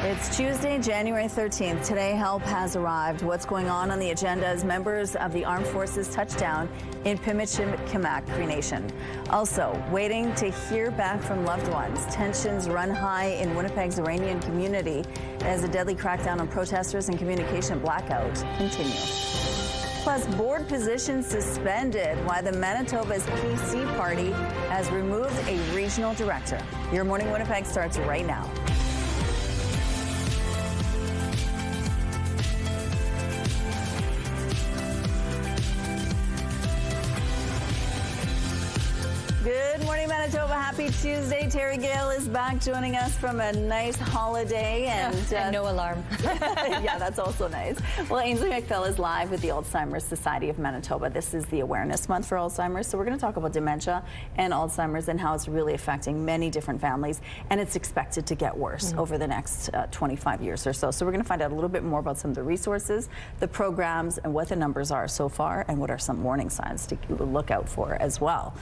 It's Tuesday, January 13th. Today, help has arrived. What's going on the agenda as members of the Armed Forces touch down in Pimicikamak, Cree Nation. Also, waiting to hear back from loved ones. Tensions run high in Winnipeg's Iranian community as a deadly crackdown on protesters and communication blackout continues. Plus, board positions suspended while the Manitoba's PC party has removed a regional director. Your Morning Winnipeg starts right now. Good morning, Manitoba. Happy Tuesday. Terry Gale is back joining us from a nice holiday. And no alarm. Yeah, that's also nice. Well, Ainsley McPhail is live with the Alzheimer's Society of Manitoba. This is the awareness month for Alzheimer's. So we're going to talk about dementia and Alzheimer's and how it's really affecting many different families. And it's expected to get worse over the next 25 years or so. So we're going to find out a little bit more about some of the resources, the programs, and what the numbers are so far, and what are some warning signs to look out for as well.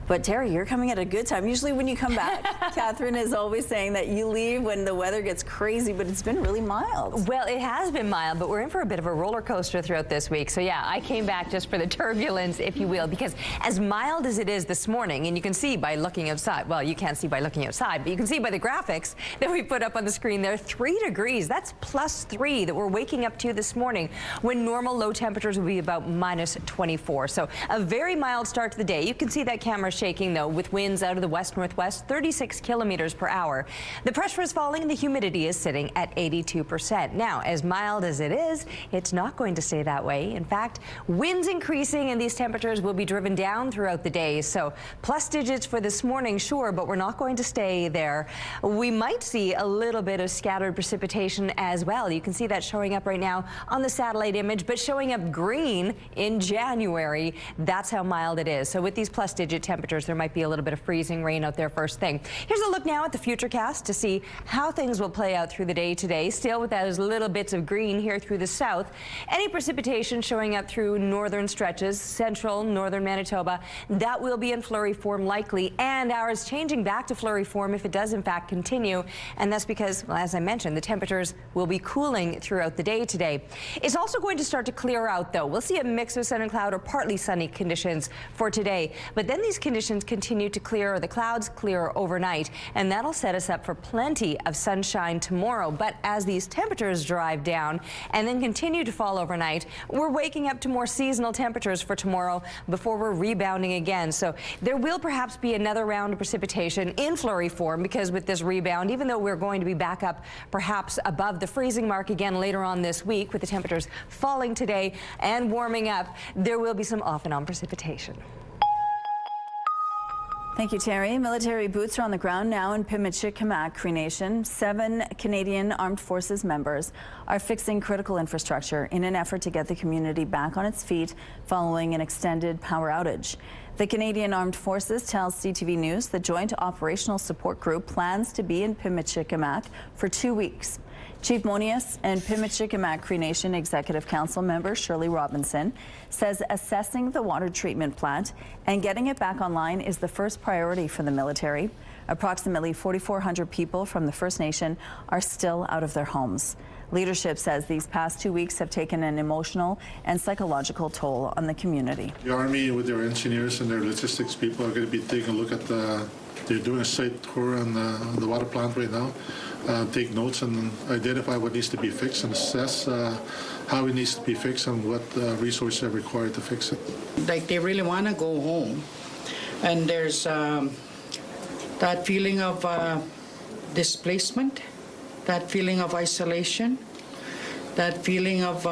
But Terry, you're coming at a good time. Usually when you come back, Catherine is always saying that you leave when the weather gets crazy, but it's been really mild. Well, it has been mild, but we're in for a bit of a roller coaster throughout this week. So yeah, I came back just for the turbulence, if you will, because as mild as it is this morning, and you can see by looking outside, well, you can't see by looking outside, but you can see by the graphics that we put up on the screen there, 3 degrees. That's +3 that we're waking up to this morning when normal low temperatures will be about -24. So a very mild start to the day. You can see that camera shaking though with winds out of the west-northwest, 36 kilometers per hour. The pressure is falling and the humidity is sitting at 82%. Now, as mild as it is, it's not going to stay that way. In fact, winds increasing and these temperatures will be driven down throughout the day. So plus digits for this morning, sure, but we're not going to stay there. We might see a little bit of scattered precipitation as well. You can see that showing up right now on the satellite image, but showing up green in January. That's how mild it is. So with these plus digit temperatures, there might be a little bit of freezing rain out there first thing. Here's a look now at the futurecast to see how things will play out through the day today. Still with those little bits of green here through the south. Any precipitation showing up through northern stretches, central, northern Manitoba. That will be in flurry form likely, and ours changing back to flurry form if it does in fact continue. And that's because, well, as I mentioned, the temperatures will be cooling throughout the day today. It's also going to start to clear out though. We'll see a mix of sun and cloud or partly sunny conditions for today. But then these conditions continue to clear, or the clouds clear overnight, and that'll set us up for plenty of sunshine tomorrow. But as these temperatures drive down and then continue to fall overnight, we're waking up to more seasonal temperatures for tomorrow before we're rebounding again. So there will perhaps be another round of precipitation in flurry form, because with this rebound, even though we're going to be back up perhaps above the freezing mark again later on this week with the temperatures falling today and warming up, there will be some off and on precipitation. Thank you, Terry. Military boots are on the ground now in Pimicikamak, Cree Nation. 7 Canadian Armed Forces members are fixing critical infrastructure in an effort to get the community back on its feet following an extended power outage. The Canadian Armed Forces tells CTV News the Joint Operational Support Group plans to be in Pimicikamak for 2 weeks. Chief Monius and Pimicikamak Cree Nation Executive Council member Shirley Robinson says assessing the water treatment plant and getting it back online is the first priority for the military. Approximately 4,400 people from the First Nation are still out of their homes. Leadership says these past 2 weeks have taken an emotional and psychological toll on the community. The Army with their engineers and their logistics people are going to be taking a look at they're doing a site tour on the water plant right now. Take notes and identify what needs to be fixed and assess how it needs to be fixed and what resources are required to fix it. Like they really want to go home, and there's that feeling of displacement, that feeling of isolation, that feeling of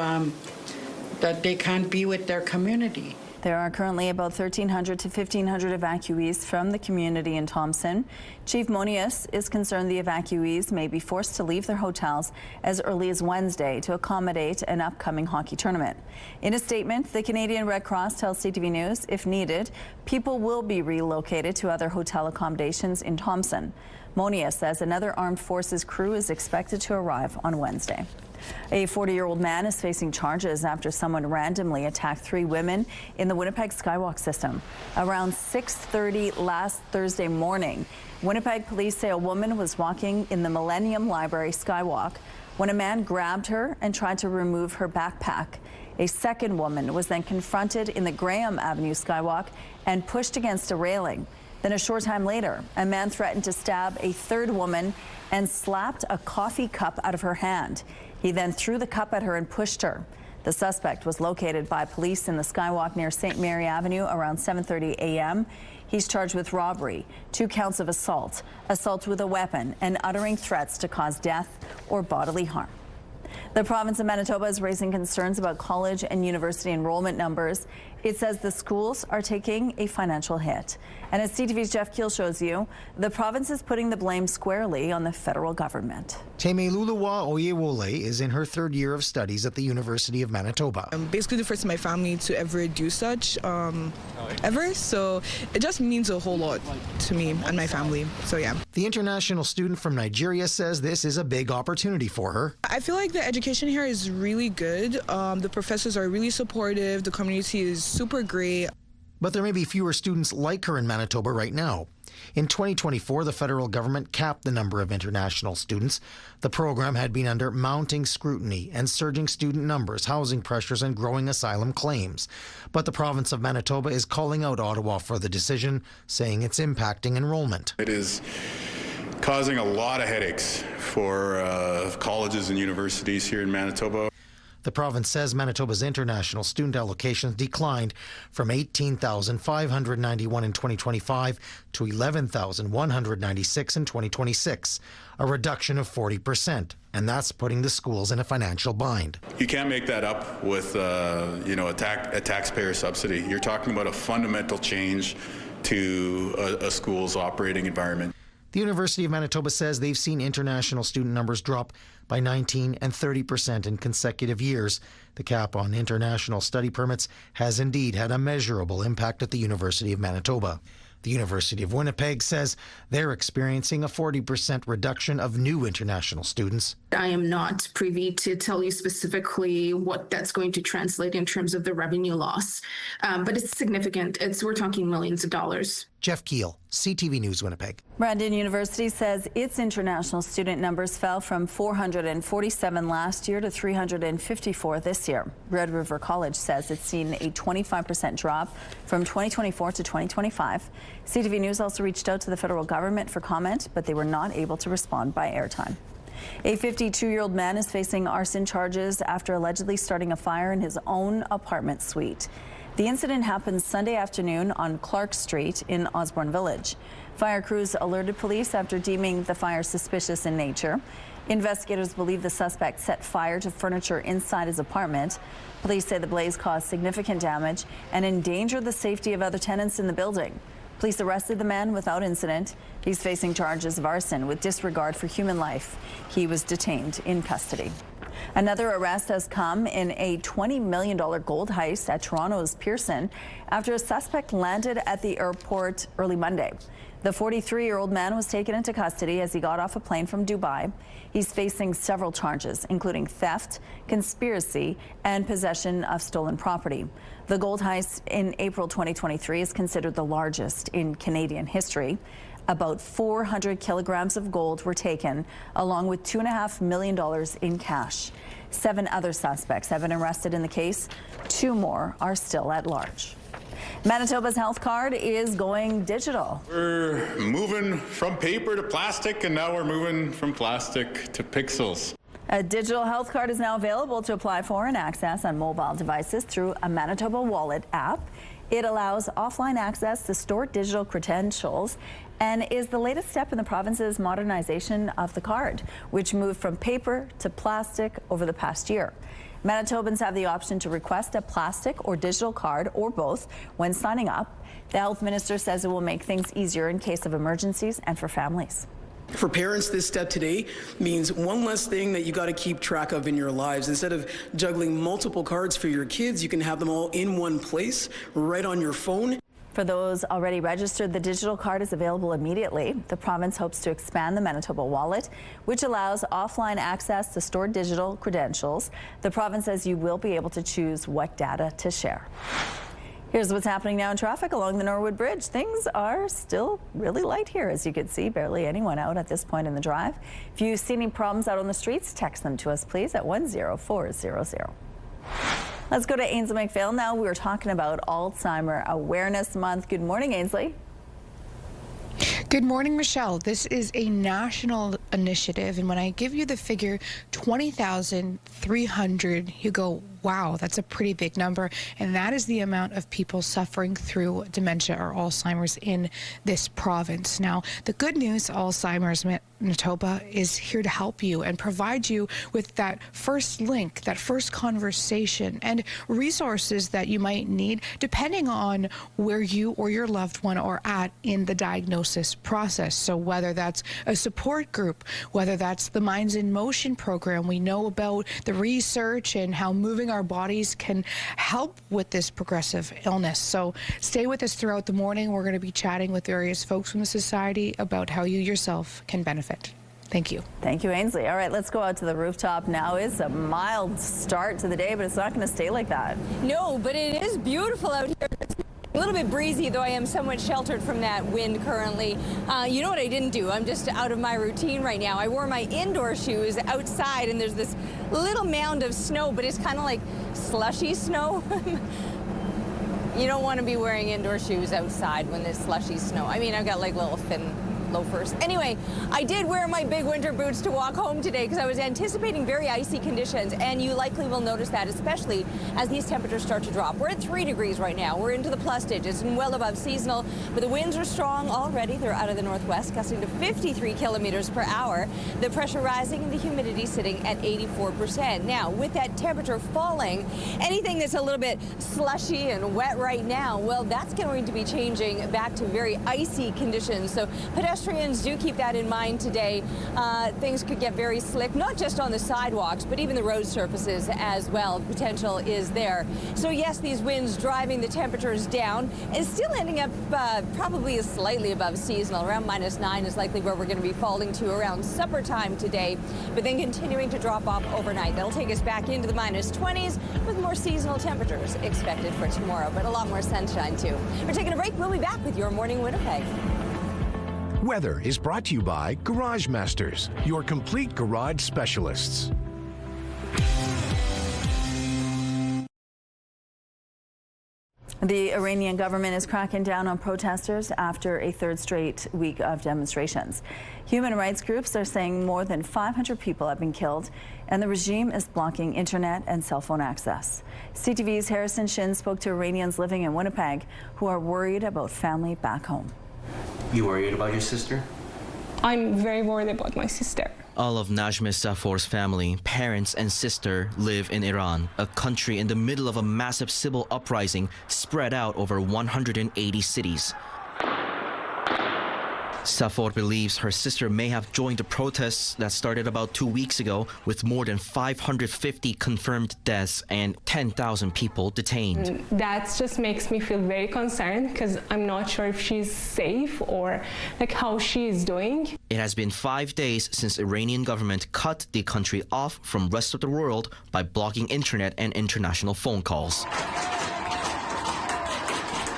that they can't be with their community. There are currently about 1,300 to 1,500 evacuees from the community in Thompson. Chief Monius is concerned the evacuees may be forced to leave their hotels as early as Wednesday to accommodate an upcoming hockey tournament. In a statement, the Canadian Red Cross tells CTV News, if needed, people will be relocated to other hotel accommodations in Thompson. Monia says another armed forces crew is expected to arrive on Wednesday. A 40-year-old man is facing charges after someone randomly attacked 3 women in the Winnipeg Skywalk system. Around 6:30 last Thursday morning, Winnipeg police say a woman was walking in the Millennium Library Skywalk when a man grabbed her and tried to remove her backpack. A second woman was then confronted in the Graham Avenue Skywalk and pushed against a railing. Then a short time later, a man threatened to stab a third woman and slapped a coffee cup out of her hand. He then threw the cup at her and pushed her. The suspect was located by police in the Skywalk near St. Mary Avenue around 7:30 a.m. He's charged with robbery, 2 counts of assault, assault with a weapon, and uttering threats to cause death or bodily harm. The province of Manitoba is raising concerns about college and university enrollment numbers. It says the schools are taking a financial hit. And as CTV's Jeff Keel shows you, the province is putting the blame squarely on the federal government. Temeluluwa Oyewole is in her 3rd year of studies at the University of Manitoba. I'm basically the first in my family to ever do such, ever. So it just means a whole lot to me and my family. So yeah. The international student from Nigeria says this is a big opportunity for her. I feel like the education here is really good. The professors are really supportive. The community is super great. But there may be fewer students like her in Manitoba right now. In 2024, the federal government capped the number of international students. The program had been under mounting scrutiny and surging student numbers, housing pressures, and growing asylum claims. But the province of Manitoba is calling out Ottawa for the decision, saying it's impacting enrollment. It is causing a lot of headaches for colleges and universities here in Manitoba. The province says Manitoba's international student allocations declined from 18,591 in 2025 to 11,196 in 2026, a reduction of 40%, and that's putting the schools in a financial bind. You can't make that up with a taxpayer subsidy. You're talking about a fundamental change to a school's operating environment. The University of Manitoba says they've seen international student numbers drop by 19% and 30% in consecutive years. The cap on international study permits has indeed had a measurable impact at the University of Manitoba. The University of Winnipeg says they're experiencing a 40% reduction of new international students. I am not privy to tell you specifically what that's going to translate in terms of the revenue loss, but it's significant. We're talking millions of dollars. Jeff Keel, CTV News, Winnipeg. Brandon University says its international student numbers fell from 447 last year to 354 this year. Red River College says it's seen a 25% drop from 2024 to 2025. CTV News also reached out to the federal government for comment, but they were not able to respond by airtime. A 52-year-old man is facing arson charges after allegedly starting a fire in his own apartment suite. The incident happened Sunday afternoon on Clark Street in Osborne Village. Fire crews alerted police after deeming the fire suspicious in nature. Investigators believe the suspect set fire to furniture inside his apartment. Police say the blaze caused significant damage and endangered the safety of other tenants in the building. Police arrested the man without incident. He's facing charges of arson with disregard for human life. He was detained in custody. Another arrest has come in a $20 million gold heist at Toronto's Pearson after a suspect landed at the airport early Monday. The 43-year-old man was taken into custody as he got off a plane from Dubai. He's facing several charges, including theft, conspiracy, and possession of stolen property. The gold heist in April 2023 is considered the largest in Canadian history. About 400 kilograms of gold were taken, along with $2.5 million in cash. 7 other suspects have been arrested in the case. 2 more are still at large. Manitoba's health card is going digital. We're moving from paper to plastic, and now we're moving from plastic to pixels. A digital health card is now available to apply for and access on mobile devices through a Manitoba Wallet app. It allows offline access to stored digital credentials and is the latest step in the province's modernization of the card, which moved from paper to plastic over the past year. Manitobans have the option to request a plastic or digital card or both when signing up. The health minister says it will make things easier in case of emergencies and for families. For parents, this step today means one less thing that you got to keep track of in your lives. Instead of juggling multiple cards for your kids, you can have them all in one place, right on your phone. For those already registered, the digital card is available immediately. The province hopes to expand the Manitoba Wallet, which allows offline access to stored digital credentials. The province says you will be able to choose what data to share. Here's what's happening now in traffic along the Norwood Bridge. Things are still really light here, as you can see. Barely anyone out at this point in the drive. If you see any problems out on the streets, text them to us, please, at 10400. Let's go to Ainsley McPhail now. We were talking about Alzheimer Awareness Month. Good morning, Ainsley. Good morning, Michelle. This is a national initiative, and when I give you the figure 20,300, you go, wow, that's a pretty big number, and that is the amount of people suffering through dementia or Alzheimer's in this province. Now, the good news, Alzheimer's Manitoba is here to help you and provide you with that first link, that first conversation, and resources that you might need depending on where you or your loved one are at in the diagnosis process. So whether that's a support group, whether that's the Minds in Motion program, we know about the research and how moving our bodies can help with this progressive illness. So stay with us throughout the morning. We're going to be chatting with various folks from the society about how you yourself can benefit. Thank you. Thank you, Ainsley. All right, let's go out to the rooftop now. It's a mild start to the day, but it's not going to stay like that. No, but it is beautiful out here. A little bit breezy, though I am somewhat sheltered from that wind currently. You know what I didn't do? I'm just out of my routine right now. I wore my indoor shoes outside, and there's this little mound of snow, but it's kind of like slushy snow. You don't want to be wearing indoor shoes outside when there's slushy snow. I mean, I've got like little thin loafers. Anyway, I did wear my big winter boots to walk home today because I was anticipating very icy conditions, and you likely will notice that, especially as these temperatures start to drop. We're at 3 degrees right now. We're into the plus digits and well above seasonal, but the winds are strong already. They're out of the northwest, gusting to 53 kilometers per hour. The pressure rising and the humidity sitting at 84%. Now, with that temperature falling, anything that's a little bit slushy and wet right now, well, that's going to be changing back to very icy conditions. So pedestrians do keep that in mind today. Things could get very slick, not just on the sidewalks, but even the road surfaces as well. Potential is there. So yes, these winds driving the temperatures down and still ending up probably slightly above seasonal. Around -9 is likely where we're going to be falling to around supper time today, but then continuing to drop off overnight. That'll take us back into the -20s with more seasonal temperatures expected for tomorrow, but a lot more sunshine too. We're taking a break. We'll be back with Your Morning Winnipeg. Weather is brought to you by Garage Masters, your complete garage specialists. The Iranian government is cracking down on protesters after a third straight week of demonstrations. Human rights groups are saying more than 500 people have been killed, and the regime is blocking internet and cell phone access. CTV's Harrison Shin spoke to Iranians living in Winnipeg who are worried about family back home. You worried about your sister? I'm very worried about my sister. All of Najmi Safour's family, parents and sister live in Iran, a country in the middle of a massive civil uprising spread out over 180 cities. Safour believes her sister may have joined the protests that started about 2 weeks ago, with more than 550 confirmed deaths and 10,000 people detained. That just makes me feel very concerned because I'm not sure if she's safe or like how she is doing. It has been 5 days since Iranian government cut the country off from rest of the world by blocking internet and international phone calls.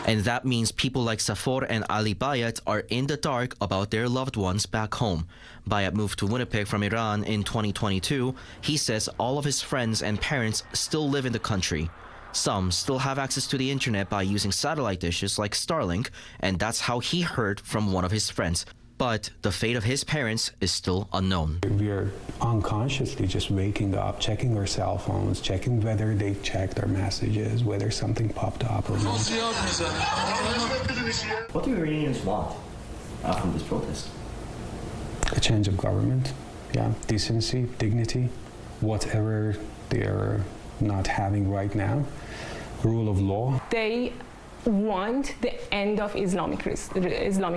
And that means people like Safour and Ali Bayat are in the dark about their loved ones back home. Bayat moved to Winnipeg from Iran in 2022. He says all of his friends and parents still live in the country. Some still have access to the internet by using satellite dishes like Starlink, and that's how he heard from one of his friends. But the fate of his parents is still unknown. We are unconsciously just waking up, checking our cell phones, checking whether they checked our messages, whether something popped up or not. What do Iranians want from this protest? A change of government, yeah, decency, dignity, whatever they are not having right now, rule of law. They want the end of Islamic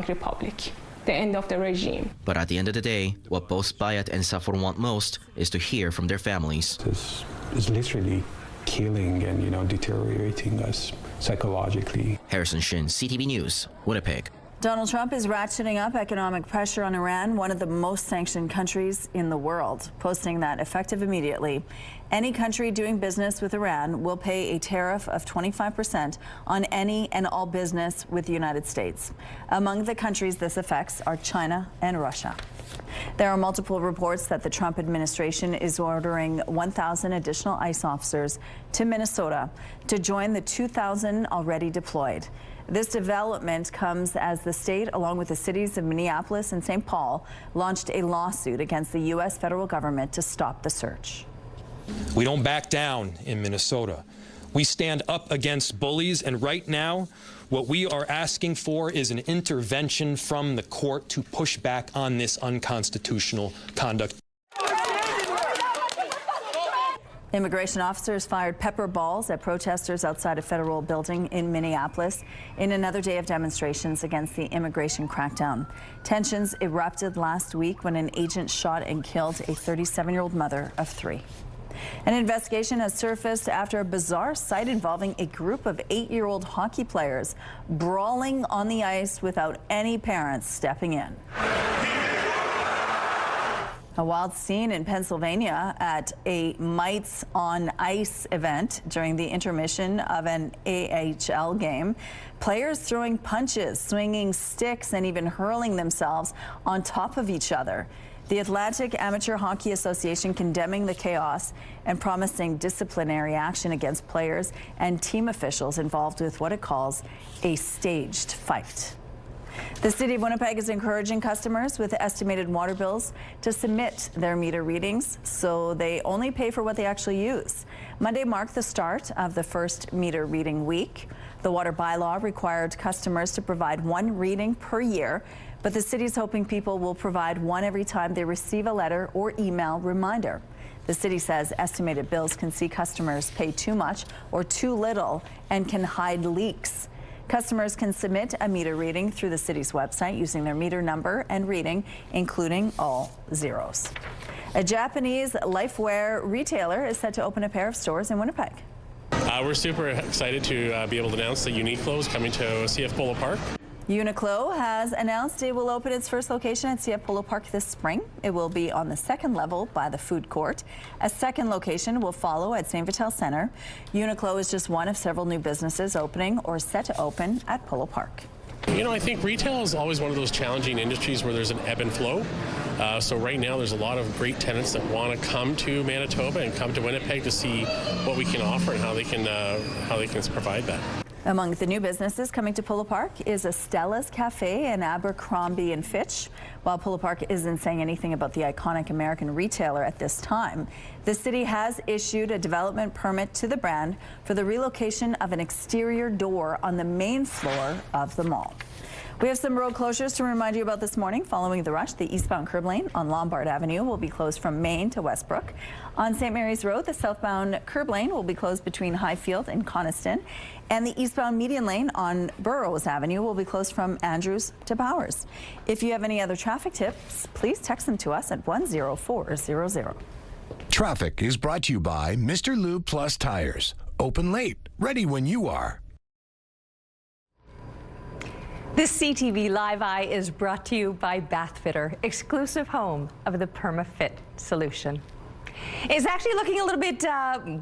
Republic. The end of the regime. But at the end of the day, what both Bayat and Safour want most is to hear from their families. This is literally killing and, deteriorating us psychologically. Harrison Shin, CTV News, Winnipeg. Donald Trump is ratcheting up economic pressure on Iran, one of the most sanctioned countries in the world, posting that effective immediately, any country doing business with Iran will pay a tariff of 25% on any and all business with the United States. Among the countries this affects are China and Russia. There are multiple reports that the Trump administration is ordering 1,000 additional ICE officers to Minnesota to join the 2,000 already deployed. This development comes as the state, along with the cities of Minneapolis and St. Paul, launched a lawsuit against the U.S. federal government to stop the search. We don't back down in Minnesota. We stand up against bullies, and right now, what we are asking for is an intervention from the court to push back on this unconstitutional conduct. Immigration officers fired pepper balls at protesters outside a federal building in Minneapolis in another day of demonstrations against the immigration crackdown. Tensions erupted last week when an agent shot and killed a 37-year-old mother of 3. An investigation has surfaced after a bizarre sight involving a group of 8-year-old hockey players brawling on the ice without any parents stepping in. A wild scene in Pennsylvania at a Mites on Ice event during the intermission of an AHL game. Players throwing punches, swinging sticks, and even hurling themselves on top of each other. The Atlantic Amateur Hockey Association condemning the chaos and promising disciplinary action against players and team officials involved with what it calls a staged fight. The City of Winnipeg is encouraging customers with estimated water bills to submit their meter readings so they only pay for what they actually use. Monday marked the start of the first meter reading week. The water bylaw required customers to provide one reading per year, but the city is hoping people will provide one every time they receive a letter or email reminder. The city says estimated bills can see customers pay too much or too little and can hide leaks. Customers can submit a meter reading through the city's website using their meter number and reading, including all zeros. A Japanese lifewear retailer is set to open a pair of stores in Winnipeg. We're super excited to be able to announce that Uniqlo is coming to CF Polo Park. Uniqlo has announced it will open its first location at CF Polo Park this spring. It will be on the second level by the food court. A second location will follow at St. Vital Centre. Uniqlo is just one of several new businesses opening or set to open at Polo Park. You know, I think retail is always one of those challenging industries where there's an ebb and flow. So right now there's a lot of great tenants that want to come to Manitoba and come to Winnipeg to see what we can offer and how they can provide that. Among the new businesses coming to Polo Park is a Stella's Cafe and Abercrombie & Fitch. While Polo Park isn't saying anything about the iconic American retailer at this time, the city has issued a development permit to the brand for the relocation of an exterior door on the main floor of the mall. We have some road closures to remind you about this morning. Following the rush, the eastbound curb lane on Lombard Avenue will be closed from Main to Westbrook. On St. Mary's Road, the southbound curb lane will be closed between Highfield and Coniston. And the eastbound median lane on Burroughs Avenue will be closed from Andrews to Powers. If you have any other traffic tips, please text them to us at 10400. Traffic is brought to you by Mr. Lube Plus Tires. Open late, ready when you are. This CTV Live Eye is brought to you by Bathfitter, exclusive home of the PermaFit solution. It's actually looking a little bit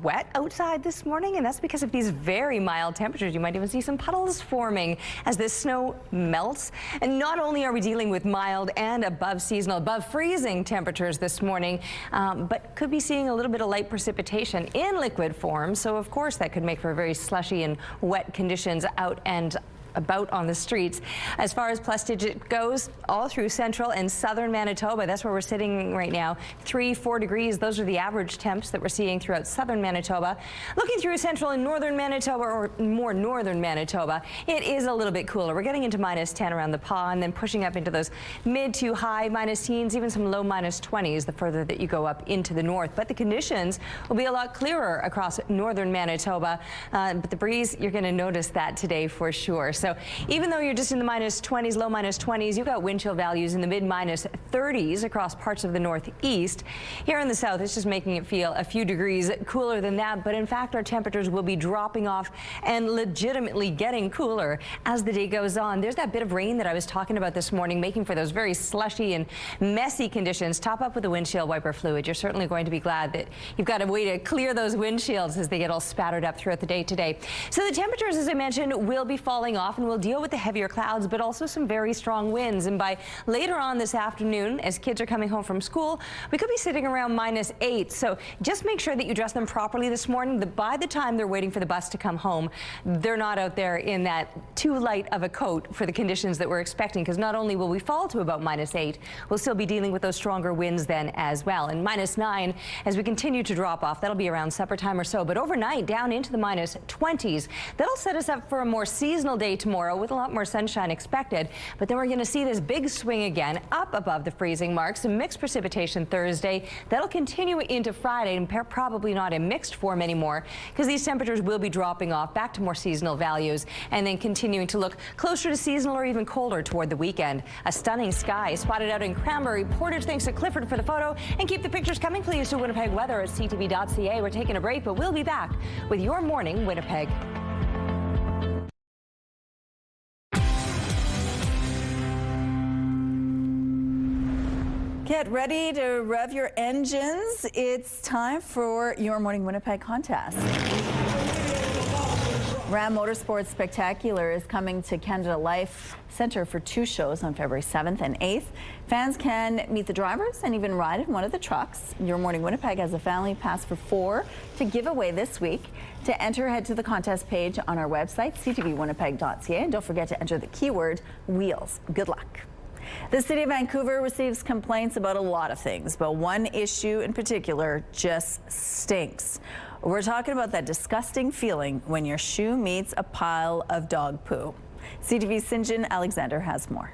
wet outside this morning, and that's because of these very mild temperatures. You might even see some puddles forming as this snow melts. And not only are we dealing with mild and above seasonal, above freezing temperatures this morning, but could be seeing a little bit of light precipitation in liquid form. So of course that could make for very slushy and wet conditions out and about on the streets. As far as plus digit goes, all through central and southern Manitoba, that's where we're sitting right now. 3-4 degrees, those are the average temps that we're seeing throughout southern Manitoba. Looking through central and northern Manitoba, or more northern Manitoba, it is a little bit cooler. We're getting into -10 around the paw and then pushing up into those mid to high minus teens, even some low -20s the further that you go up into the north. But the conditions will be a lot clearer across northern Manitoba. But the breeze, you're going to notice that today for sure. So even though you're just in the minus 20s, low minus 20s, you've got wind chill values in the mid minus 30s across parts of the northeast. Here in the south, it's just making it feel a few degrees cooler than that. But in fact, our temperatures will be dropping off and legitimately getting cooler as the day goes on. There's that bit of rain that I was talking about this morning, making for those very slushy and messy conditions. Top up with the windshield wiper fluid. You're certainly going to be glad that you've got a way to clear those windshields as they get all spattered up throughout the day today. So the temperatures, as I mentioned, will be falling off, and we'll deal with the heavier clouds, but also some very strong winds. And by later on this afternoon, as kids are coming home from school, we could be sitting around -8. So just make sure that you dress them properly this morning. That by the time they're waiting for the bus to come home, they're not out there in that too light of a coat for the conditions that we're expecting, because not only will we fall to about -8, we'll still be dealing with those stronger winds then as well. And -9 as we continue to drop off. That'll be around supper time or so, but overnight down into the -20s. That'll set us up for a more seasonal day tomorrow with a lot more sunshine expected. But then we're going to see this big swing again up above the freezing mark. Some mixed precipitation Thursday. That'll continue into Friday, and probably not in mixed form anymore, because these temperatures will be dropping off back to more seasonal values and then continuing to look closer to seasonal or even colder toward the weekend. A stunning sky spotted out in Cranberry Portage. Thanks to Clifford for the photo, and keep the pictures coming please to Winnipeg Weather at CTV.ca. We're taking a break, but we'll be back with Your Morning Winnipeg. Get ready to rev your engines. It's time for Your Morning Winnipeg contest. Ram Motorsports Spectacular is coming to Canada Life Centre for 2 shows on February 7th and 8th. Fans can meet the drivers and even ride in one of the trucks. Your Morning Winnipeg has a family pass for 4 to give away this week. To enter, head to the contest page on our website, ctvwinnipeg.ca, and don't forget to enter the keyword wheels. Good luck. The City of Vancouver receives complaints about a lot of things, but one issue in particular just stinks. We're talking about that disgusting feeling when your shoe meets a pile of dog poo. CTV's Sinjin Alexander has more.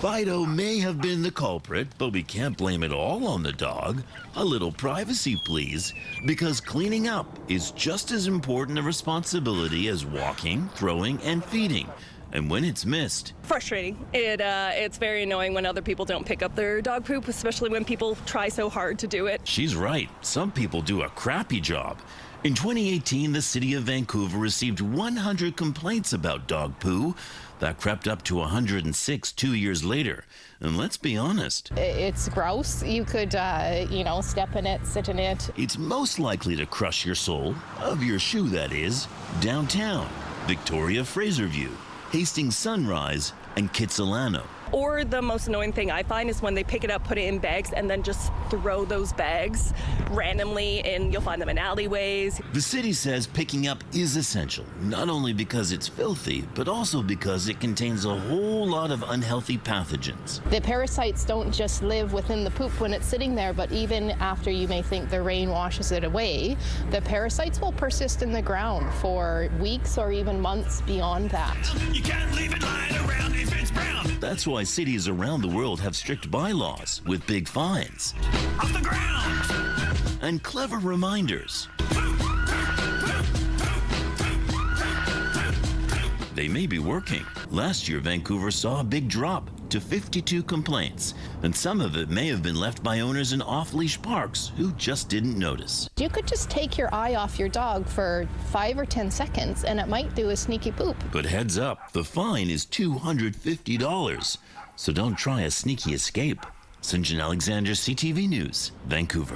Fido may have been the culprit, but we can't blame it all on the dog. A little privacy, please, because cleaning up is just as important a responsibility as walking, throwing, and feeding. And when it's missed, frustrating. It's very annoying when other people don't pick up their dog poop, especially when people try so hard to do it. She's right. Some people do a crappy job. In 2018, the City of Vancouver received 100 complaints about dog poo. That crept up to 106 2 years later. And let's be honest, it's gross. You could, step in it, sit in it. It's most likely to crush your sole, of your shoe that is, downtown, Victoria Fraserview, Hastings Sunrise, and Kitsilano. Or the most annoying thing I find is when they pick it up, put it in bags, and then just throw those bags randomly, and you'll find them in alleyways. The city says picking up is essential, not only because it's filthy, but also because it contains a whole lot of unhealthy pathogens. The parasites don't just live within the poop when it's sitting there, but even after you may think the rain washes it away, the parasites will persist in the ground for weeks or even months beyond that. You can't leave it lying around if it's brown. That's why cities around the world have strict bylaws with big fines. Off the ground! And clever reminders. They may be working. Last year, Vancouver saw a big drop to 52 complaints, and some of it may have been left by owners in off-leash parks who just didn't notice. You could just take your eye off your dog for 5 or 10 seconds, and it might do a sneaky poop. But heads up, the fine is $250, so don't try a sneaky escape. Sinjin Alexander, CTV News, Vancouver.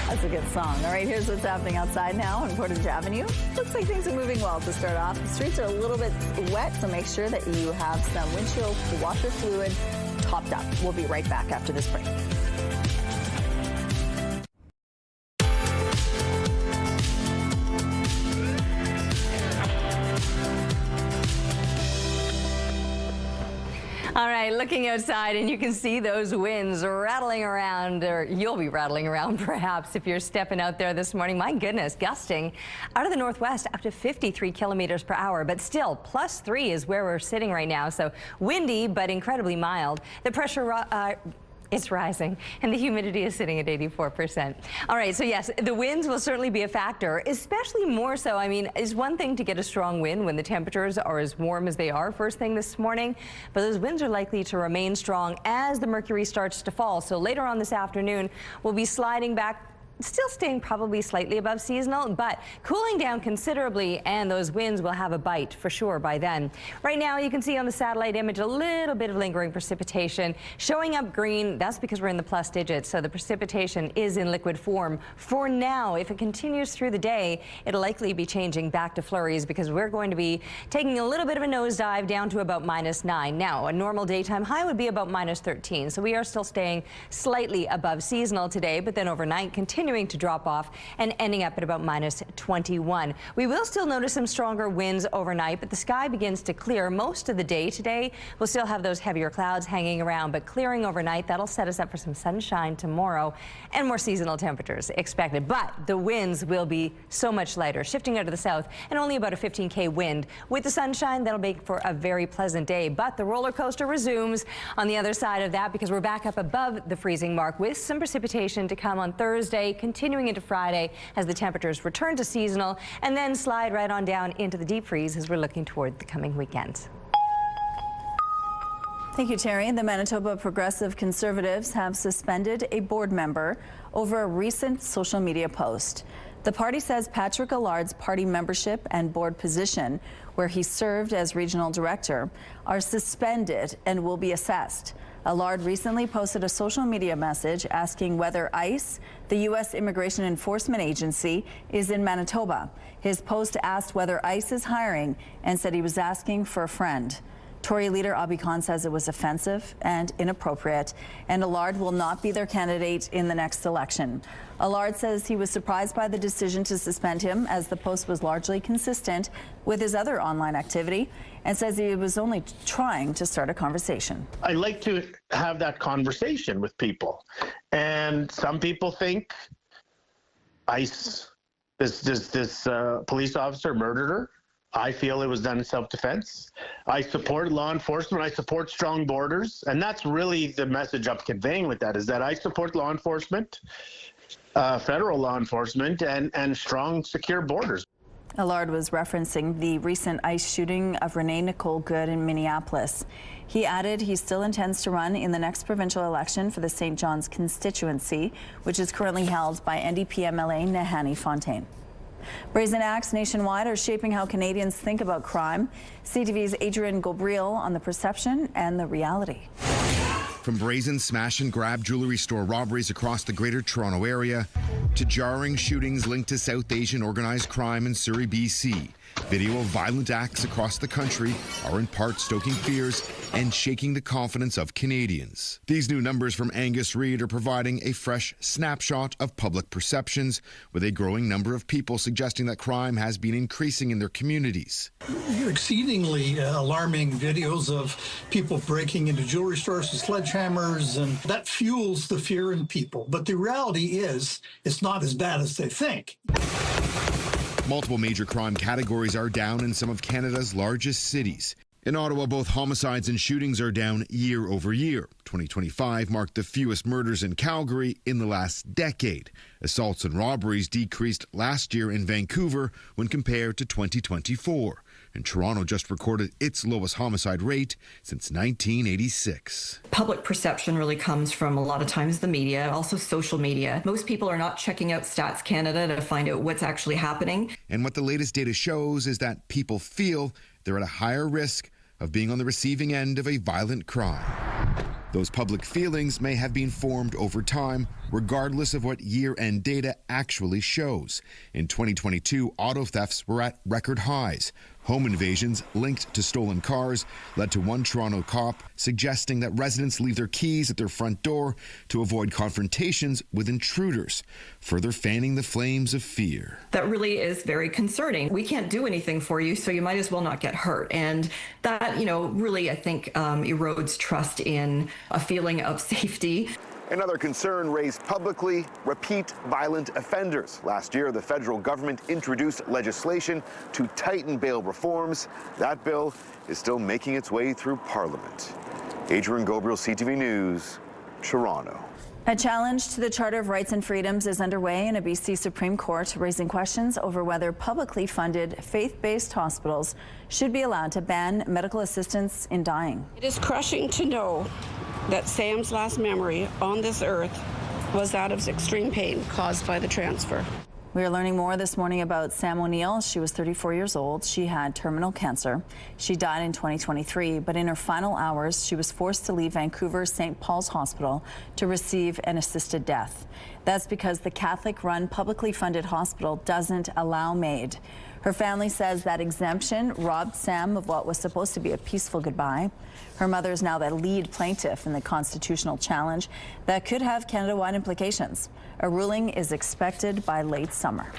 That's a good song. All right, here's what's happening outside now on Portage Avenue. Looks like things are moving well to start off. The streets are a little bit wet, so make sure that you have some windshield washer fluid topped up. We'll be right back after this break. All right, looking outside, and you can see those winds rattling around, or you'll be rattling around perhaps if you're stepping out there this morning. My goodness, gusting out of the northwest up to 53 kilometers per hour, but still +3 is where we're sitting right now. So windy, but incredibly mild. The pressure It's rising, and the humidity is sitting at 84%. All right, so yes, the winds will certainly be a factor, especially more so. I mean, it's one thing to get a strong wind when the temperatures are as warm as they are first thing this morning, but those winds are likely to remain strong as the mercury starts to fall. So later on this afternoon, we'll be sliding back, still staying probably slightly above seasonal, but cooling down considerably, and those winds will have a bite for sure by then. Right now, you can see on the satellite image a little bit of lingering precipitation showing up green. That's because we're in the plus digits, so the precipitation is in liquid form for now. If it continues through the day, it'll likely be changing back to flurries because we're going to be taking a little bit of a nosedive down to about -9. Now, a normal daytime high would be about -13, so we are still staying slightly above seasonal today, but then overnight continuing to drop off and ending up at about -21. We will still notice some stronger winds overnight, but the sky begins to clear most of the day today. We'll still have those heavier clouds hanging around, but clearing overnight, that'll set us up for some sunshine tomorrow and more seasonal temperatures expected. But the winds will be so much lighter, shifting out to the south, and only about a 15K wind. With the sunshine, that'll make for a very pleasant day, but the roller coaster resumes on the other side of that because we're back up above the freezing mark with some precipitation to come on Thursday, continuing into Friday as the temperatures return to seasonal, and then slide right on down into the deep freeze as we're looking toward the coming weekend. Thank you, Terry. The Manitoba Progressive Conservatives have suspended a board member over a recent social media post. The party says Patrick Allard's party membership and board position, where he served as regional director, are suspended and will be assessed. Allard recently posted a social media message asking whether ICE, the U.S. Immigration Enforcement Agency, is in Manitoba. His post asked whether ICE is hiring and said he was asking for a friend. Tory leader Abi Khan says it was offensive and inappropriate, and Allard will not be their candidate in the next election. Allard says he was surprised by the decision to suspend him, as the post was largely consistent with his other online activity, and says he was only trying to start a conversation. I like to have that conversation with people, and some people think ICE, this police officer murdered her. I feel it was done in self-defense. I support law enforcement. I support strong borders. And that's really the message I'm conveying with that, is that I support law enforcement, federal law enforcement, and strong, secure borders. Allard was referencing the recent ICE shooting of Renee Nicole Good in Minneapolis. He added he still intends to run in the next provincial election for the St. John's constituency, which is currently held by NDP MLA Nahanni Fontaine. Brazen acts nationwide are shaping how Canadians think about crime. CTV's Adrian Gobriel on the perception and the reality. From brazen smash and grab jewelry store robberies across the Greater Toronto Area to jarring shootings linked to South Asian organized crime in Surrey, BC, video of violent acts across the country are in part stoking fears and shaking the confidence of Canadians. These new numbers from Angus Reid are providing a fresh snapshot of public perceptions, with a growing number of people suggesting that crime has been increasing in their communities. Exceedingly alarming videos of people breaking into jewelry stores with sledgehammers, and that fuels the fear in people. But the reality is, it's not as bad as they think. Multiple major crime categories are down in some of Canada's largest cities. In Ottawa, both homicides and shootings are down year over year. 2025 marked the fewest murders in Calgary in the last decade. Assaults and robberies decreased last year in Vancouver when compared to 2024. And Toronto just recorded its lowest homicide rate since 1986. Public perception really comes from a lot of times the media, also social media. Most people are not checking out Stats Canada to find out what's actually happening. And what the latest data shows is that people feel they're at a higher risk of being on the receiving end of a violent crime. Those public feelings may have been formed over time, regardless of what year-end data actually shows. In 2022, auto thefts were at record highs. Home invasions linked to stolen cars led to one Toronto cop suggesting that residents leave their keys at their front door to avoid confrontations with intruders, further fanning the flames of fear. That really is very concerning. We can't do anything for you, so you might as well not get hurt. And that, really, I think, erodes trust in a feeling of safety. Another concern raised publicly, repeat violent offenders. Last year, the federal government introduced legislation to tighten bail reforms. That bill is still making its way through Parliament. Adrian Gobriel, CTV News, Toronto. A challenge to the Charter of Rights and Freedoms is underway in a BC Supreme Court, raising questions over whether publicly funded faith-based hospitals should be allowed to ban medical assistance in dying. It is crushing to know that Sam's last memory on this earth was that of extreme pain caused by the transfer. We are learning more this morning about Sam O'Neill. She was 34 years old. She had terminal cancer. She died in 2023, but in her final hours, she was forced to leave Vancouver's St. Paul's Hospital to receive an assisted death. That's because the Catholic-run, publicly funded hospital doesn't allow Maid. Her family says that exemption robbed Sam of what was supposed to be a peaceful goodbye. Her mother is now the lead plaintiff in the constitutional challenge that could have Canada-wide implications. A ruling is expected by late summer.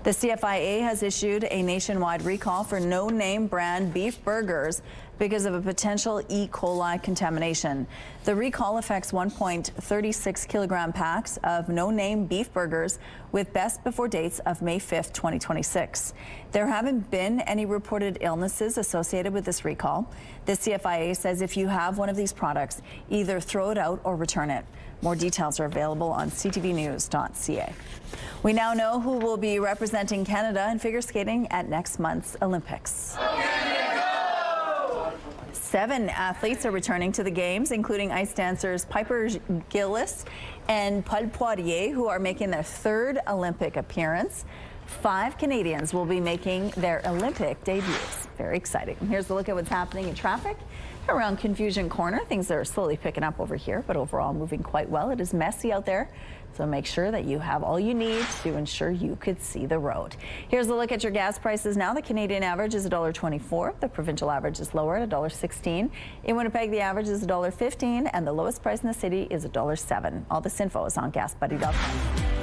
The CFIA has issued a nationwide recall for no-name brand beef burgers because of a potential E. coli contamination. The recall affects 1.36 kilogram packs of no-name beef burgers with best before dates of May 5th, 2026. There haven't been any reported illnesses associated with this recall. The CFIA says if you have one of these products, either throw it out or return it. More details are available on ctvnews.ca. We now know who will be representing Canada in figure skating at next month's Olympics. 7 athletes are returning to the Games, including ice dancers Piper Gillis and Paul Poirier, who are making their 3rd Olympic appearance. 5 Canadians will be making their Olympic debuts. Very exciting. Here's a look at what's happening in traffic around Confusion Corner. Things are slowly picking up over here, but overall moving quite well. It is messy out there, so make sure that you have all you need to ensure you could see the road. Here's a look at your gas prices now. The Canadian average is $1.24. The provincial average is lower at $1.16. In Winnipeg, the average is $1.15, and the lowest price in the city is $1.07. All this info is on GasBuddy.com.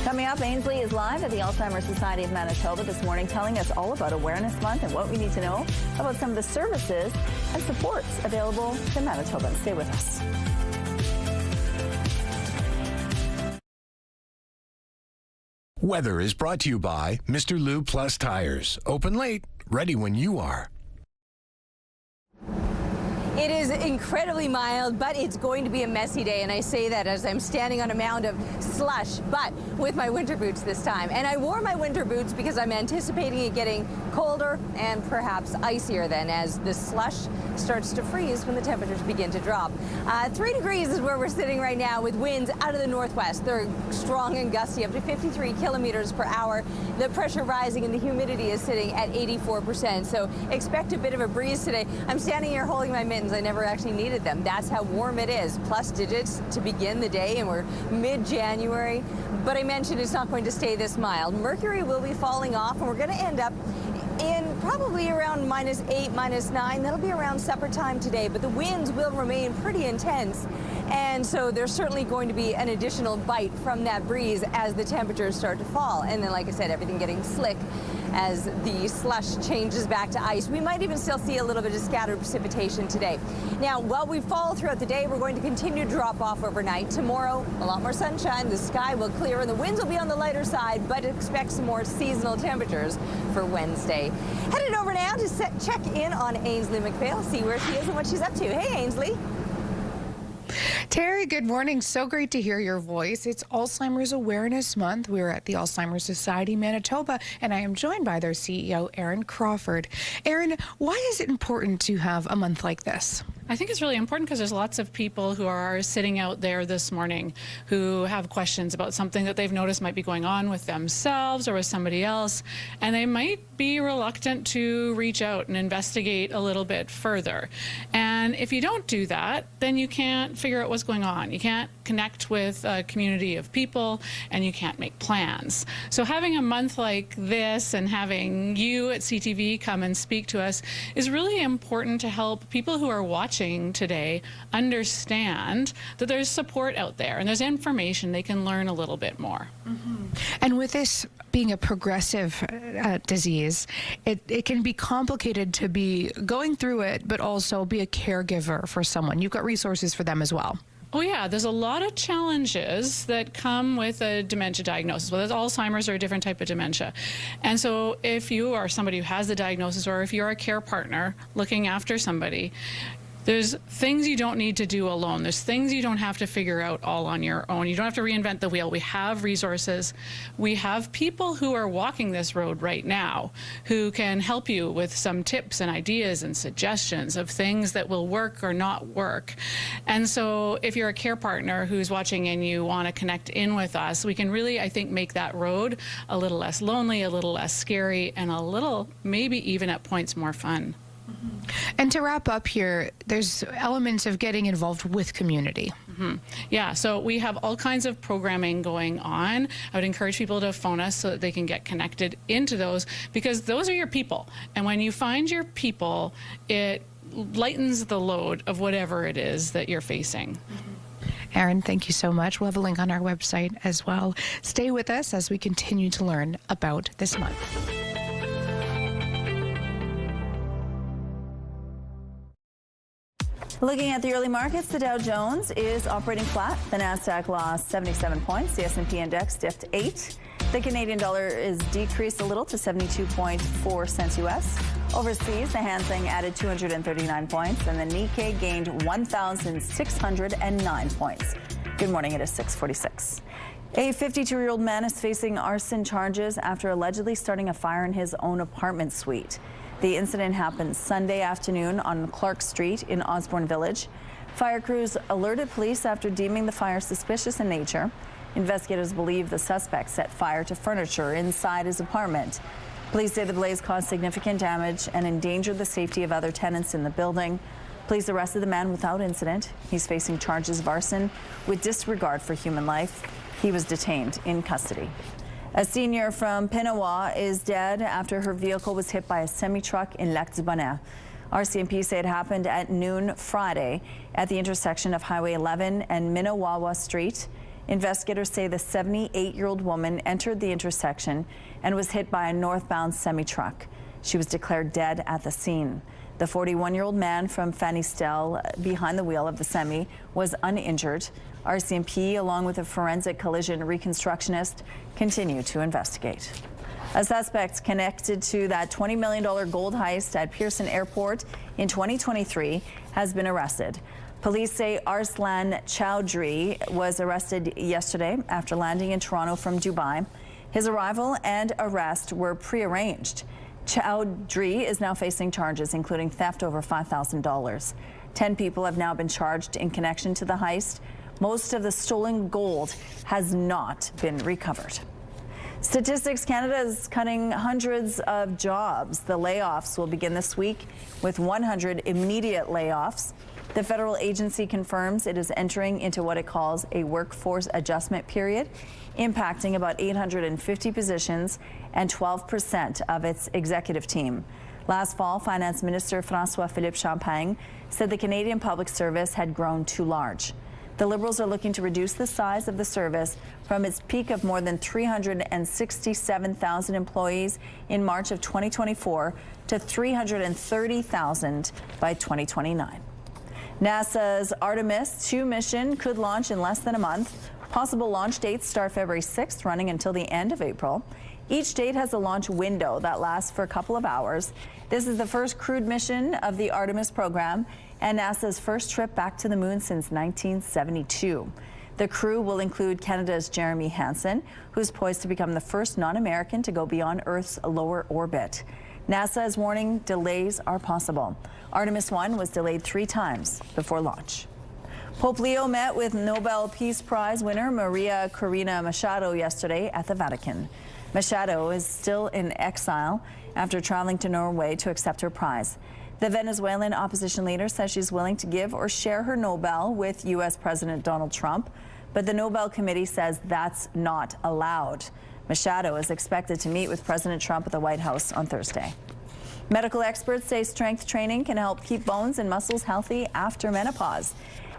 Coming up, Ainsley is live at the Alzheimer Society of Manitoba this morning, telling us all about Awareness Month and what we need to know about some of the services and supports available to Manitobans. Stay with us. Weather is brought to you by Mr. Lube Plus Tires. Open late, ready when you are. It is incredibly mild, but it's going to be a messy day, and I say that as I'm standing on a mound of slush, but with my winter boots this time. And I wore my winter boots because I'm anticipating it getting colder and perhaps icier then as the slush starts to freeze when the temperatures begin to drop. 3 degrees is where we're sitting right now with winds out of the northwest. They're strong and gusty, up to 53 kilometers per hour. The pressure rising and the humidity is sitting at 84%, so expect a bit of a breeze today. I'm standing here holding my mittens. I never actually needed them. That's how warm it is. Plus digits to begin the day, and we're mid-January. But I mentioned it's not going to stay this mild. Mercury will be falling off, and we're going to end up in probably around -8, -9. That'll be around supper time today, but the winds will remain pretty intense. And so there's certainly going to be an additional bite from that breeze as the temperatures start to fall. And then, like I said, everything getting slick as the slush changes back to ice. We might even still see a little bit of scattered precipitation today. Now, while we fall throughout the day, we're going to continue to drop off overnight. Tomorrow, a lot more sunshine. The sky will clear and the winds will be on the lighter side, but expect some more seasonal temperatures for Wednesday. Headed over now to check in on Ainsley McPhail, see where she is and what she's up to. Hey, Ainsley. Terry, good morning. So great to hear your voice. It's Alzheimer's Awareness Month. We're at the Alzheimer Society Manitoba, and I am joined by their CEO, Erin Crawford. Erin, why is it important to have a month like this? I think it's really important because there's lots of people who are sitting out there this morning who have questions about something that they've noticed might be going on with themselves or with somebody else, and they might be reluctant to reach out and investigate a little bit further. And if you don't do that, then you can't figure out what's going on. You can't connect with a community of people, and you can't make plans. So having a month like this and having you at CTV come and speak to us is really important to help people who are watching today understand that there's support out there and there's information they can learn a little bit more. Mm-hmm. And with this being a progressive disease, it can be complicated to be going through it, but also be a caregiver for someone. You've got resources for them as well. Oh yeah, there's a lot of challenges that come with a dementia diagnosis, whether it's Alzheimer's or a different type of dementia. And so if you are somebody who has the diagnosis, or if you're a care partner looking after somebody, There's things you don't need to do alone. There's things you don't have to figure out all on your own. You don't have to reinvent the wheel. We have resources. We have people who are walking this road right now who can help you with some tips and ideas and suggestions of things that will work or not work. And so if you're a care partner who's watching and you want to connect in with us, we can really, I think, make that road a little less lonely, a little less scary, and a little, maybe even at points, more fun. And to wrap up here, there's elements of getting involved with community. Yeah, so we have all kinds of programming going on. I would encourage people to phone us so that they can get connected into those, because those are your people. And when you find your people, it lightens the load of whatever it is that you're facing. Erin, thank you so much. We'll have a link on our website as well. Stay with us as we continue to learn about this month. Looking at the early markets, the Dow Jones is operating flat. The Nasdaq lost 77 points. The S&P index dipped 8. The Canadian dollar is decreased a little to 72.4 cents U.S. Overseas, the Hang Seng added 239 points, and the Nikkei gained 1,609 points. Good morning. It is 6:46. A 52-year-old man is facing arson charges after allegedly starting a fire in his own apartment suite. The incident happened Sunday afternoon on Clark Street in Osborne Village. Fire crews alerted police after deeming the fire suspicious in nature. Investigators believe the suspect set fire to furniture inside his apartment. Police say the blaze caused significant damage and endangered the safety of other tenants in the building. Police arrested the man without incident. He's facing charges of arson with disregard for human life. He was detained in custody. A senior from Pinawa is dead after her vehicle was hit by a semi-truck in Lac-du-Bonheur. RCMP say it happened at noon Friday at the intersection of Highway 11 and Minnewawa Street. Investigators say the 78-year-old woman entered the intersection and was hit by a northbound semi-truck. She was declared dead at the scene. The 41-year-old man from Fanistel behind the wheel of the semi was uninjured. RCMP, along with a forensic collision reconstructionist, continue to investigate. A suspect connected to that $20 million gold heist at Pearson Airport in 2023 has been arrested. Police say Arslan Chowdhury was arrested yesterday after landing in Toronto from Dubai. His arrival and arrest were prearranged. Chowdhury is now facing charges, including theft over $5,000. 10 people have now been charged in connection to the heist. Most of the stolen gold has not been recovered. Statistics Canada is cutting hundreds of jobs. The layoffs will begin this week with 100 immediate layoffs. The federal agency confirms it is entering into what it calls a workforce adjustment period, impacting about 850 positions and 12% of its executive team. Last fall, Finance Minister François-Philippe Champagne said the Canadian Public Service had grown too large. The Liberals are looking to reduce the size of the service from its peak of more than 367,000 employees in March of 2024 to 330,000 by 2029. NASA's Artemis 2 mission could launch in less than a month. Possible launch dates start February 6th, running until the end of April. Each date has a launch window that lasts for a couple of hours. This is the first crewed mission of the Artemis program and NASA's first trip back to the moon since 1972. The crew will include Canada's Jeremy Hansen, who's poised to become the first non-American to go beyond Earth's lower orbit. NASA is warning delays are possible. Artemis 1 was delayed 3 times before launch. Pope Leo met with Nobel Peace Prize winner Maria Corina Machado yesterday at the Vatican. Machado is still in exile after traveling to Norway to accept her prize. The Venezuelan opposition leader says she's willing to give or share her Nobel with U.S. President Donald Trump, but the Nobel Committee says that's not allowed. Machado is expected to meet with President Trump at the White House on Thursday. Medical experts say strength training can help keep bones and muscles healthy after menopause.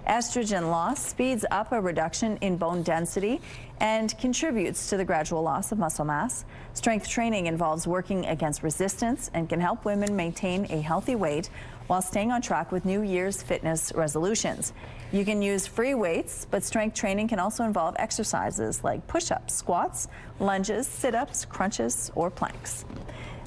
Estrogen loss speeds up a reduction in bone density and contributes to the gradual loss of muscle mass. Strength training involves working against resistance and can help women maintain a healthy weight while staying on track with New Year's fitness resolutions. You can use free weights, but strength training can also involve exercises like push-ups, squats, lunges, sit-ups, crunches, or planks.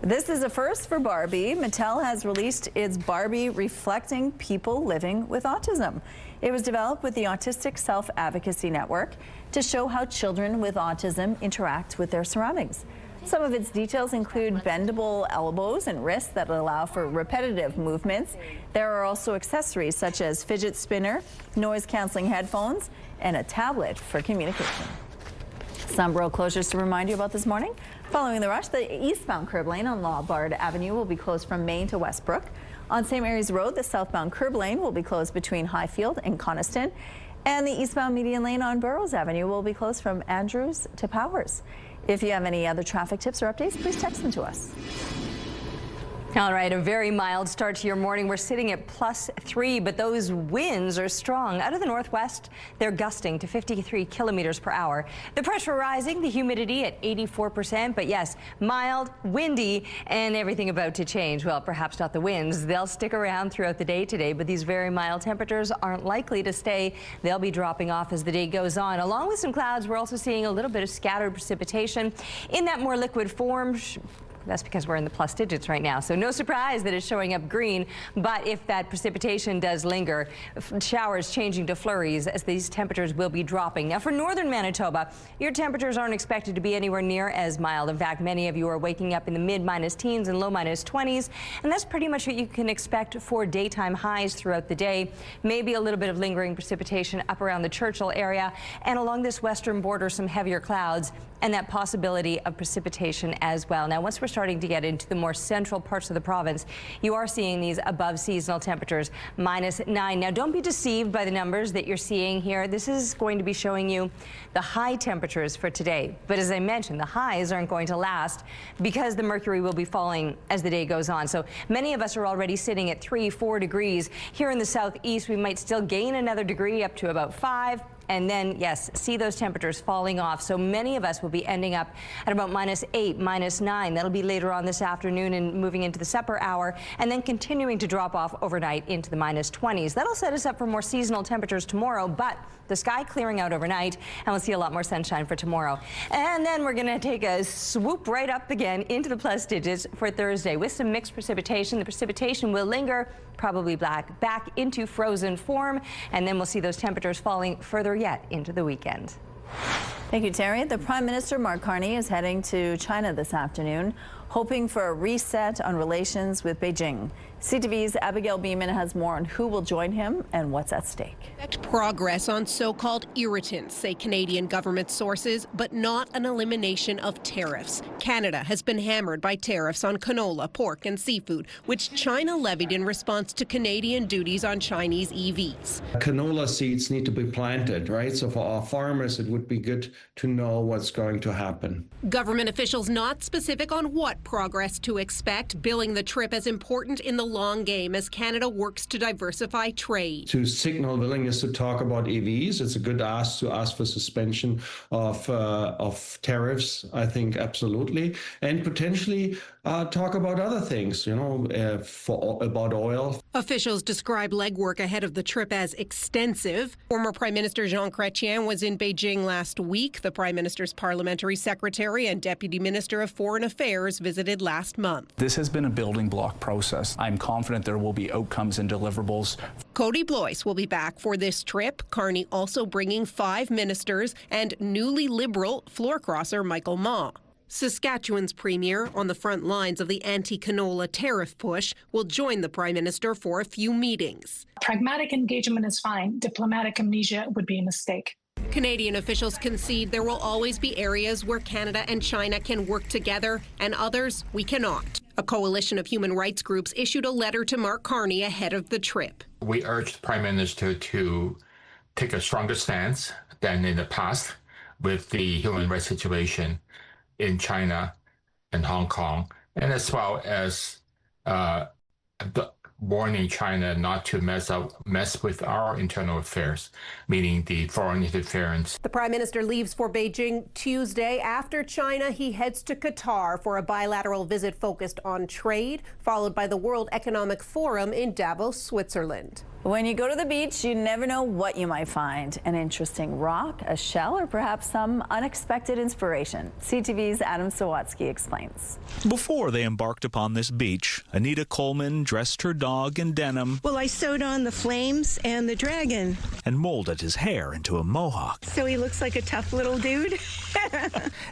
This is a first for Barbie. Mattel has released its Barbie reflecting people living with autism. It was developed with the Autistic Self-Advocacy Network to show how children with autism interact with their surroundings. Some of its details include bendable elbows and wrists that allow for repetitive movements. There are also accessories such as fidget spinner, noise-canceling headphones, and a tablet for communication. Some road closures to remind you about this morning. Following the rush, the eastbound curb lane on Lombard Avenue will be closed from Main to Westbrook. On St. Mary's Road, the southbound curb lane will be closed between Highfield and Coniston. And the eastbound median lane on Burroughs Avenue will be closed from Andrews to Powers. If you have any other traffic tips or updates, please text them to us. All right, a very mild start to your morning. We're sitting at +3, but those winds are strong. Out of the northwest, they're gusting to 53 kilometers per hour. The pressure rising, the humidity at 84%, but yes, mild, windy, and everything about to change. Well, perhaps not the winds. They'll stick around throughout the day today, but these very mild temperatures aren't likely to stay. They'll be dropping off as the day goes on. Along with some clouds, we're also seeing a little bit of scattered precipitation in that more liquid form. That's because we're in the plus digits right now, so no surprise that it's showing up green. But if that precipitation does linger, showers changing to flurries as these temperatures will be dropping. Now for northern Manitoba, your temperatures aren't expected to be anywhere near as mild. In fact, many of you are waking up in the mid-minus teens and low minus 20s, and that's pretty much what you can expect for daytime highs throughout the day. Maybe a little bit of lingering precipitation up around the Churchill area, and along this western border, some heavier clouds and that possibility of precipitation as well. Now, once we're starting to get into the more central parts of the province, you are seeing these above seasonal temperatures, -9. Now, don't be deceived by the numbers that you're seeing here. This is going to be showing you the high temperatures for today. But as I mentioned, the highs aren't going to last because the mercury will be falling as the day goes on. So many of us are already sitting at 3-4 degrees. Here in the southeast, we might still gain another degree up to about 5. And then, yes, see those temperatures falling off. So many of us will be ending up at about -8, -9. That'll be later on this afternoon and moving into the supper hour, and then continuing to drop off overnight into the -20s. That'll set us up for more seasonal temperatures tomorrow, but the sky clearing out overnight, and we'll see a lot more sunshine for tomorrow. And then we're going to take a swoop right up again into the plus digits for Thursday with some mixed precipitation. The precipitation will linger, probably back into frozen form, and then we'll see those temperatures falling further yet into the weekend. Thank you, Terry. The Prime Minister, Mark Carney, is heading to China this afternoon, hoping for a reset on relations with Beijing. CTV's Abigail Beeman has more on who will join him and what's at stake. Progress on so-called irritants, say Canadian government sources, but not an elimination of tariffs. Canada has been hammered by tariffs on canola, pork and seafood, which China levied in response to Canadian duties on Chinese EVs. Canola seeds need to be planted, right? So for our farmers, it would be good to know what's going to happen. Government officials not specific on what progress to expect, billing the trip as important in the long game as Canada works to diversify trade. To signal willingness to talk about EVs, it's a good ask to ask for suspension of tariffs, I think, absolutely, and potentially talk about other things, about oil. Officials describe legwork ahead of the trip as extensive. Former Prime Minister Jean Chrétien was in Beijing last week. The Prime Minister's parliamentary secretary and Deputy Minister of Foreign Affairs visited last month. This has been a building block process. I'm confident there will be outcomes and deliverables. Cody Blois will be back for this trip. Carney also bringing 5 ministers and newly Liberal floor crosser Michael Ma. Saskatchewan's premier, on the front lines of the anti-canola tariff push, will join the Prime Minister for a few meetings. Pragmatic engagement is fine. Diplomatic amnesia would be a mistake. Canadian officials concede there will always be areas where Canada and China can work together and others we cannot. A coalition of human rights groups issued a letter to Mark Carney ahead of the trip. We urge the Prime Minister to take a stronger stance than in the past with the human rights situation in China and Hong Kong, and as well as warning China not to mess with our internal affairs, meaning the foreign interference. The Prime Minister leaves for Beijing Tuesday. After China, he heads to Qatar for a bilateral visit focused on trade, followed by the World Economic Forum in Davos, Switzerland. When you go to the beach, you never know what you might find. An interesting rock, a shell, or perhaps some unexpected inspiration. CTV's Adam Sawatsky explains. Before they embarked upon this beach, Anita Coleman dressed her dog in denim. Well, I sewed on the flames and the dragon. And molded his hair into a mohawk. So he looks like a tough little dude.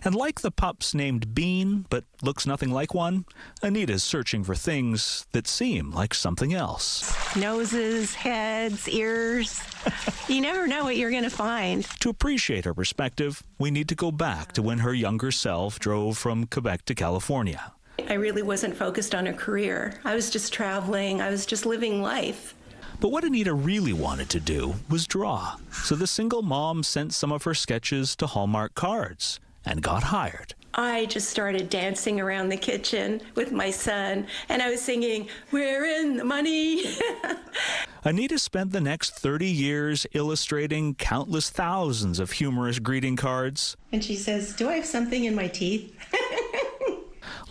And like the pups named Bean, but looks nothing like one, Anita's searching for things that seem like something else. Noses, heads, ears. You never know what you're going to find. To appreciate her perspective, we need to go back to when her younger self drove from Quebec to California. I really wasn't focused on a career. I was just traveling. I was just living life. But what Anita really wanted to do was draw. So the single mom sent some of her sketches to Hallmark Cards and got hired. I just started dancing around the kitchen with my son, and I was singing, "We're in the money." Anita spent the next 30 years illustrating countless thousands of humorous greeting cards. And she says, "Do I have something in my teeth?"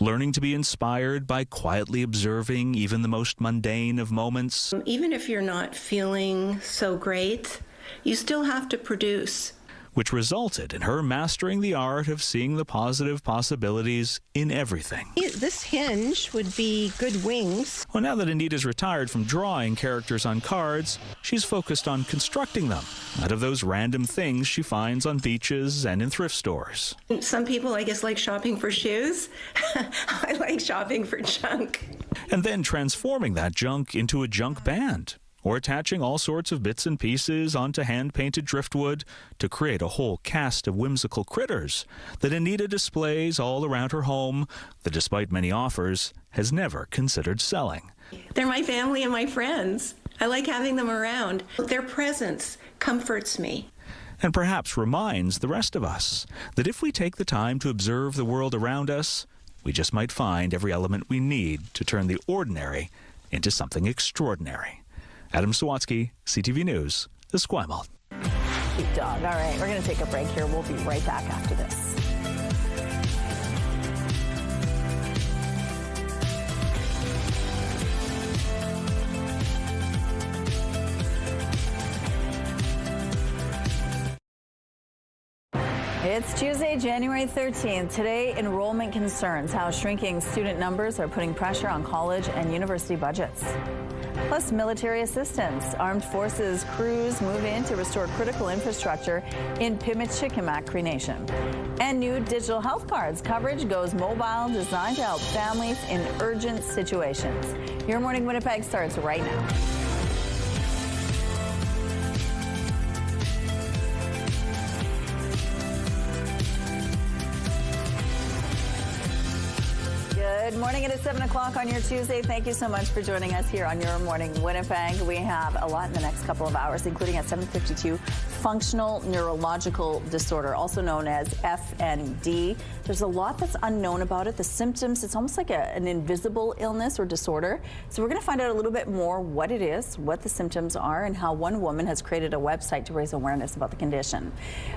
Learning to be inspired by quietly observing even the most mundane of moments. Even if you're not feeling so great, you still have to produce. Which resulted in her mastering the art of seeing the positive possibilities in everything. This hinge would be good wings. Well, now that Anita's retired from drawing characters on cards, she's focused on constructing them out of those random things she finds on beaches and in thrift stores. Some people, I guess, like shopping for shoes. I like shopping for junk. And then transforming that junk into a junk band, or attaching all sorts of bits and pieces onto hand-painted driftwood to create a whole cast of whimsical critters that Anita displays all around her home that, despite many offers, has never considered selling. They're my family and my friends. I like having them around. Their presence comforts me. And perhaps reminds the rest of us that if we take the time to observe the world around us, we just might find every element we need to turn the ordinary into something extraordinary. Adam Sawatsky, CTV News, Esquimalt. Cute dog. All right, we're going to take a break here. We'll be right back after this. It's Tuesday, January 13th. Today, enrollment concerns, how shrinking student numbers are putting pressure on college and university budgets. Plus, military assistance. Armed Forces crews move in to restore critical infrastructure in Pimicikamak, Cree Nation. And new digital health cards. Coverage goes mobile, designed to help families in urgent situations. Your Morning Winnipeg starts right now. Good morning. It is 7 o'clock on your Tuesday. Thank you so much for joining us here on Your Morning Winnipeg. We have a lot in the next couple of hours, including at 7:52, functional neurological disorder, also known as FND. There's a lot that's unknown about it. The symptoms, it's almost like an invisible illness or disorder. So we're going to find out a little bit more what it is, what the symptoms are, and how one woman has created a website to raise awareness about the condition.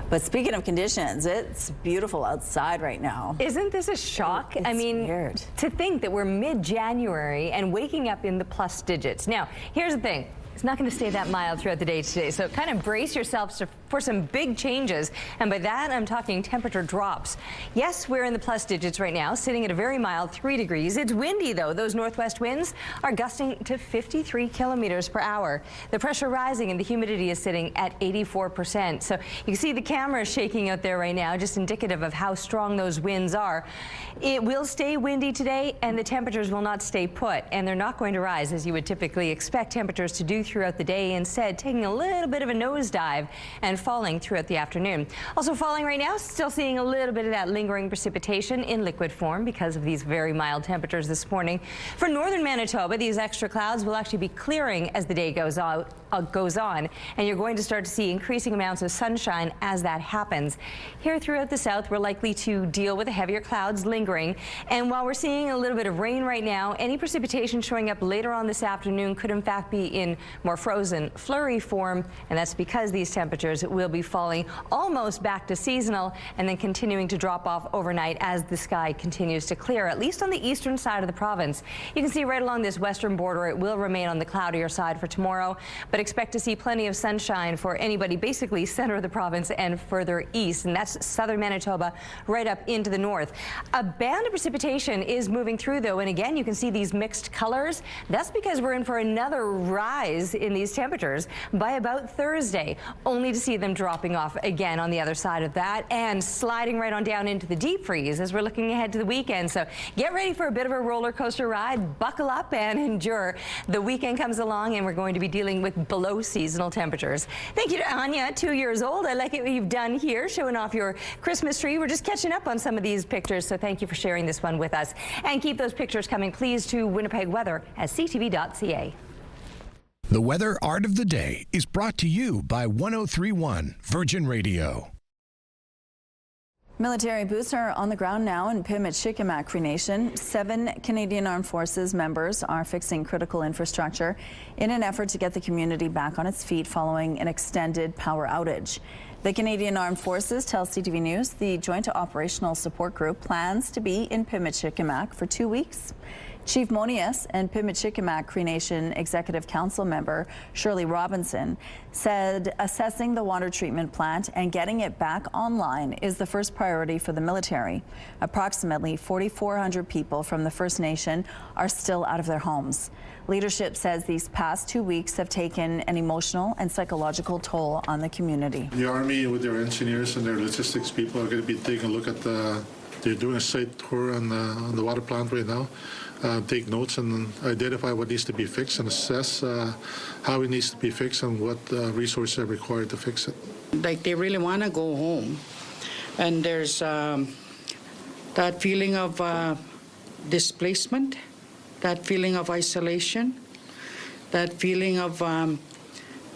But speaking of conditions, it's beautiful outside right now. Isn't this a shock? It's weird. To think that we're mid-January and waking up in the plus digits. Now, here's the thing. It's not going to stay that mild throughout the day today, so kind of brace yourselves for some big changes. And by that, I'm talking temperature drops. Yes, we're in the plus digits right now, sitting at a very mild 3 degrees. It's windy, though. Those northwest winds are gusting to 53 kilometers per hour. The pressure rising and the humidity is sitting at 84%. So you can see the camera shaking out there right now, just indicative of how strong those winds are. It will stay windy today, and the temperatures will not stay put, and they're not going to rise as you would typically expect temperatures to do throughout the day, instead taking a little bit of a nosedive and falling throughout the afternoon. Also falling right now, still seeing a little bit of that lingering precipitation in liquid form because of these very mild temperatures this morning. For northern Manitoba, these extra clouds will actually be clearing as the day goes out. goes on, and you're going to start to see increasing amounts of sunshine as that happens. Here throughout the south, we're likely to deal with the heavier clouds lingering, and while we're seeing a little bit of rain right now, any precipitation showing up later on this afternoon could in fact be in more frozen flurry form, and that's because these temperatures will be falling almost back to seasonal and then continuing to drop off overnight as the sky continues to clear, at least on the eastern side of the province. You can see right along this western border, it will remain on the cloudier side for tomorrow, but expect to see plenty of sunshine for anybody basically center of the province and further east, and that's southern Manitoba right up into the north. A band of precipitation is moving through though, and again you can see these mixed colors. That's because we're in for another rise in these temperatures by about Thursday, only to see them dropping off again on the other side of that and sliding right on down into the deep freeze as we're looking ahead to the weekend. So get ready for a bit of a roller coaster ride, buckle up and endure. The weekend comes along and we're going to be dealing with below seasonal temperatures. Thank you to Anya, 2 years old. I like it what you've done here, showing off your Christmas tree. We're just catching up on some of these pictures, so thank you for sharing this one with us. And keep those pictures coming, please, to Winnipeg Weather at ctv.ca. The Weather Art of the Day is brought to you by 103.1 Virgin Radio. Military boots are on the ground now in Pimicikamak Cree Nation. 7 Canadian Armed Forces members are fixing critical infrastructure in an effort to get the community back on its feet following an extended power outage. The Canadian Armed Forces tell CTV News the Joint Operational Support Group plans to be in Pimicikamak for 2 weeks. Chief Monius and Pimicikamak Cree Nation Executive Council member Shirley Robinson said assessing the water treatment plant and getting it back online is the first priority for the military. Approximately 4,400 people from the First Nation are still out of their homes. Leadership says these past 2 weeks have taken an emotional and psychological toll on the community. The Army with their engineers and their logistics people are going to be taking a look at they're doing a site tour on the water plant right now. Take notes and identify what needs to be fixed and assess how it needs to be fixed and what resources are required to fix it. Like they really want to go home, and there's that feeling of displacement, that feeling of isolation, that feeling of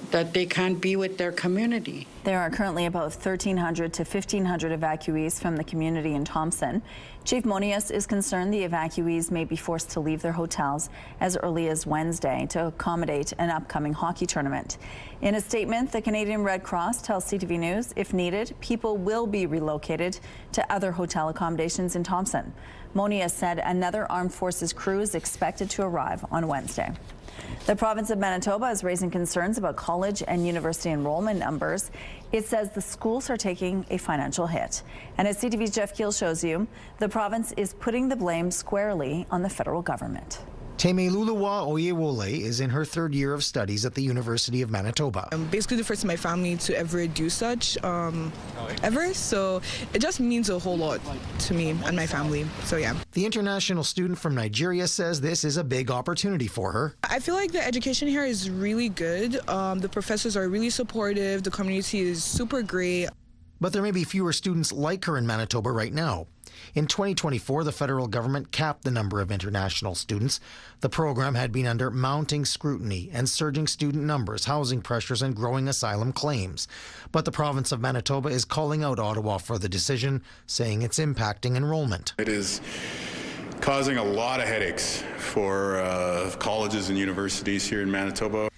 that they can't be with their community. There are currently about 1,300 to 1,500 evacuees from the community in Thompson. Chief Monius is concerned the evacuees may be forced to leave their hotels as early as Wednesday to accommodate an upcoming hockey tournament. In a statement, the Canadian Red Cross tells CTV News, if needed, people will be relocated to other hotel accommodations in Thompson. Monius said another Armed Forces crew is expected to arrive on Wednesday. The province of Manitoba is raising concerns about college and university enrollment numbers. It says the schools are taking a financial hit. And as CTV's Jeff Keel shows you, the province is putting the blame squarely on the federal government. Temeluluwa Oyewole is in her 3rd year of studies at the University of Manitoba. I'm basically the first in my family to ever do such, ever. So it just means a whole lot to me and my family. So yeah. The international student from Nigeria says this is a big opportunity for her. I feel like the education here is really good. The professors are really supportive. The community is super great. But there may be fewer students like her in Manitoba right now. In 2024, the federal government capped the number of international students. The program had been under mounting scrutiny and surging student numbers, housing pressures, and growing asylum claims. But the province of Manitoba is calling out Ottawa for the decision, saying it's impacting enrollment. It is causing a lot of headaches for colleges and universities here in Manitoba.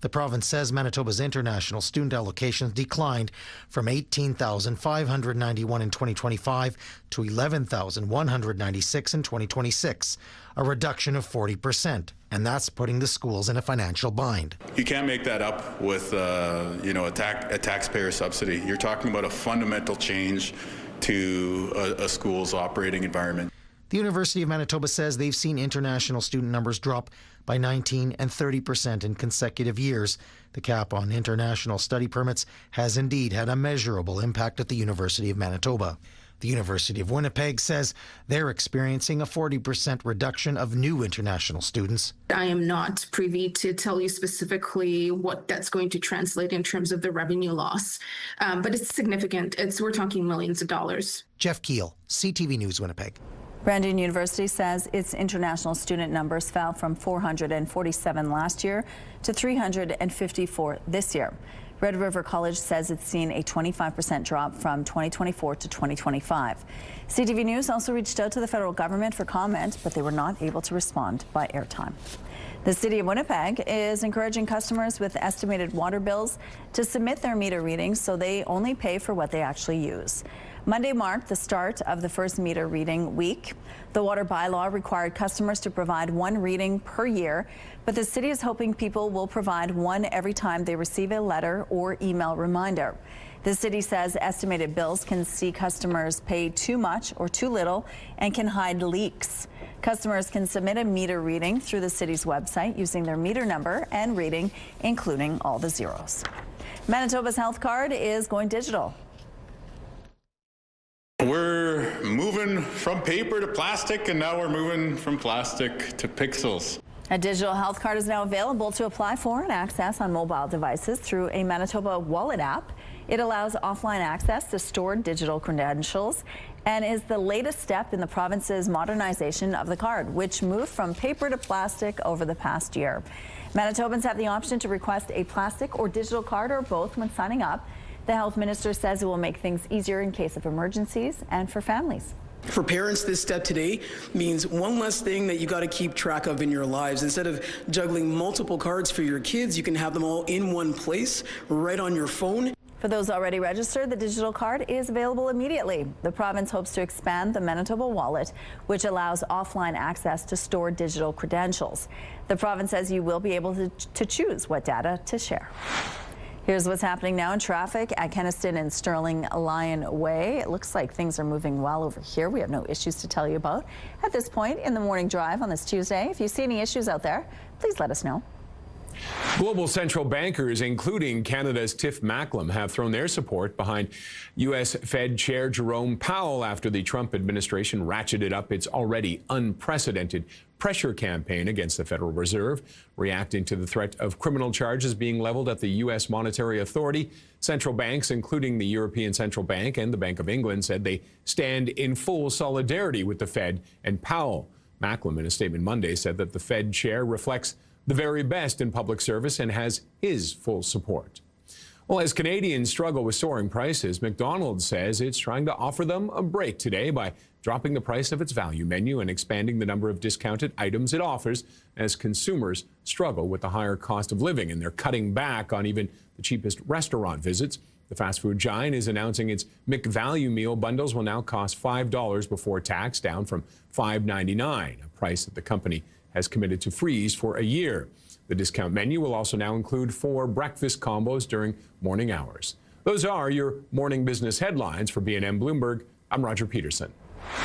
The province says Manitoba's international student allocations declined from 18,591 in 2025 to 11,196 in 2026, a reduction of 40%, and that's putting the schools in a financial bind. You can't make that up with a taxpayer subsidy. You're talking about a fundamental change to a school's operating environment. The University of Manitoba says they've seen international student numbers drop by 19% and 30% in consecutive years. The cap on international study permits has indeed had a measurable impact at the University of Manitoba. The University of Winnipeg says they're experiencing a 40% reduction of new international students. I am not privy to tell you specifically what that's going to translate in terms of the revenue loss, but it's significant. We're talking millions of dollars. Jeff Keel, CTV News, Winnipeg. Brandon University says its international student numbers fell from 447 last year to 354 this year. Red River College says it's seen a 25% drop from 2024 to 2025. CTV News also reached out to the federal government for comment, but they were not able to respond by airtime. The City of Winnipeg is encouraging customers with estimated water bills to submit their meter readings so they only pay for what they actually use. Monday marked the start of the first meter reading week. The water bylaw required customers to provide one reading per year, but the city is hoping people will provide one every time they receive a letter or email reminder. The city says estimated bills can see customers pay too much or too little and can hide leaks. Customers can submit a meter reading through the city's website using their meter number and reading, including all the zeros. Manitoba's health card is going digital. We're moving from paper to plastic, and now we're moving from plastic to pixels. A digital health card is now available to apply for and access on mobile devices through a Manitoba Wallet app. It allows offline access to stored digital credentials and is the latest step in the province's modernization of the card, which moved from paper to plastic over the past year. Manitobans have the option to request a plastic or digital card or both when signing up. The health minister says it will make things easier in case of emergencies and for families. For parents, this step today means one less thing that you got to keep track of in your lives. Instead of juggling multiple cards for your kids, you can have them all in one place, right on your phone. For those already registered, the digital card is available immediately. The province hopes to expand the Manitoba Wallet, which allows offline access to stored digital credentials. The province says you will be able to choose what data to share. Here's what's happening now in traffic at Kenaston and Sterling Lion Way. It looks like things are moving well over here. We have no issues to tell you about at this point in the morning drive on this Tuesday. If you see any issues out there, please let us know. Global central bankers, including Canada's Tiff Macklem, have thrown their support behind U.S. Fed Chair Jerome Powell after the Trump administration ratcheted up its already unprecedented pressure campaign against the Federal Reserve. Reacting to the threat of criminal charges being leveled at the U.S. Monetary Authority, central banks, including the European Central Bank and the Bank of England, said they stand in full solidarity with the Fed and Powell. Macklem, in a statement Monday, said that the Fed chair reflects the very best in public service and has his full support. Well, as Canadians struggle with soaring prices, McDonald's says it's trying to offer them a break today by dropping the price of its value menu and expanding the number of discounted items it offers as consumers struggle with the higher cost of living, and they're cutting back on even the cheapest restaurant visits. The fast food giant is announcing its McValue meal bundles will now cost $5 before tax, down from $5.99, a price that the company has committed to freeze for a year. The discount menu will also now include 4 breakfast combos during morning hours. Those are your morning business headlines. For B&M Bloomberg, I'm Roger Peterson.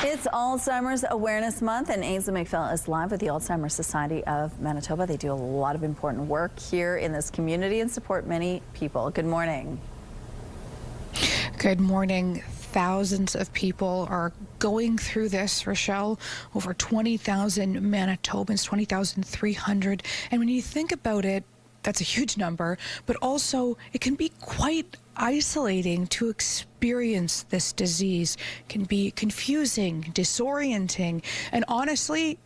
It's Alzheimer's Awareness Month, and Ainsley McPhail is live with the Alzheimer's Society of Manitoba. They do a lot of important work here in this community and support many people. Good morning. Good morning. Thousands of people are going through this, Rochelle. Over 20,000 Manitobans, 20,300. And when you think about it, that's a huge number, but also it can be quite isolating to experience this disease. It can be confusing, disorienting, and honestly,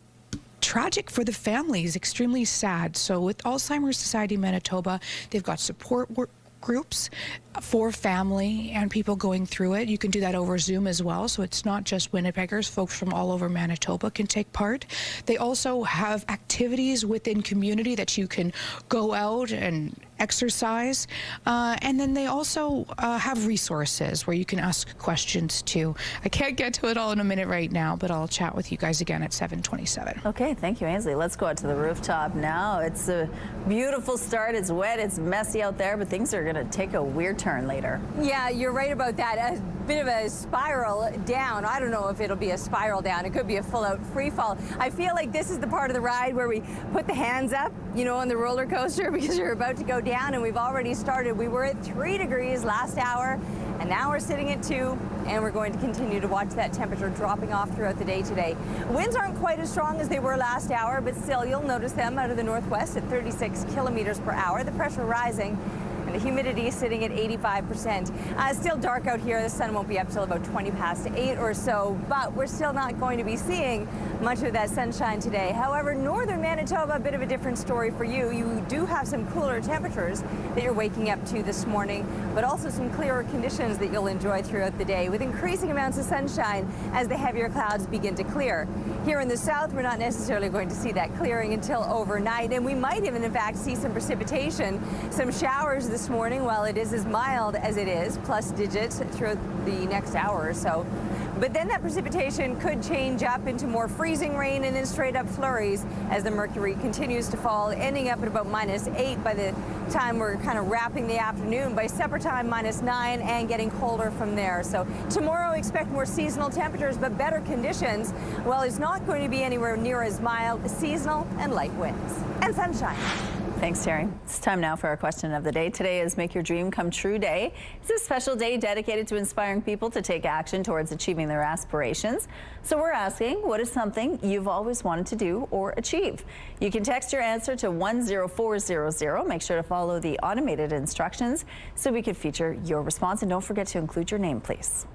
tragic for the families, extremely sad. So with Alzheimer's Society Manitoba, they've got support groups for family and people going through it. You can do that over Zoom as well, so it's not just Winnipeggers. Folks from all over Manitoba can take part. They also have activities within community that you can go out and exercise, and then they also have resources where you can ask questions too. I can't get to it all in a minute right now, but I'll chat with you guys again at 7:27. Okay, thank you, Ainsley. Let's go out to the rooftop now. It's a beautiful start. It's wet, it's messy out there, but things are going to take a weird turn later. Yeah, you're right about that. A bit of a spiral down. I don't know if it'll be a spiral down. It could be a full-out free fall. I feel like this is the part of the ride where we put the hands up, you know, on the roller coaster because you're about to go down, and we've already started. We were at 3 degrees last hour, and now we're sitting at 2, and we're going to continue to watch that temperature dropping off throughout the day today. Winds aren't quite as strong as they were last hour, but still you'll notice them out of the northwest at 36 kilometers per hour. The pressure rising. and the humidity sitting at 85%. Still dark out here. The sun won't be up till about 20 past 8 or so, but we're still not going to be seeing much of that sunshine today. However, northern Manitoba, a bit of a different story for you. You do have some cooler temperatures that you're waking up to this morning, but also some clearer conditions that you'll enjoy throughout the day, with increasing amounts of sunshine as the heavier clouds begin to clear. Here in the south, we're not necessarily going to see that clearing until overnight, and we might even, in fact, see some precipitation, some showers this morning while it is as mild as it is, plus digits throughout the next hour or so. But then that precipitation could change up into more freezing rain and then straight up flurries as the mercury continues to fall, ending up at about -8 by the time we're kind of wrapping the afternoon. By supper time, -9, and getting colder from there. So tomorrow, expect more seasonal temperatures, but better conditions. Well, it's not going to be anywhere near as mild, seasonal and light winds and sunshine. Thanks, Terry. It's time now for our question of the day. Today is Make Your Dream Come True Day. It's a special day dedicated to inspiring people to take action towards achieving their aspirations. So we're asking, what is something you've always wanted to do or achieve? You can text your answer to 10400. Make sure to follow the automated instructions so we can feature your response. And don't forget to include your name, please.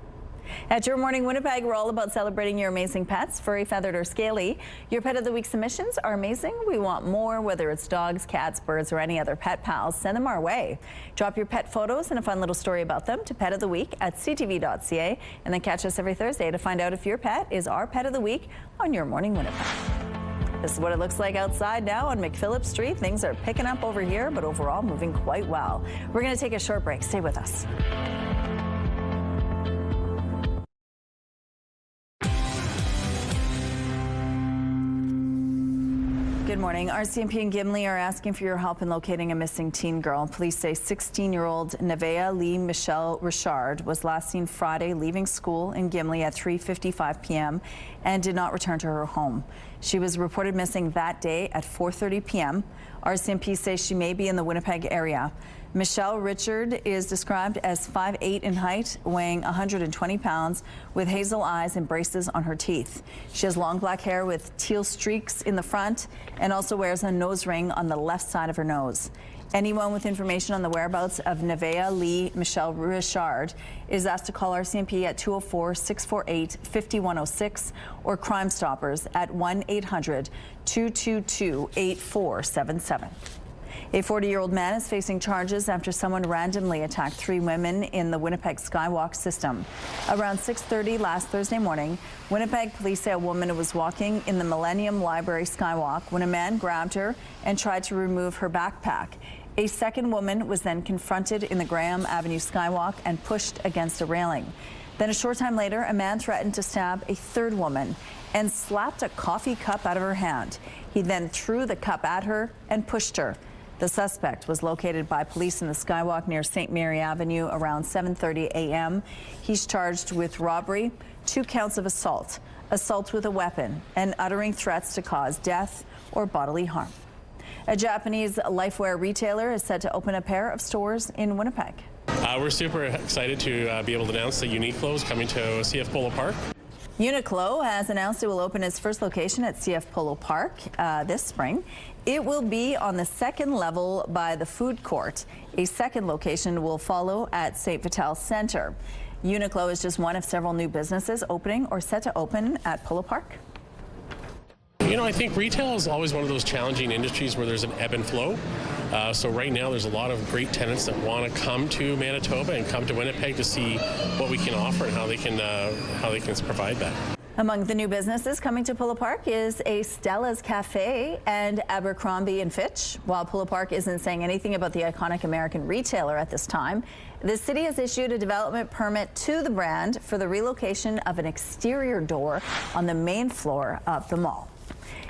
At Your Morning Winnipeg, we're all about celebrating your amazing pets, furry, feathered, or scaly. Your Pet of the Week submissions are amazing. We want more, whether it's dogs, cats, birds, or any other pet pals. Send them our way. Drop your pet photos and a fun little story about them to petoftheweek@ctv.ca, and then catch us every Thursday to find out if your pet is our Pet of the Week on Your Morning Winnipeg. This is what it looks like outside now on McPhillip Street. Things are picking up over here, but overall moving quite well. We're going to take a short break. Stay with us. Good morning. RCMP and Gimli are asking for your help in locating a missing teen girl. Police say 16-year-old Nevaeh Lee Michelle Richard was last seen Friday leaving school in Gimli at 3:55 p.m. and did not return to her home. She was reported missing that day at 4:30 p.m. RCMP says she may be in the Winnipeg area. Michelle Richard is described as 5'8" in height, weighing 120 pounds, with hazel eyes and braces on her teeth. She has long black hair with teal streaks in the front and also wears a nose ring on the left side of her nose. Anyone with information on the whereabouts of Nevaeh Lee Michelle Richard is asked to call RCMP at 204-648-5106 or Crime Stoppers at 1-800-222-8477. A 40-year-old man is facing charges after someone randomly attacked 3 women in the Winnipeg Skywalk system. Around 6:30 last Thursday morning, Winnipeg police say a woman was walking in the Millennium Library Skywalk when a man grabbed her and tried to remove her backpack. A second woman was then confronted in the Graham Avenue Skywalk and pushed against a railing. Then a short time later, a man threatened to stab a third woman and slapped a coffee cup out of her hand. He then threw the cup at her and pushed her. The suspect was located by police in the Skywalk near St. Mary Avenue around 7:30 a.m. He's charged with robbery, 2 counts of assault, assault with a weapon, and uttering threats to cause death or bodily harm. A Japanese lifewear retailer is set to open a pair of stores in Winnipeg. We're super excited to be able to announce that Uniqlo is coming to CF Polo Park. Uniqlo has announced it will open its first location at CF Polo Park this spring. It will be on the 2nd level by the food court. A second location will follow at St. Vital Centre. Uniqlo is just one of several new businesses opening or set to open at Polo Park. You know, I think retail is always one of those challenging industries where there's an ebb and flow. So right now there's a lot of great tenants that want to come to Manitoba and come to Winnipeg to see what we can offer and how they can provide that. Among the new businesses coming to Polo Park is a Stella's Cafe and Abercrombie & Fitch. While Polo Park isn't saying anything about the iconic American retailer at this time, the city has issued a development permit to the brand for the relocation of an exterior door on the main floor of the mall.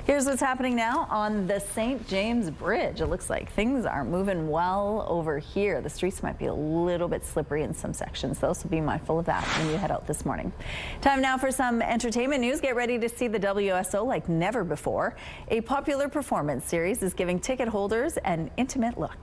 Here's what's happening now on the St. James Bridge. It looks like things are moving well over here. The streets might be a little bit slippery in some sections, though, so be mindful of that when you head out this morning. Time now for some entertainment news. Get ready to see the WSO like never before. A popular performance series is giving ticket holders an intimate look.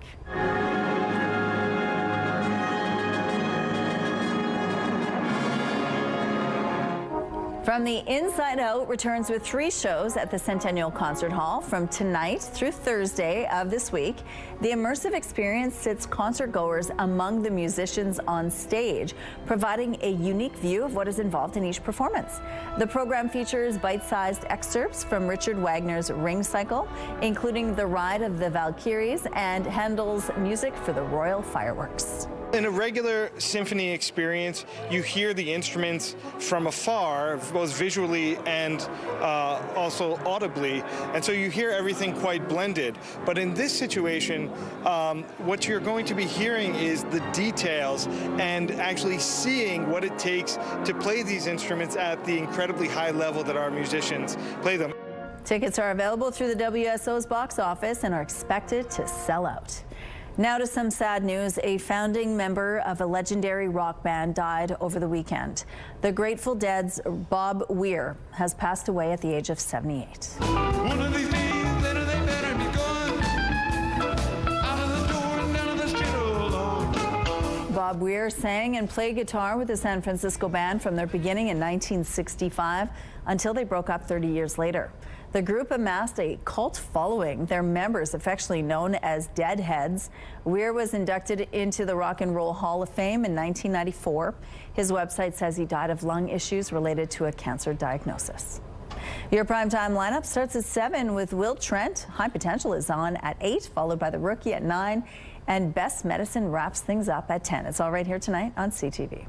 From the Inside Out returns with 3 shows at the Centennial Concert Hall from tonight through Thursday of this week. The immersive experience sits concertgoers among the musicians on stage, providing a unique view of what is involved in each performance. The program features bite-sized excerpts from Richard Wagner's Ring Cycle, including the Ride of the Valkyries and Handel's music for the Royal Fireworks. In a regular symphony experience, you hear the instruments from afar, both visually and also audibly, and so you hear everything quite blended. But in this situation, what you're going to be hearing is the details and actually seeing what it takes to play these instruments at the incredibly high level that our musicians play them. Tickets are available through the WSO's box office and are expected to sell out. Now to some sad news. A founding member of a legendary rock band died over the weekend. The Grateful Dead's Bob Weir has passed away at the age of 78. One of these days, they better be going out of the door and down the street alone. Bob Weir sang and played guitar with the San Francisco band from their beginning in 1965 until they broke up 30 years later. The group amassed a cult following, their members affectionately known as Deadheads. Weir was inducted into the Rock and Roll Hall of Fame in 1994. His website says he died of lung issues related to a cancer diagnosis. Your primetime lineup starts at 7 with Will Trent. High Potential is on at 8, followed by The Rookie at 9. And Best Medicine wraps things up at 10. It's all right here tonight on CTV.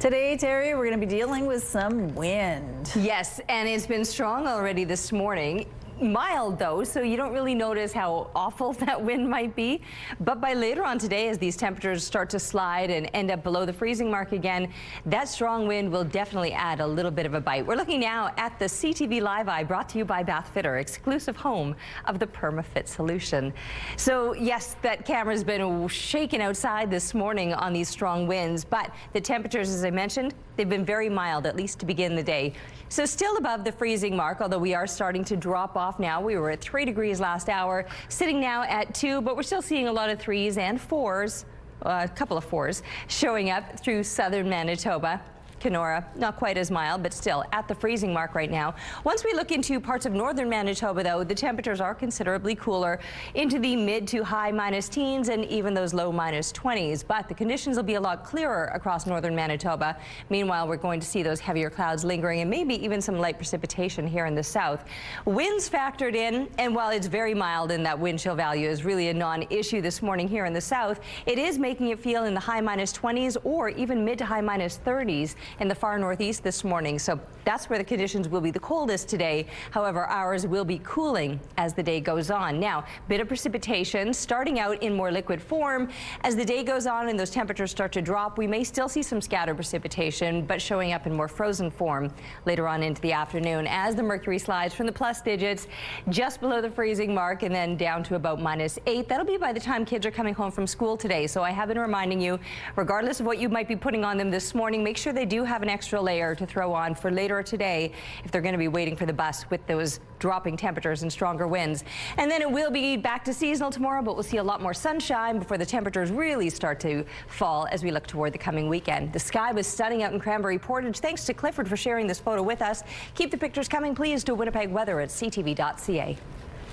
Today, Terry, we're going to be dealing with some wind. Yes, and it's been strong already this morning. Mild though, so you don't really notice how awful that wind might be. But by later on today, as these temperatures start to slide and end up below the freezing mark again, that strong wind will definitely add a little bit of a bite. We're looking now at the CTV Live Eye, brought to you by Bath Fitter, exclusive home of the PermaFit solution. So yes, that camera's been shaken outside this morning on these strong winds, but the temperatures, as I mentioned, they've been very mild, at least to begin the day. So still above the freezing mark, although we are starting to drop off now. We were at 3 degrees last hour, sitting now at 2, but we're still seeing a lot of 3s and 4s, a couple of 4s, showing up through southern Manitoba. Kenora, not quite as mild, but still at the freezing mark right now. Once we look into parts of northern Manitoba, though, the temperatures are considerably cooler, into the mid to high minus teens and even those low minus 20s. But the conditions will be a lot clearer across northern Manitoba. Meanwhile, we're going to see those heavier clouds lingering and maybe even some light precipitation here in the south. Winds factored in, and while it's very mild and that wind chill value is really a non-issue this morning here in the south, it is making it feel in the high minus 20s or even mid to high minus 30s. In the far northeast this morning, so that's where the conditions will be the coldest today. However, ours will be cooling as the day goes on. Now, bit of precipitation starting out in more liquid form. As the day goes on and those temperatures start to drop, we may still see some scattered precipitation, but showing up in more frozen form later on into the afternoon as the mercury slides from the plus digits just below the freezing mark and then down to about -8. That'll be by the time kids are coming home from school today. So I have been reminding you, regardless of what you might be putting on them this morning, make sure they do have an extra layer to throw on for later today if they're going to be waiting for the bus with those dropping temperatures and stronger winds. And then it will be back to seasonal tomorrow, but we'll see a lot more sunshine before the temperatures really start to fall as we look toward the coming weekend. The sky was stunning out in Cranberry Portage. Thanks to Clifford for sharing this photo with us. Keep the pictures coming, please, to Winnipeg Weather at ctv.ca.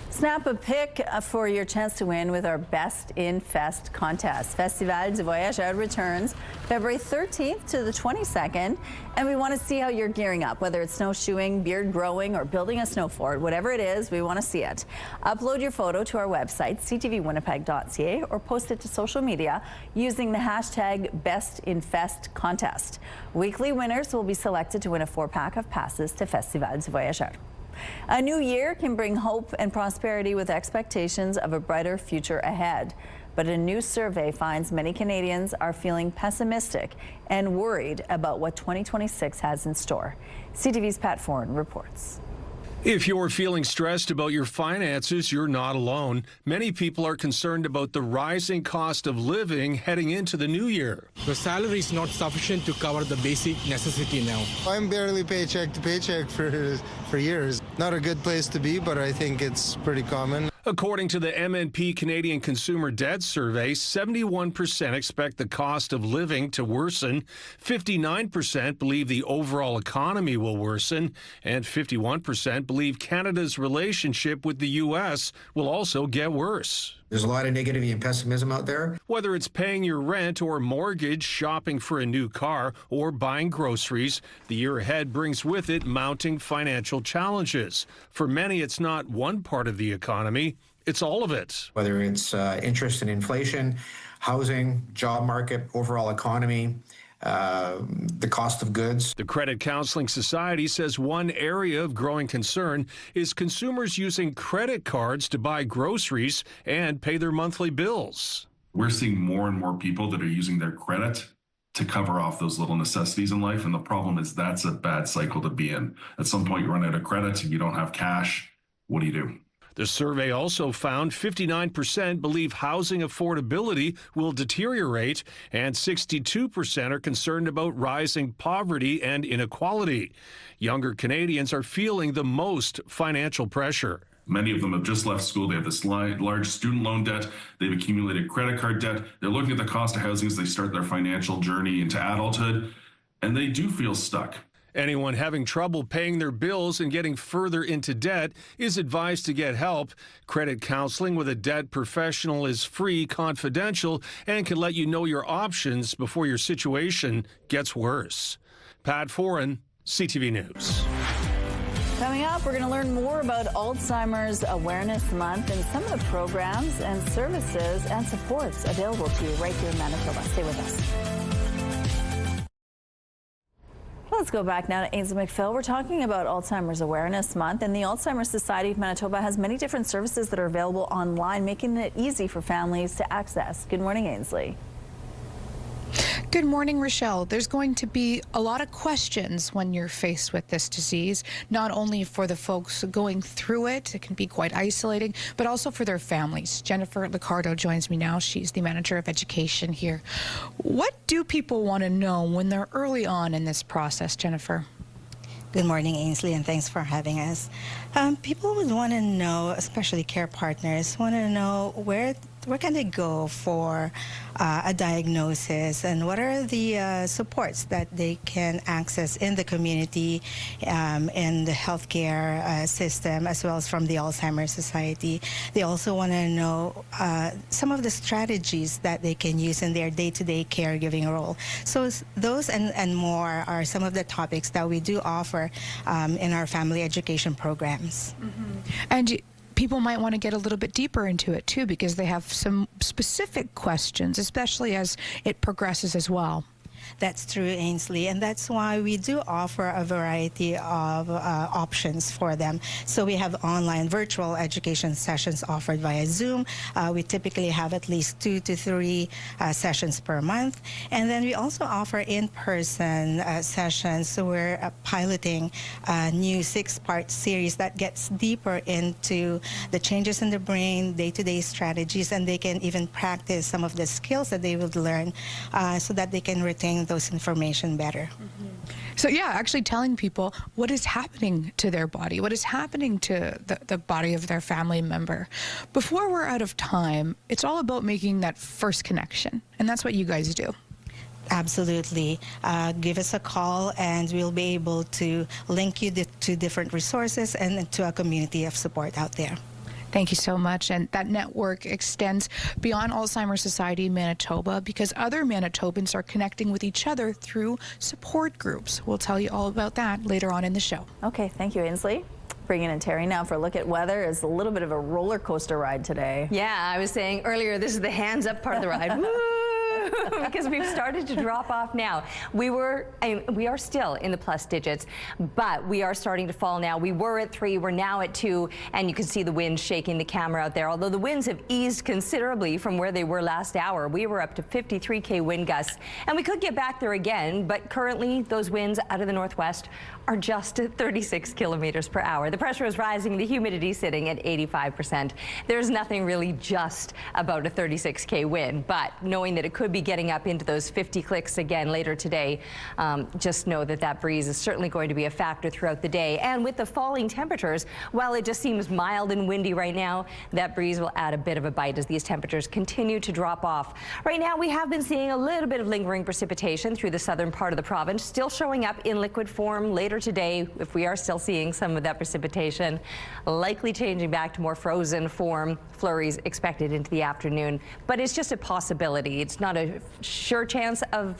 Snap a pic for your chance to win with our Best in Fest contest. Festival du Voyageur returns February 13th to the 22nd, and we want to see how you're gearing up, whether it's snowshoeing, beard growing, or building a snow fort. Whatever it is, we want to see it. Upload your photo to our website, ctvwinnipeg.ca, or post it to social media using the hashtag BestInFestContest. Weekly winners will be selected to win a 4-pack of passes to Festival du Voyageur. A new year can bring hope and prosperity with expectations of a brighter future ahead. But a new survey finds many Canadians are feeling pessimistic and worried about what 2026 has in store. CTV's Pat Foran reports. If you're feeling stressed about your finances, you're not alone. Many people are concerned about the rising cost of living heading into the new year. The salary is not sufficient to cover the basic necessity now. I'm barely paycheck to paycheck for years. Not a good place to be, but I think it's pretty common. According to the MNP Canadian Consumer Debt Survey, 71% expect the cost of living to worsen, 59% believe the overall economy will worsen, and 51% believe Canada's relationship with the U.S. will also get worse. There's a lot of negativity and pessimism out there. Whether it's paying your rent or mortgage, shopping for a new car, or buying groceries, the year ahead brings with it mounting financial challenges. For many, it's not one part of the economy, it's all of it. Whether it's interest and inflation, housing, job market, overall economy, the cost of goods. The Credit Counseling Society says one area of growing concern is consumers using credit cards to buy groceries and pay their monthly bills. We're seeing more and more people that are using their credit to cover off those little necessities in life. And the problem is that's a bad cycle to be in. At some point you run out of credit, you don't have cash. What do you do? The survey also found 59% believe housing affordability will deteriorate, and 62% are concerned about rising poverty and inequality. Younger Canadians are feeling the most financial pressure. Many of them have just left school. They have this large student loan debt. They've accumulated credit card debt. They're looking at the cost of housing as they start their financial journey into adulthood, and they do feel stuck. Anyone having trouble paying their bills and getting further into debt is advised to get help. Credit counseling with a debt professional is free, confidential, and can let you know your options before your situation gets worse. Pat Foran, CTV News. Coming up, we're going to learn more about Alzheimer's Awareness Month and some of the programs and services and supports available to you right here in Manitoba. Stay with us. Let's go back now to Ainsley McPhail. We're talking about Alzheimer's Awareness Month, and the Alzheimer's Society of Manitoba has many different services that are available online, making it easy for families to access. Good morning, Ainsley. Good morning, Rochelle. There's going to be a lot of questions when you're faced with this disease, not only for the folks going through it, it can be quite isolating, but also for their families. Jennifer Liccardo joins me now. She's the manager of education here. What do people want to know when they're early on in this process, Jennifer? Good morning, Ainsley, and thanks for having us. People would want to know, especially care partners, want to know where can they go for a diagnosis, and what are the supports that they can access in the community and the healthcare system, as well as from the Alzheimer's Society. They also want to know some of the strategies that they can use in their day-to-day caregiving role. So those and more are some of the topics that we do offer in our family education programs. And people might want to get a little bit deeper into it too, because they have some specific questions, especially as it progresses as well. That's true, Ainsley, and that's why we do offer a variety of options for them. So we have online virtual education sessions offered via Zoom. We typically have at least 2 to 3 sessions per month. And then we also offer in-person sessions. So we're piloting a new 6-part series that gets deeper into the changes in the brain, day-to-day strategies, and they can even practice some of the skills that they would learn so that they can retain those information better. So yeah, actually telling people what is happening to their body, what is happening to the body of their family member. Before we're out of time, it's all about making that first connection, and that's what you guys do. Absolutely. Give us a call and we'll be able to link you to different resources and to a community of support out there. Thank you so much. And that network extends beyond Alzheimer's Society Manitoba, because other Manitobans are connecting with each other through support groups. We'll tell you all about that later on in the show. Okay, thank you, Ainsley. Bringing in Terry now for a look at weather. It's a little bit of a roller coaster ride today. Yeah, I was saying earlier, this is the hands up part of the ride. Woo! Because we've started to drop off now. We are still in the plus digits, but we are starting to fall now. We were at 3, we're now at 2, and you can see the wind shaking the camera out there. Although the winds have eased considerably from where they were last hour. We were up to 53 k wind gusts, and we could get back there again, but currently those winds out of the northwest are just at 36 kilometers per hour. The pressure is rising, the humidity sitting at 85%. There's nothing really just about a 36K wind, but knowing that it could be getting up into those 50 clicks again later today, just know that that breeze is certainly going to be a factor throughout the day. And with the falling temperatures, while it just seems mild and windy right now, that breeze will add a bit of a bite as these temperatures continue to drop off. Right now, we have been seeing a little bit of lingering precipitation through the southern part of the province, still showing up in liquid form later today, if we are still seeing some of that precipitation, likely changing back to more frozen form. Flurries expected into the afternoon, but it's just a possibility. It's not a sure chance of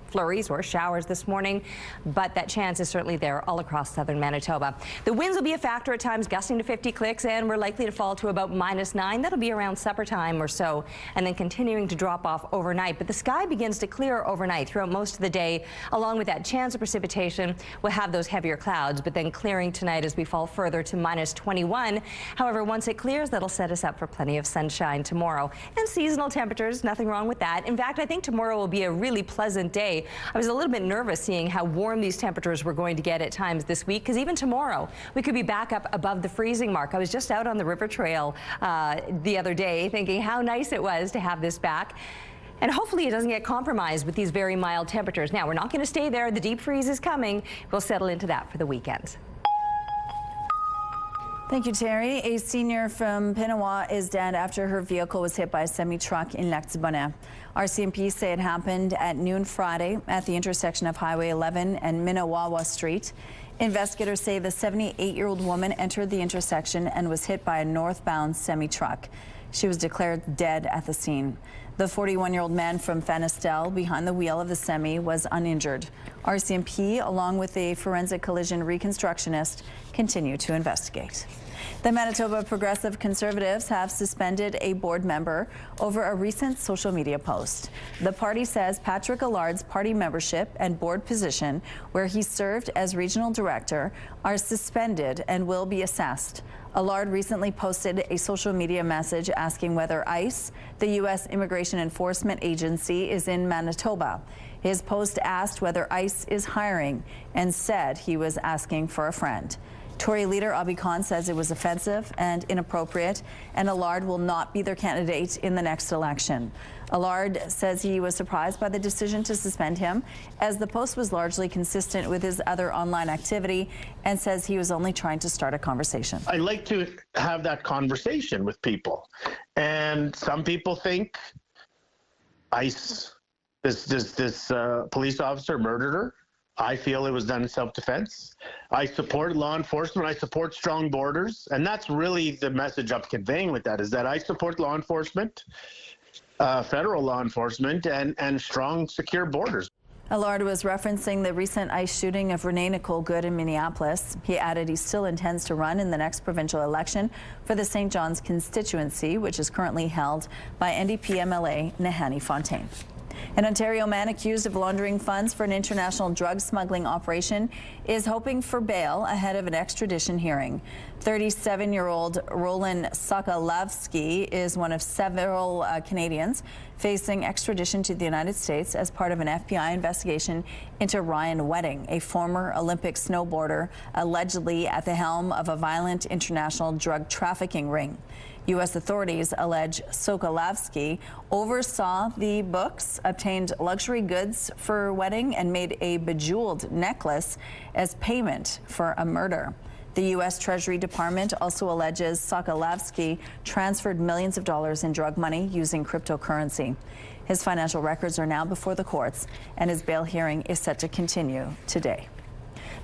flurries or showers this morning, but that chance is certainly there all across southern Manitoba. The winds will be a factor at times, gusting to 50 clicks, and we're likely to fall to about -9. That'll be around supper time or so, and then continuing to drop off overnight. But the sky begins to clear overnight throughout most of the day. Along with that chance of precipitation, we'll have those heavier clouds, but then clearing tonight as we fall further to -21. However, once it clears, that'll set us up for plenty of sunshine tomorrow. And seasonal temperatures, nothing wrong with that. In fact, I think tomorrow will be a really pleasant day. I was a little bit nervous seeing how warm these temperatures were going to get at times this week, because even tomorrow we could be back up above the freezing mark. I was just out on the river trail the other day thinking how nice it was to have this back. And hopefully it doesn't get compromised with these very mild temperatures. Now, we're not going to stay there. The deep freeze is coming. We'll settle into that for the weekend. Thank you, Terry. A senior from Pinawa is dead after her vehicle was hit by a semi-truck in Lac-du-Bonnet. RCMP say it happened at noon Friday at the intersection of Highway 11 and Minnewawa Street. Investigators say the 78-year-old woman entered the intersection and was hit by a northbound semi-truck. She was declared dead at the scene. The 41-year-old man from Fanistel behind the wheel of the semi was uninjured. RCMP, along with a forensic collision reconstructionist, continue to investigate. The Manitoba Progressive Conservatives have suspended a board member over a recent social media post. The party says Patrick Allard's party membership and board position, where he served as regional director, are suspended and will be assessed. Allard recently posted a social media message asking whether ICE, the U.S. Immigration Enforcement Agency, is in Manitoba. His post asked whether ICE is hiring and said he was asking for a friend. Tory leader Abi Khan says it was offensive and inappropriate, and Allard will not be their candidate in the next election. Allard says he was surprised by the decision to suspend him, as the post was largely consistent with his other online activity, and says he was only trying to start a conversation. I like to have that conversation with people, and some people think ICE, this police officer murdered her. I feel it was done in self-defense. I support law enforcement. I support strong borders. And that's really the message I'm conveying with that, is that I support law enforcement, federal law enforcement, and strong, secure borders. Allard was referencing the recent ICE shooting of Renee Nicole Good in Minneapolis. He added he still intends to run in the next provincial election for the St. John's constituency, which is currently held by NDP MLA Nahani Fontaine. An Ontario man accused of laundering funds for an international drug smuggling operation is hoping for bail ahead of an extradition hearing. 37-year-old Roland Sokolovsky is one of several Canadians facing extradition to the United States as part of an FBI investigation into Ryan Wedding, a former Olympic snowboarder allegedly at the helm of a violent international drug trafficking ring. U.S. authorities allege Sokolovsky oversaw the books, obtained luxury goods for Wedding, and made a bejeweled necklace as payment for a murder. The U.S. Treasury Department also alleges Sokolovsky transferred millions of dollars in drug money using cryptocurrency. His financial records are now before the courts, and his bail hearing is set to continue today.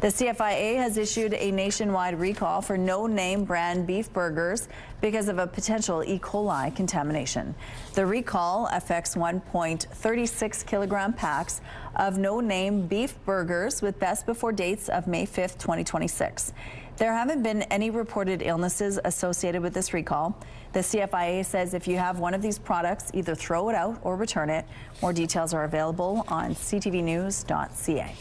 The CFIA has issued a nationwide recall for no-name brand beef burgers because of a potential E. coli contamination. The recall affects 1.36 kilogram packs of no-name beef burgers with best before dates of May 5th, 2026. There haven't been any reported illnesses associated with this recall. The CFIA says if you have one of these products, either throw it out or return it. More details are available on ctvnews.ca.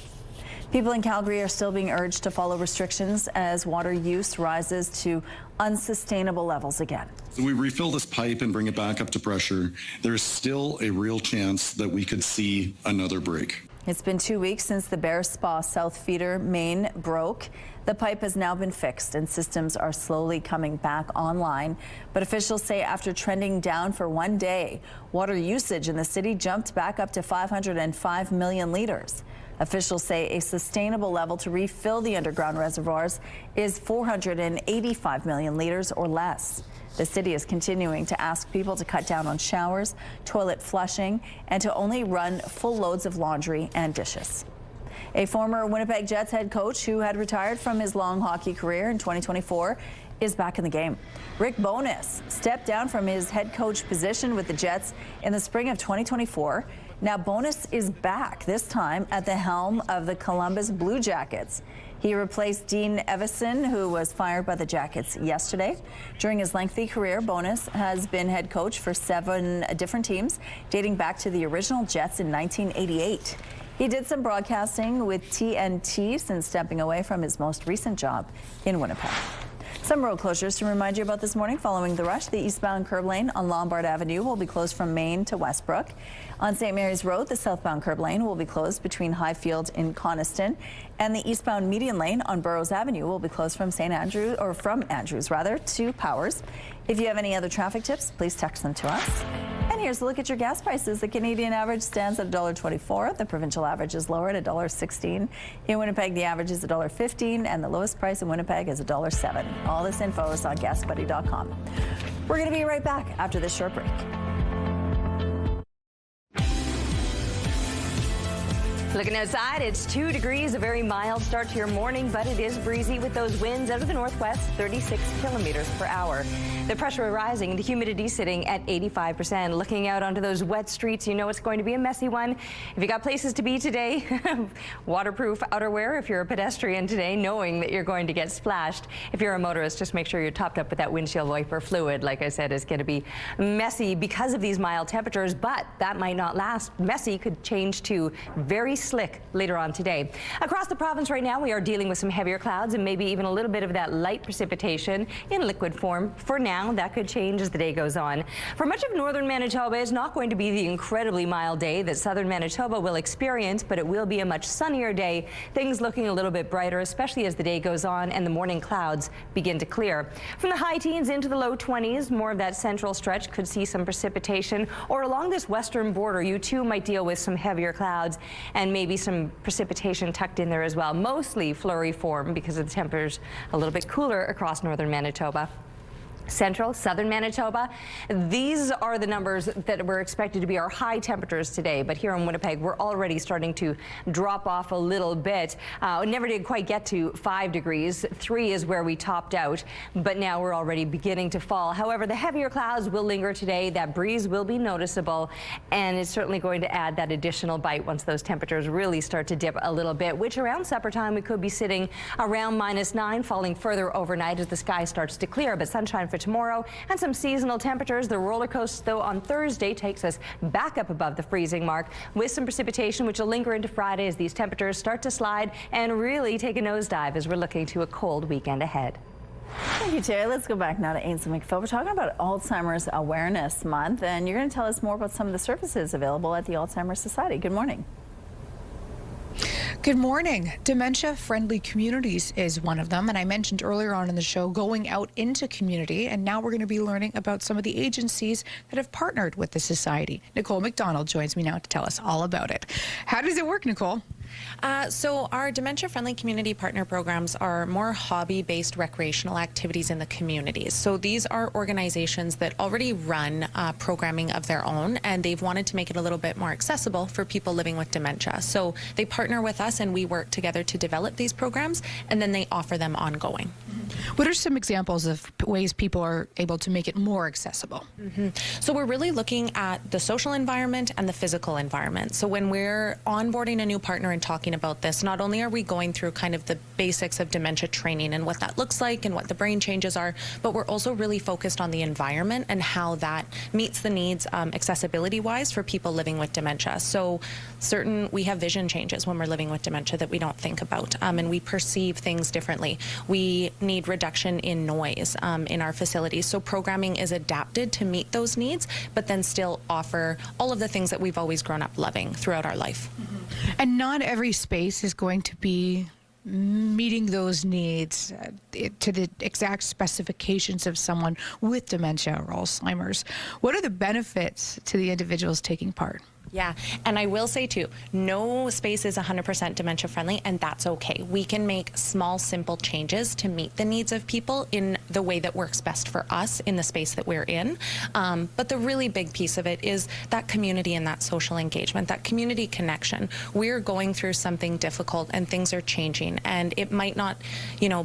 People in Calgary are still being urged to follow restrictions as water use rises to unsustainable levels again. We refill this pipe and bring it back up to pressure. There's still a real chance that we could see another break. It's been 2 weeks since the Bear Spa South Feeder main broke. The pipe has now been fixed and systems are slowly coming back online. But officials say after trending down for 1 day, water usage in the city jumped back up to 505 million liters. Officials say a sustainable level to refill the underground reservoirs is 485 million liters or less. The city is continuing to ask people to cut down on showers, toilet flushing, and to only run full loads of laundry and dishes. A former Winnipeg Jets head coach who had retired from his long hockey career in 2024 is back in the game. Rick Bowness stepped down from his head coach position with the Jets in the spring of 2024. Now Bowness is back, this time at the helm of the Columbus Blue Jackets. He replaced Dean Evison, who was fired by the Jackets yesterday. During his lengthy career, Bowness has been head coach for 7 different teams, dating back to the original Jets in 1988. He did some broadcasting with TNT since stepping away from his most recent job in Winnipeg. Some road closures to remind you about this morning following the rush. The eastbound curb lane on Lombard Avenue will be closed from Main to Westbrook. On St. Mary's Road, the southbound curb lane will be closed between Highfield and Coniston, and the eastbound median lane on Burroughs Avenue will be closed from from Andrews to Powers. If you have any other traffic tips, please text them to us. And here's a look at your gas prices. The Canadian average stands at $1.24. The provincial average is lower at $1.16. In Winnipeg, the average is $1.15, and the lowest price in Winnipeg is $1.07. All this info is on GasBuddy.com. We're going to be right back after this short break. Looking outside, it's 2 degrees, a very mild start to your morning, but it is breezy with those winds out of the northwest, 36 kilometers per hour. The pressure rising, the humidity sitting at 85%. Looking out onto those wet streets, you know it's going to be a messy one. If you got places to be today, waterproof outerwear if you're a pedestrian today, knowing that you're going to get splashed. If you're a motorist, just make sure you're topped up with that windshield wiper fluid. Like I said, it's going to be messy because of these mild temperatures, but that might not last. Messy could change to very slick later on today. Across the province right now, we are dealing with some heavier clouds and maybe even a little bit of that light precipitation in liquid form. For now, that could change as the day goes on. For much of northern Manitoba, it's not going to be the incredibly mild day that southern Manitoba will experience, but it will be a much sunnier day. Things looking a little bit brighter, especially as the day goes on and the morning clouds begin to clear. From the high teens into the low 20s, more of that central stretch could see some precipitation, or along this western border, you too might deal with some heavier clouds and maybe some precipitation tucked in there as well. Mostly flurry form because of the temperatures a little bit cooler across northern Manitoba. Central, southern Manitoba, these are the numbers that were expected to be our high temperatures today. But here in Winnipeg, we're already starting to drop off a little bit. Never did quite get to 5 degrees. 3 is where we topped out, but now we're already beginning to fall. However, the heavier clouds will linger today. That breeze will be noticeable, and it's certainly going to add that additional bite once those temperatures really start to dip a little bit, which around supper time we could be sitting around -9, falling further overnight as the sky starts to clear. But sunshine for tomorrow and some seasonal temperatures. The roller coaster, though, on Thursday takes us back up above the freezing mark with some precipitation, which will linger into Friday as these temperatures start to slide and really take a nosedive as we're looking to a cold weekend ahead. Thank you, Terry. Let's go back now to Ainsley McPhail. We're talking about Alzheimer's Awareness Month, and you're going to tell us more about some of the services available at the Alzheimer's Society. Good morning. Good morning. Dementia-friendly communities is one of them, and I mentioned earlier on in the show going out into community, and now we're going to be learning about some of the agencies that have partnered with the Society. Nicole McDonald joins me now to tell us all about it. How does it work, Nicole? So our dementia-friendly community partner programs are more hobby-based recreational activities in the communities. So these are organizations that already run programming of their own, and they've wanted to make it a little bit more accessible for people living with dementia. So they partner with us and we work together to develop these programs, and then they offer them ongoing. What are some examples of ways people are able to make it more accessible? So we're really looking at the social environment and the physical environment. So when we're onboarding a new partner and talking about this, not only are we going through kind of the basics of dementia training and what that looks like and what the brain changes are, but we're also really focused on the environment and how that meets the needs accessibility-wise for people living with dementia. So we have vision changes when we're living with dementia that we don't think about, and we perceive things differently. We need reduction in noise in our facilities. So programming is adapted to meet those needs, but then still offer all of the things that we've always grown up loving throughout our life. And not every space is going to be meeting those needs to the exact specifications of someone with dementia or Alzheimer's. What are the benefits to the individuals taking part? Yeah, and I will say too, no space is 100% dementia friendly, and that's okay. We can make small, simple changes to meet the needs of people in the way that works best for us in the space that we're in. But the really big piece of it is that community and that social engagement, that community connection. We're going through something difficult and things are changing, and it might not,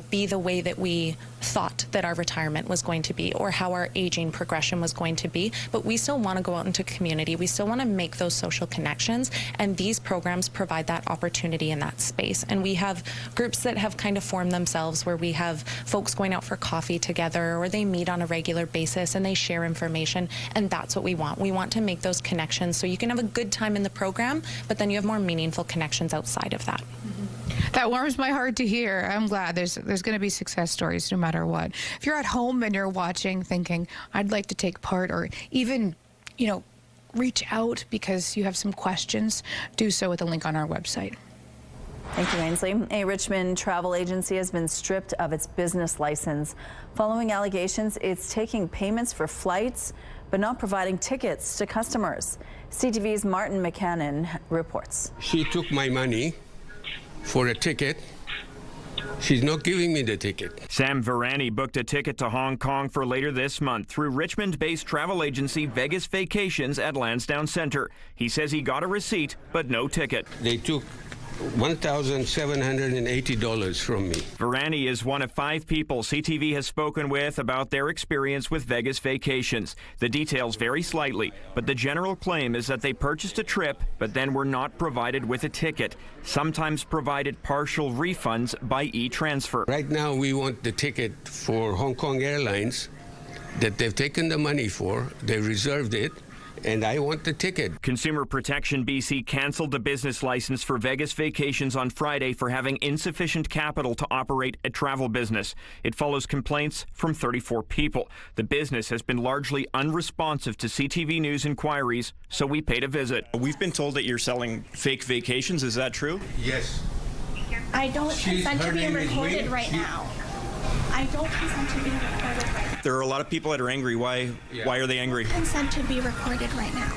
be the way that we thought that our retirement was going to be or how our aging progression was going to be, but we still want to go out into community. We still want to make those social connections, and these programs provide that opportunity in that space. And we have groups that have kind of formed themselves where we have folks going out for coffee together, or they meet on a regular basis and they share information, and that's what we want. We want to make those connections so you can have a good time in the program, but then you have more meaningful connections outside of that. That warms my heart to hear. I'm glad there's going to be success stories no matter what. If you're at home and you're watching thinking, I'd like to take part, or even, reach out because you have some questions, do so with a link on our website. Thank you, Ainsley. A Richmond travel agency has been stripped of its business license following allegations it's taking payments for flights but not providing tickets to customers. CTV's Martin McCannon reports. She took my money for a ticket. She's not giving me the ticket. Sam Virani booked a ticket to Hong Kong for later this month through Richmond-based travel agency Vegas Vacations at Lansdowne Centre. He says he got a receipt, but no ticket. They took $1,780 from me. Virani is one of 5 people CTV has spoken with about their experience with Vegas Vacations. The details vary slightly, but the general claim is that they purchased a trip but then were not provided with a ticket, sometimes provided partial refunds by e-transfer. Right now we want the ticket for Hong Kong Airlines that they've taken the money for. They reserved it, and I want the ticket. Consumer Protection BC canceled the business license for Vegas Vacations on Friday for having insufficient capital to operate a travel business. It follows complaints from 34 people. The business has been largely unresponsive to CTV News inquiries, so we paid a visit. We've been told that you're selling fake vacations. Is that true? Yes. I don't consent to being recorded right now. I don't consent to being recorded right now. There are a lot of people that are angry. Why are they angry? I consent to be recorded right now.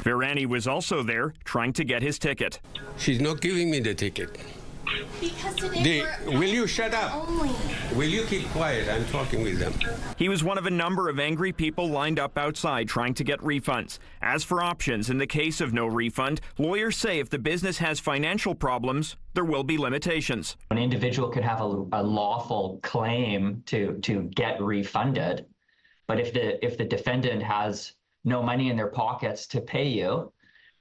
Virani was also there trying to get his ticket. She's not giving me the ticket. Because today will you shut up? Only. Will you keep quiet? I'm talking with them. He was one of a number of angry people lined up outside trying to get refunds. As for options, in the case of no refund, lawyers say if the business has financial problems, there will be limitations. An individual could have a lawful claim to get refunded, but if the defendant has no money in their pockets to pay you,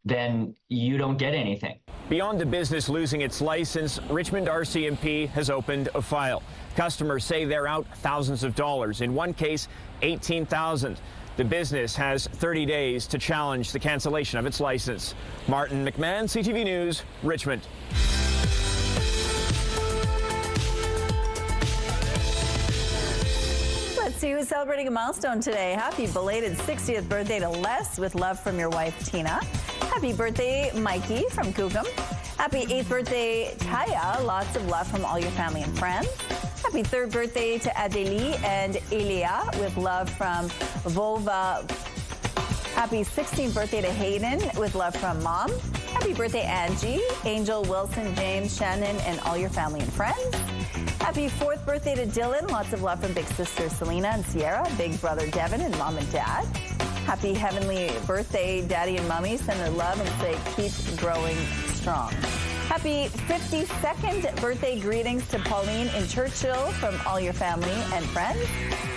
then you don't get anything. Beyond the business losing its license, Richmond RCMP has opened a file. Customers say they're out thousands of dollars. In one case, $18,000. The business has 30 days to challenge the cancellation of its license. Martin McMahon, CTV News, Richmond. Let's see who's celebrating a milestone today. Happy belated 60th birthday to Les, with love from your wife, Tina. Happy birthday, Mikey from Kukum. Happy 8th birthday, Taya. Lots of love from all your family and friends. Happy 3rd birthday to Adeli and Elia, with love from Vova. Happy 16th birthday to Hayden, with love from Mom. Happy birthday, Angie, Angel, Wilson, James, Shannon, and all your family and friends. Happy 4th birthday to Dylan. Lots of love from big sister Selena and Sierra, big brother Devin, and Mom and Dad. Happy heavenly birthday, Daddy and Mommy. Send their love and say, keep growing strong. Happy 52nd birthday greetings to Pauline in Churchill from all your family and friends.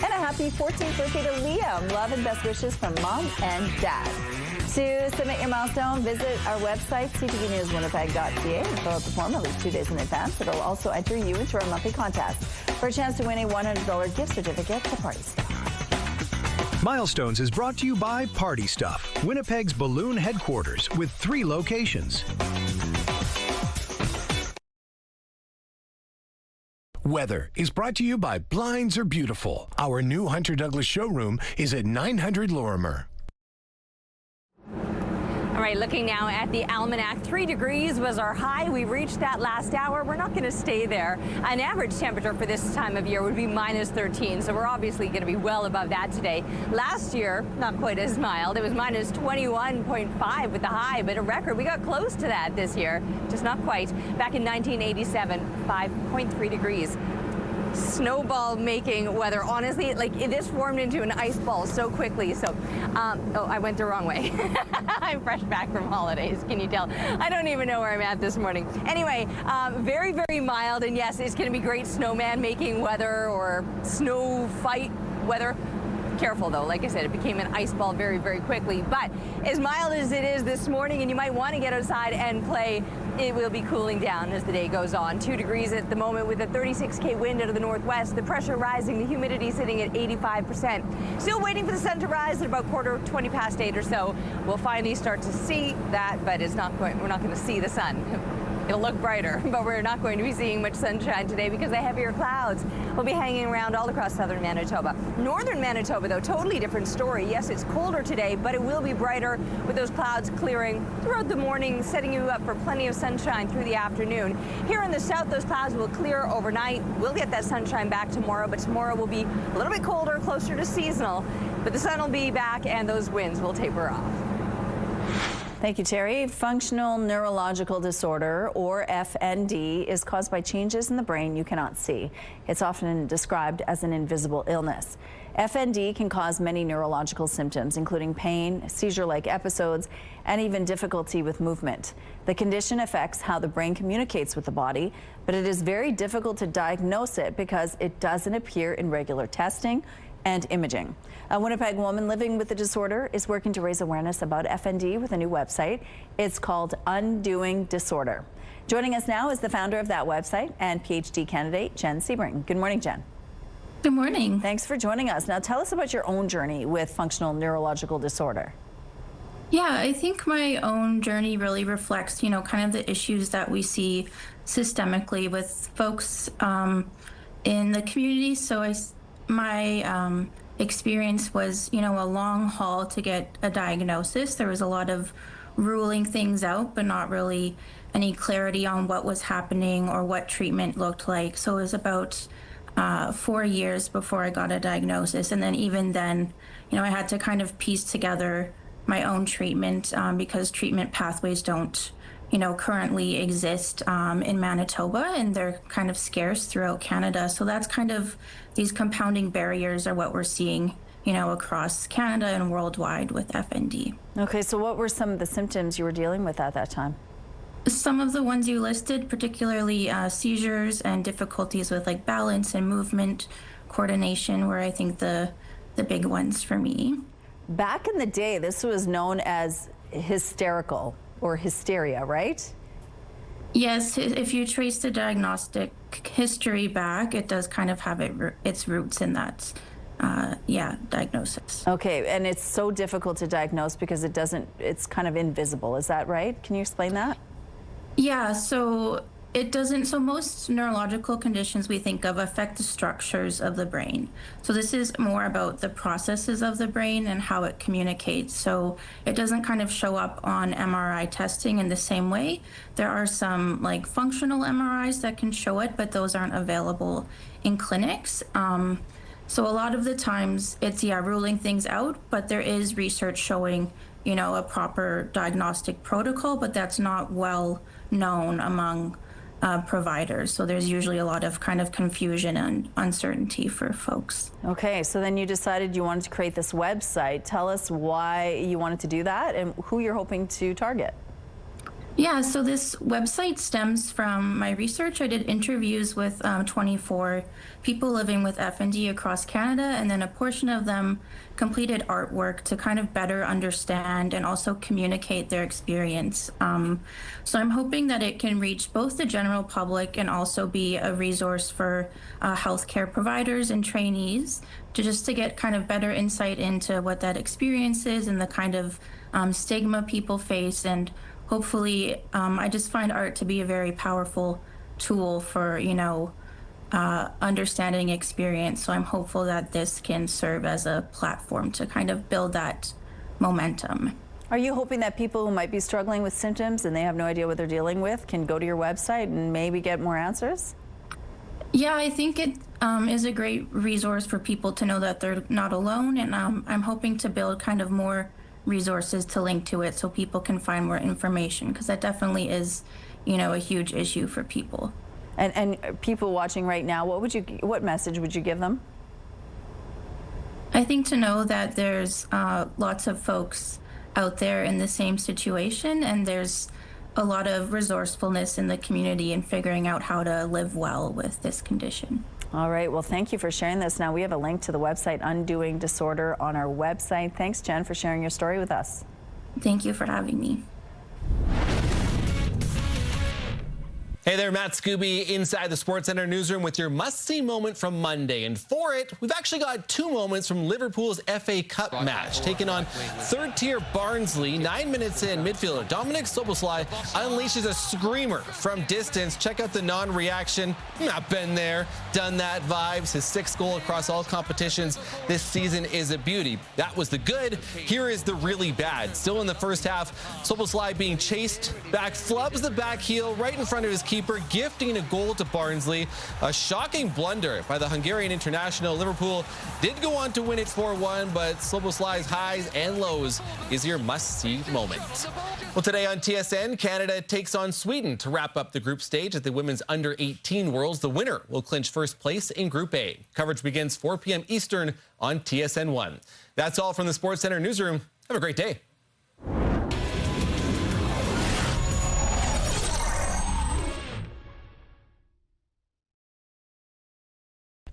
And a happy 14th birthday to Liam. Love and best wishes from Mom and Dad. To submit your milestone, visit our website, ctvnewswinnipeg.ca, and fill out the form at least 2 days in advance. It'll also enter you into our monthly contest for a chance to win a $100 gift certificate to Party Stuff. Milestones is brought to you by Party Stuff, Winnipeg's balloon headquarters with 3 locations. Weather is brought to you by Blinds Are Beautiful. Our new Hunter Douglas showroom is at 900 Lorimer. And right, looking now at the almanac, 3 degrees was our high. We reached that last hour. We're not going to stay there. An average temperature for this time of year would be -13, so we're obviously going to be well above that today. Last year, not quite as mild. It was -21.5 with the high, but a record. We got close to that this year, just not quite. Back in 1987, 5.3 degrees. Snowball making weather. Honestly, like this formed into an ice ball so quickly. So, oh, I went the wrong way. I'm fresh back from holidays. Can you tell? I don't even know where I'm at this morning. Anyway, very, very mild. And yes, it's going to be great snowman making weather or snow fight weather. Careful though, like I said, it became an ice ball very, very quickly. But as mild as it is this morning, and you might want to get outside and play, it will be cooling down as the day goes on. 2 degrees at the moment with a 36K wind out of the northwest. The pressure rising, the humidity sitting at 85%. Still waiting for the sun to rise at about 8:15 or so. We'll finally start to see that, but it's not going. We're not going to see the sun. It'll look brighter, but we're not going to be seeing much sunshine today because the heavier clouds will be hanging around all across southern Manitoba. Northern Manitoba, though, totally different story. Yes, it's colder today, but it will be brighter with those clouds clearing throughout the morning, setting you up for plenty of sunshine through the afternoon. Here in the south, those clouds will clear overnight. We'll get that sunshine back tomorrow, but tomorrow will be a little bit colder, closer to seasonal, but the sun will be back and those winds will taper off. Thank you, Terry. Functional neurological disorder, or FND, is caused by changes in the brain you cannot see. It's often described as an invisible illness. FND can cause many neurological symptoms, including pain, seizure-like episodes, and even difficulty with movement. The condition affects how the brain communicates with the body, but it is very difficult to diagnose it because it doesn't appear in regular testing and imaging. A Winnipeg woman living with the disorder is working to raise awareness about FND with a new website. It's called Undoing Disorder. Joining us now is the founder of that website and PhD candidate, Jen Sebring. Good morning, Jen. Good morning. Thanks for joining us. Now tell us about your own journey with functional neurological disorder. Yeah, I think my own journey really reflects, kind of the issues that we see systemically with folks in the community. So my experience was, a long haul to get a diagnosis. There was a lot of ruling things out, but not really any clarity on what was happening or what treatment looked like. So it was about 4 years before I got a diagnosis. And then even then, I had to kind of piece together my own treatment because treatment pathways don't currently exist in Manitoba, and they're kind of scarce throughout Canada. So that's kind of these compounding barriers are what we're seeing, across Canada and worldwide with FND. Okay, so what were some of the symptoms you were dealing with at that time? Some of the ones you listed, particularly seizures and difficulties with like balance and movement, coordination, were I think the big ones for me. Back in the day, this was known as hysterical or hysteria, right? Yes, if you trace the diagnostic history back, it does kind of have its roots in that, diagnosis. Okay, and it's so difficult to diagnose because it's kind of invisible, is that right? Can you explain that? Yeah, so most neurological conditions we think of affect the structures of the brain. So this is more about the processes of the brain and how it communicates. So it doesn't kind of show up on MRI testing in the same way. There are some like functional MRIs that can show it, but those aren't available in clinics. So a lot of the times it's, ruling things out, but there is research showing, a proper diagnostic protocol, but that's not well known among providers. So there's usually a lot of kind of confusion and uncertainty for folks. Okay, so then you decided you wanted to create this website. Tell us why you wanted to do that and who you're hoping to target. Yeah, so this website stems from my research. I did interviews with 24 people living with FND across Canada, and then a portion of them completed artwork to kind of better understand and also communicate their experience. So I'm hoping that it can reach both the general public and also be a resource for healthcare providers and trainees to get kind of better insight into what that experience is and the kind of stigma people face. And hopefully, I just find art to be a very powerful tool for, understanding experience. So I'm hopeful that this can serve as a platform to kind of build that momentum. Are you hoping that people who might be struggling with symptoms and they have no idea what they're dealing with can go to your website and maybe get more answers? Yeah, I think it is a great resource for people to know that they're not alone, and I'm hoping to build kind of more resources to link to it so people can find more information, because that definitely is, you know, a huge issue for people. And people watching right now, what message would you give them? I think to know that there's lots of folks out there in the same situation, and there's a lot of resourcefulness in the community in figuring out how to live well with this condition. All right, well, thank you for sharing this. Now we have a link to the website Undoing Disorder on our website. Thanks, Jen, for sharing your story with us. Thank you for having me. Hey there, Matt Scooby inside the SportsCenter newsroom with your must-see moment from Monday. And for it, we've actually got two moments from Liverpool's FA Cup match. Taking on third-tier Barnsley, 9 minutes in, midfielder Dominic Szoboszlai unleashes a screamer from distance. Check out the non-reaction. Not been there, done that vibes. His sixth goal across all competitions this season is a beauty. That was the good. Here is the really bad. Still in the first half, Szoboszlai being chased back, flubs the back heel right in front of his keeper, gifting a goal to Barnsley. A shocking blunder by the Hungarian international. Liverpool did go on to win it 4-1, but Szoboszlai's highs and lows is your must-see moment. Well, today on TSN, Canada takes on Sweden to wrap up the group stage at the Women's Under-18 Worlds. The winner will clinch first place in Group A. Coverage begins 4 p.m. Eastern on TSN1. That's all from the SportsCenter newsroom. Have a great day.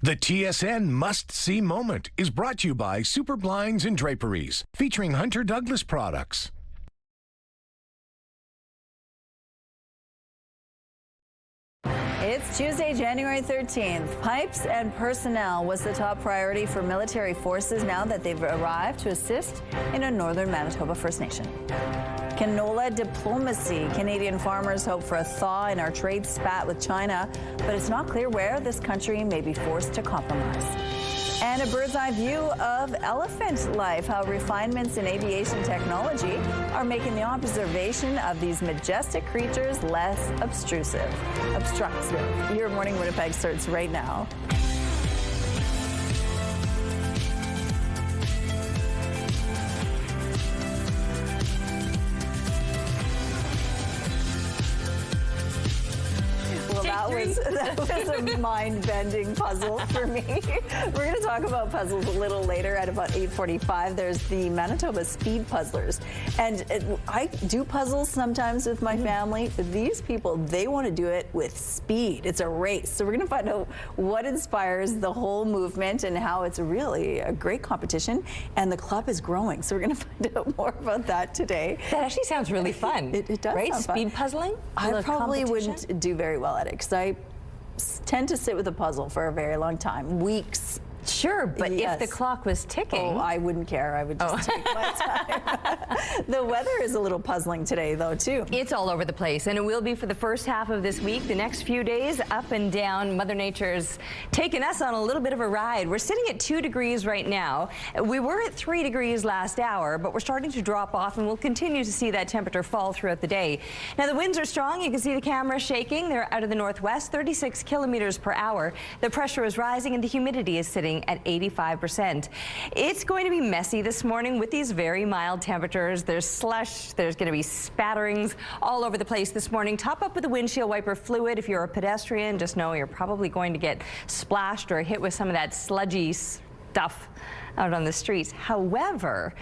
The TSN Must-See Moment is brought to you by Super Blinds and Draperies, featuring Hunter Douglas products. It's Tuesday, January 13th. Pipes and personnel was the top priority for military forces now that they've arrived to assist in a northern Manitoba First Nation. Canola diplomacy. Canadian farmers hope for a thaw in our trade spat with China, but it's not clear where this country may be forced to compromise. And a bird's eye view of elephant life, how refinements in aviation technology are making the observation of these majestic creatures less obstructive. Your Morning Winnipeg starts right now. That was a mind-bending puzzle for me. We're going to talk about puzzles a little later at about 8:45. There's the Manitoba Speed Puzzlers. And I do puzzles sometimes with my family. These people, they want to do it with speed. It's a race. So we're going to find out what inspires the whole movement and how it's really a great competition. And the club is growing. So we're going to find out more about that today. That actually sounds really fun. It does right? sound fun. Speed puzzling? I probably wouldn't do very well at it because I tend to sit with a puzzle for a very long time, weeks. Sure, but yes. If the clock was ticking... Oh, I wouldn't care. I would just take my time. The weather is a little puzzling today, though, too. It's all over the place, and it will be for the first half of this week. The next few days, up and down. Mother Nature's taken us on a little bit of a ride. We're sitting at 2 degrees right now. We were at 3 degrees last hour, but we're starting to drop off, and we'll continue to see that temperature fall throughout the day. Now, the winds are strong. You can see the camera shaking. They're out of the northwest, 36 kilometers per hour. The pressure is rising, and the humidity is sitting at 85%. It's going to be messy this morning with these very mild temperatures. There's slush, there's going to be spatterings all over the place this morning. Top up with the windshield wiper fluid. If you're a pedestrian, just know you're probably going to get splashed or hit with some of that sludgy stuff out on the streets. However,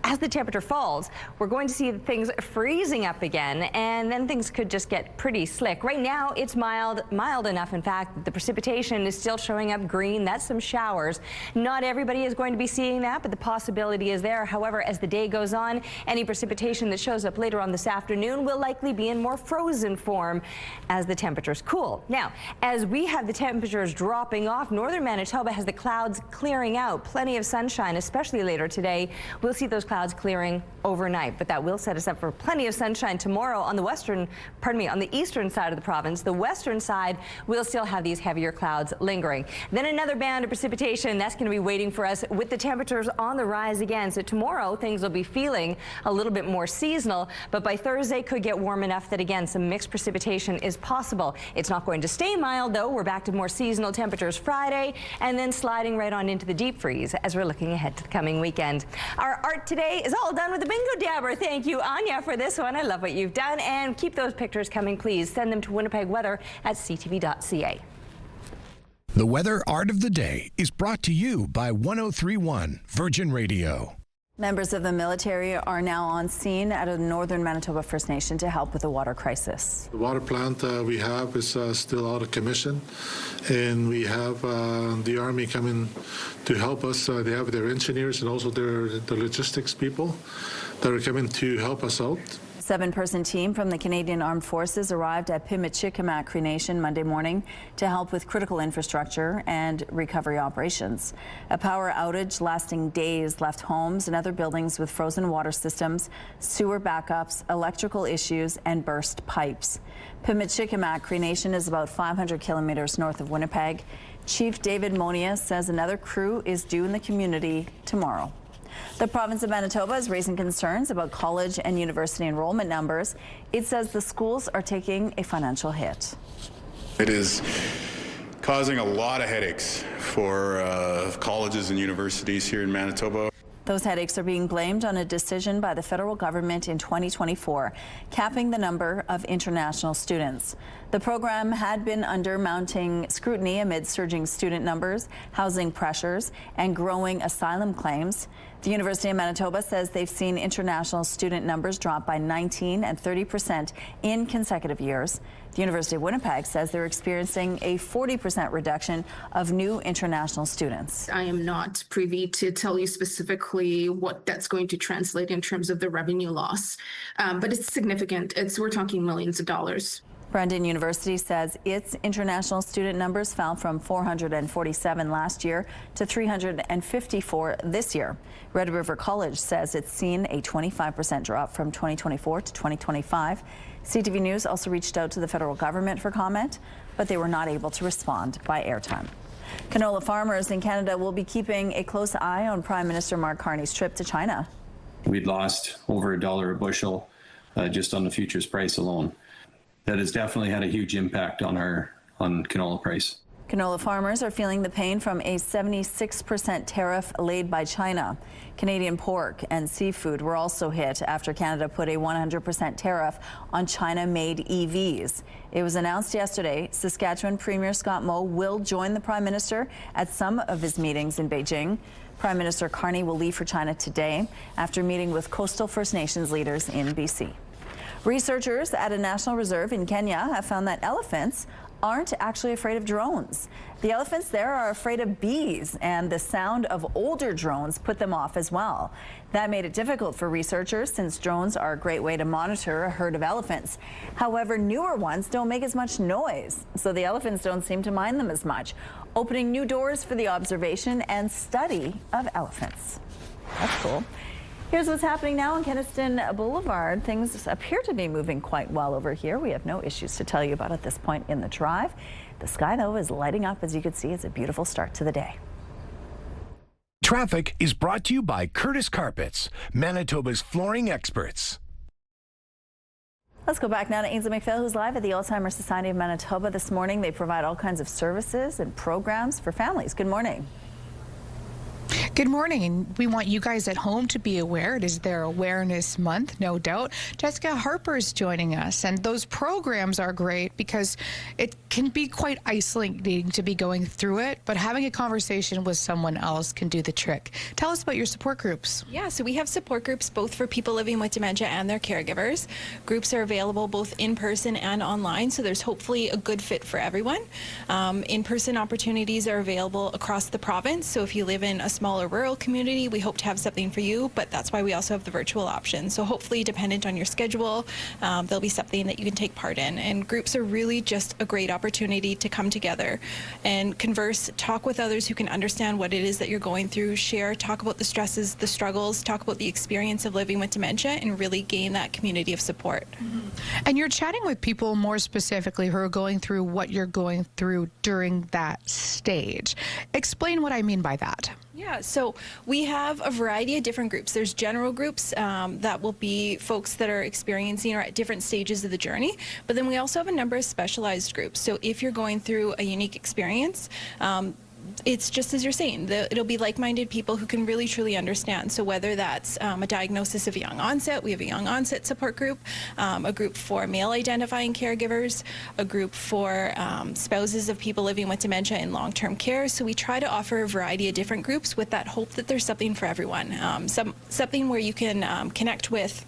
as the temperature falls, we're going to see things freezing up again, and then things could just get pretty slick. Right now, it's mild enough, in fact, the precipitation is still showing up green. That's some showers. Not everybody is going to be seeing that, but the possibility is there. However, as the day goes on, any precipitation that shows up later on this afternoon will likely be in more frozen form as the temperatures cool. Now, as we have the temperatures dropping off, northern Manitoba has the clouds clearing out. Plenty of sunshine, especially later today. We'll see those clouds clouds clearing overnight, but that will set us up for plenty of sunshine tomorrow on the on the eastern side of the province. The western side will still have these heavier clouds lingering. Then another band of precipitation that's going to be waiting for us with the temperatures on the rise again. So tomorrow things will be feeling a little bit more seasonal, but by Thursday could get warm enough that again some mixed precipitation is possible. It's not going to stay mild though. We're back to more seasonal temperatures Friday and then sliding right on into the deep freeze as we're looking ahead to the coming weekend. Our art today is all done with the bingo dabber. Thank you, Anya, for this one. I love what you've done, and keep those pictures coming, please. Send them to winnipegweather@ctv.ca. The Weather Art of the Day is brought to you by 103.1 Virgin Radio. Members of the military are now on scene at a northern Manitoba First Nation to help with the water crisis. The water plant we have is still out of commission, and we have the Army coming to help us. They have their engineers and also the logistics people that are coming to help us out. A 7-person team from the Canadian Armed Forces arrived at Pimicikamak Cree Nation Monday morning to help with critical infrastructure and recovery operations. A power outage lasting days left homes and other buildings with frozen water systems, sewer backups, electrical issues, and burst pipes. Pimicikamak Cree Nation is about 500 kilometers north of Winnipeg. Chief David Monia says another crew is due in the community tomorrow. The province of Manitoba is raising concerns about college and university enrollment numbers. It says the schools are taking a financial hit. It is causing a lot of headaches for colleges and universities here in Manitoba. Those headaches are being blamed on a decision by the federal government in 2024, capping the number of international students. The program had been under mounting scrutiny amid surging student numbers, housing pressures, and growing asylum claims. The University of Manitoba says they've seen international student numbers drop by 19% and 30% in consecutive years. The University of Winnipeg says they're experiencing a 40% reduction of new international students. I am not privy to tell you specifically what that's going to translate in terms of the revenue loss, but it's significant. We're talking millions of dollars. Brandon University says its international student numbers fell from 447 last year to 354 this year. Red River College says it's seen a 25% drop from 2024 to 2025. CTV News also reached out to the federal government for comment, but they were not able to respond by airtime. Canola farmers in Canada will be keeping a close eye on Prime Minister Mark Carney's trip to China. We'd lost over $1 a bushel just on the futures price alone. That has definitely had a huge impact on canola price. Canola farmers are feeling the pain from a 76% tariff laid by China. Canadian pork and seafood were also hit after Canada put a 100% tariff on China-made EVs. It was announced yesterday Saskatchewan Premier Scott Moe will join the Prime Minister at some of his meetings in Beijing. Prime Minister Carney will leave for China today after meeting with coastal First Nations leaders in BC. Researchers at a national reserve in Kenya have found that elephants aren't actually afraid of drones. The elephants there are afraid of bees, and the sound of older drones put them off as well. That made it difficult for researchers since drones are a great way to monitor a herd of elephants. However, newer ones don't make as much noise, so the elephants don't seem to mind them as much, opening new doors for the observation and study of elephants. That's cool. Here's what's happening now on Keniston Boulevard. Things appear to be moving quite well over here. We have no issues to tell you about at this point in the drive. The sky, though, is lighting up. As you can see, it's a beautiful start to the day. Traffic is brought to you by Curtis Carpets, Manitoba's flooring experts. Let's go back now to Ainsley McPhail, who's live at the Alzheimer Society of Manitoba this morning. They provide all kinds of services and programs for families. Good morning. Good morning, and we want you guys at home to be aware. It is their Awareness Month, no doubt. Jessica Harper is joining us, and those programs are great because it can be quite isolating to be going through it, but having a conversation with someone else can do the trick. Tell us about your support groups. Yeah, so we have support groups both for people living with dementia and their caregivers. Groups are available both in person and online, so there's hopefully a good fit for everyone. In-person opportunities are available across the province, so if you live in a smaller smaller rural community, we hope to have something for you, but that's why we also have the virtual option. So hopefully, dependent on your schedule, there'll be something that you can take part in. And groups are really just a great opportunity to come together and converse, talk with others who can understand what it is that you're going through, share, talk about the stresses, the struggles, talk about the experience of living with dementia, and really gain that community of support. And you're chatting with people more specifically who are going through what you're going through during that stage. Explain what I mean by that. Yeah, so we have a variety of different groups. There's general groups that will be folks that are experiencing or at different stages of the journey, but then we also have a number of specialized groups. So if you're going through a unique experience, it's just as you're saying, it'll be like-minded people who can really truly understand. So whether that's a diagnosis of a young onset, we have a young onset support group, a group for male identifying caregivers, a group for spouses of people living with dementia in long-term care. So we try to offer a variety of different groups with that hope that there's something for everyone, something where you can connect with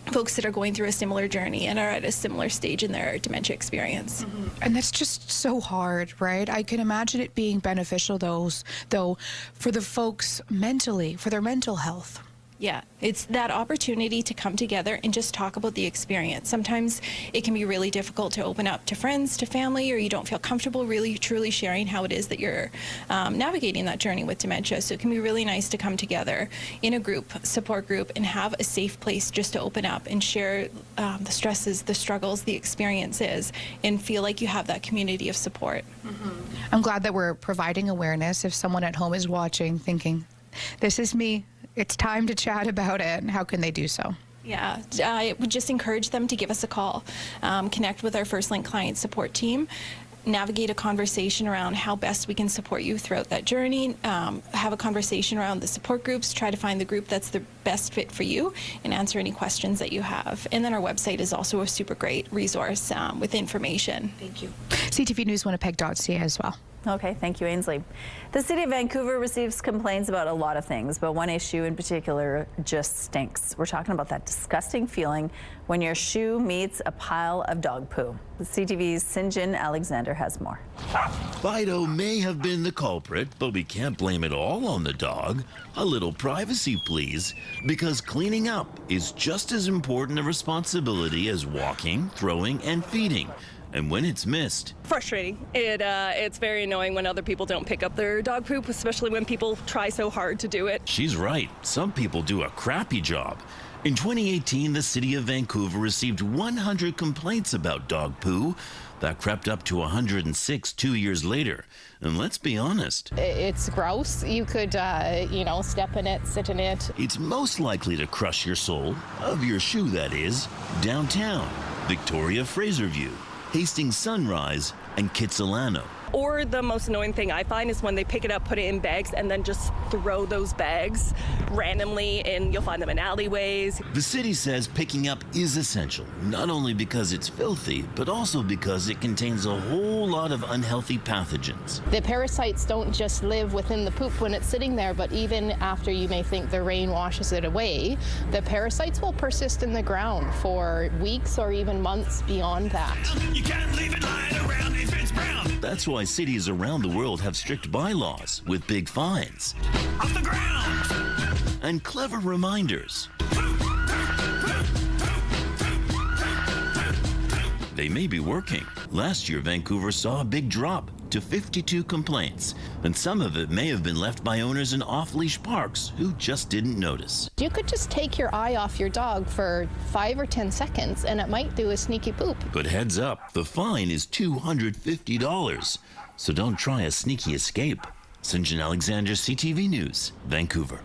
folks that are going through a similar journey and are at a similar stage in their dementia experience. And that's just so hard, right? I can imagine it being beneficial, though, for the folks mentally, for their mental health. Yeah, it's that opportunity to come together and just talk about the experience. Sometimes it can be really difficult to open up to friends, to family, or you don't feel comfortable really truly sharing how it is that you're navigating that journey with dementia. So it can be really nice to come together in a group, support group, and have a safe place just to open up and share the stresses, the struggles, the experiences, and feel like you have that community of support. I'm glad that we're providing awareness. If someone at home is watching thinking, this is me, it's time to chat about it, how can they do so? Yeah, I would just encourage them to give us a call, connect with our First Link client support team, navigate a conversation around how best we can support you throughout that journey, have a conversation around the support groups, try to find the group that's the best fit for you, and answer any questions that you have. And then our website is also a super great resource with information. Thank you. CTVNewsWinnipeg.ca as well. Okay, thank you, Ainsley. The City of Vancouver receives complaints about a lot of things, but one issue in particular just stinks. We're talking about that disgusting feeling when your shoe meets a pile of dog poo. The CTV's Sinjin Alexander has more. Fido may have been the culprit, but we can't blame it all on the dog. A little privacy, please, because cleaning up is just as important a responsibility as walking, throwing, and feeding. And when it's missed, frustrating. It's very annoying when other people don't pick up their dog poop, especially when people try so hard to do it. She's right. Some people do a crappy job. In 2018, the City of Vancouver received 100 complaints about dog poo. That crept up to 106 2 years later. And let's be honest, it's gross. You could, step in it, sit in it. It's most likely to crush your sole, of your shoe that is, downtown, Victoria Fraserview, Hastings Sunrise, and Kitsilano. Or the most annoying thing I find is when they pick it up, put it in bags, and then just throw those bags randomly, and you'll find them in alleyways. The city says picking up is essential, not only because it's filthy, but also because it contains a whole lot of unhealthy pathogens. The parasites don't just live within the poop when it's sitting there, but even after you may think the rain washes it away, the parasites will persist in the ground for weeks or even months beyond that. You can't leave it lying around if it's brown. That's why cities around the world have strict bylaws with big fines. Off the ground! And clever reminders. They may be working. Last year, Vancouver saw a big drop to 52 complaints, and some of it may have been left by owners in off-leash parks who just didn't notice. You could just take your eye off your dog for 5 or 10 seconds, and it might do a sneaky poop. But heads up, the fine is $250, so don't try a sneaky escape. Sinjin Alexander, CTV News, Vancouver.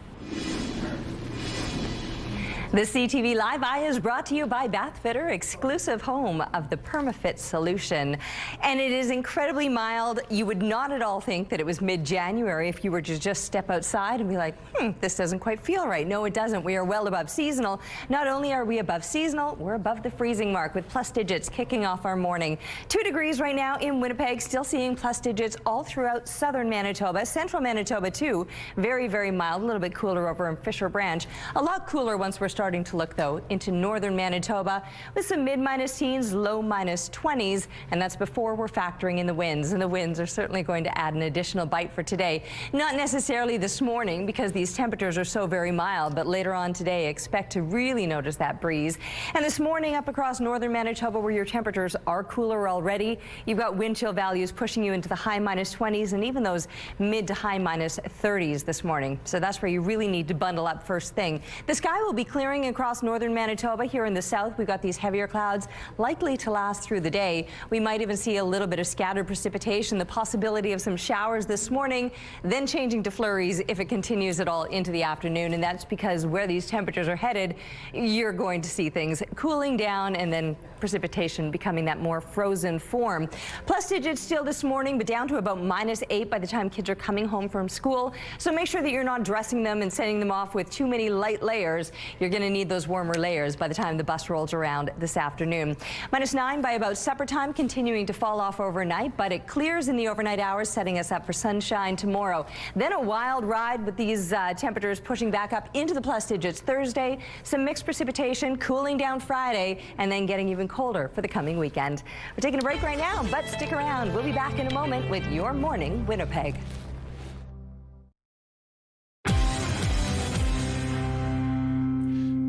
The CTV Live Eye is brought to you by Bathfitter, exclusive home of the PermaFit solution. And it is incredibly mild. You would not at all think that it was mid-January if you were to just step outside and be like, this doesn't quite feel right. No, it doesn't. We are well above seasonal. Not only are we above seasonal, we're above the freezing mark with plus digits kicking off our morning. 2 degrees right now in Winnipeg, still seeing plus digits all throughout southern Manitoba, central Manitoba too. Very, very mild, a little bit cooler over in Fisher Branch. A lot cooler once we're starting to look, though, into northern Manitoba with some mid-minus teens, low minus 20s, and that's before we're factoring in the winds. And the winds are certainly going to add an additional bite for today. Not necessarily this morning because these temperatures are so very mild, but later on today, expect to really notice that breeze. And this morning up across northern Manitoba, where your temperatures are cooler already, you've got wind chill values pushing you into the high minus 20s and even those mid to high minus 30s this morning. So that's where you really need to bundle up first thing. The sky will be clearing across northern Manitoba. Here in the south, we've got these heavier clouds likely to last through the day. We might even see a little bit of scattered precipitation, the possibility of some showers this morning, then changing to flurries if it continues at all into the afternoon. And that's because where these temperatures are headed, you're going to see things cooling down and then precipitation becoming that more frozen form. Plus digits still this morning, but down to about -8 by the time kids are coming home from school. So make sure that you're not dressing them and sending them off with too many light layers. You're going to need those warmer layers by the time the bus rolls around this afternoon. -9 by about supper time, continuing to fall off overnight, but it clears in the overnight hours, setting us up for sunshine tomorrow. Then a wild ride with these temperatures pushing back up into the plus digits Thursday, some mixed precipitation, cooling down Friday, and then getting even colder for the coming weekend. We're taking a break right now, but stick around. We'll be back in a moment with Your Morning Winnipeg.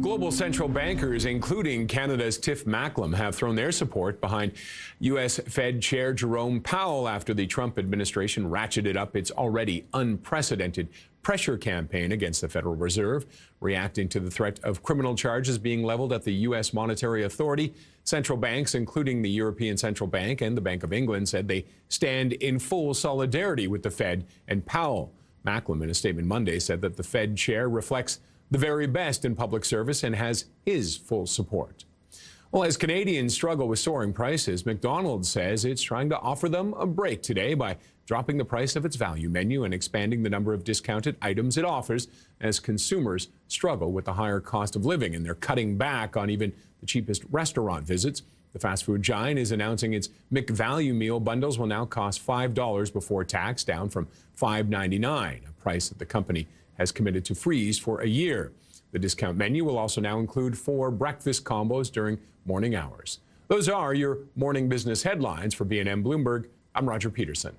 Global central bankers, including Canada's Tiff Macklem, have thrown their support behind U.S. Fed Chair Jerome Powell after the Trump administration ratcheted up its already unprecedented pressure campaign against the Federal Reserve. Reacting to the threat of criminal charges being leveled at the U.S. Monetary Authority, central banks, including the European Central Bank and the Bank of England, said they stand in full solidarity with the Fed and Powell. Macklem, in a statement Monday, said that the Fed chair reflects the very best in public service and has his full support. Well, as Canadians struggle with soaring prices, McDonald's says it's trying to offer them a break today by dropping the price of its value menu and expanding the number of discounted items it offers as consumers struggle with the higher cost of living, and they're cutting back on even the cheapest restaurant visits. The fast food giant is announcing its McValue meal bundles will now cost $5 before tax, down from $5.99, a price that the company has committed to freeze for a year. The discount menu will also now include 4 breakfast combos during morning hours. Those are your morning business headlines. For B&M Bloomberg, I'm Roger Peterson.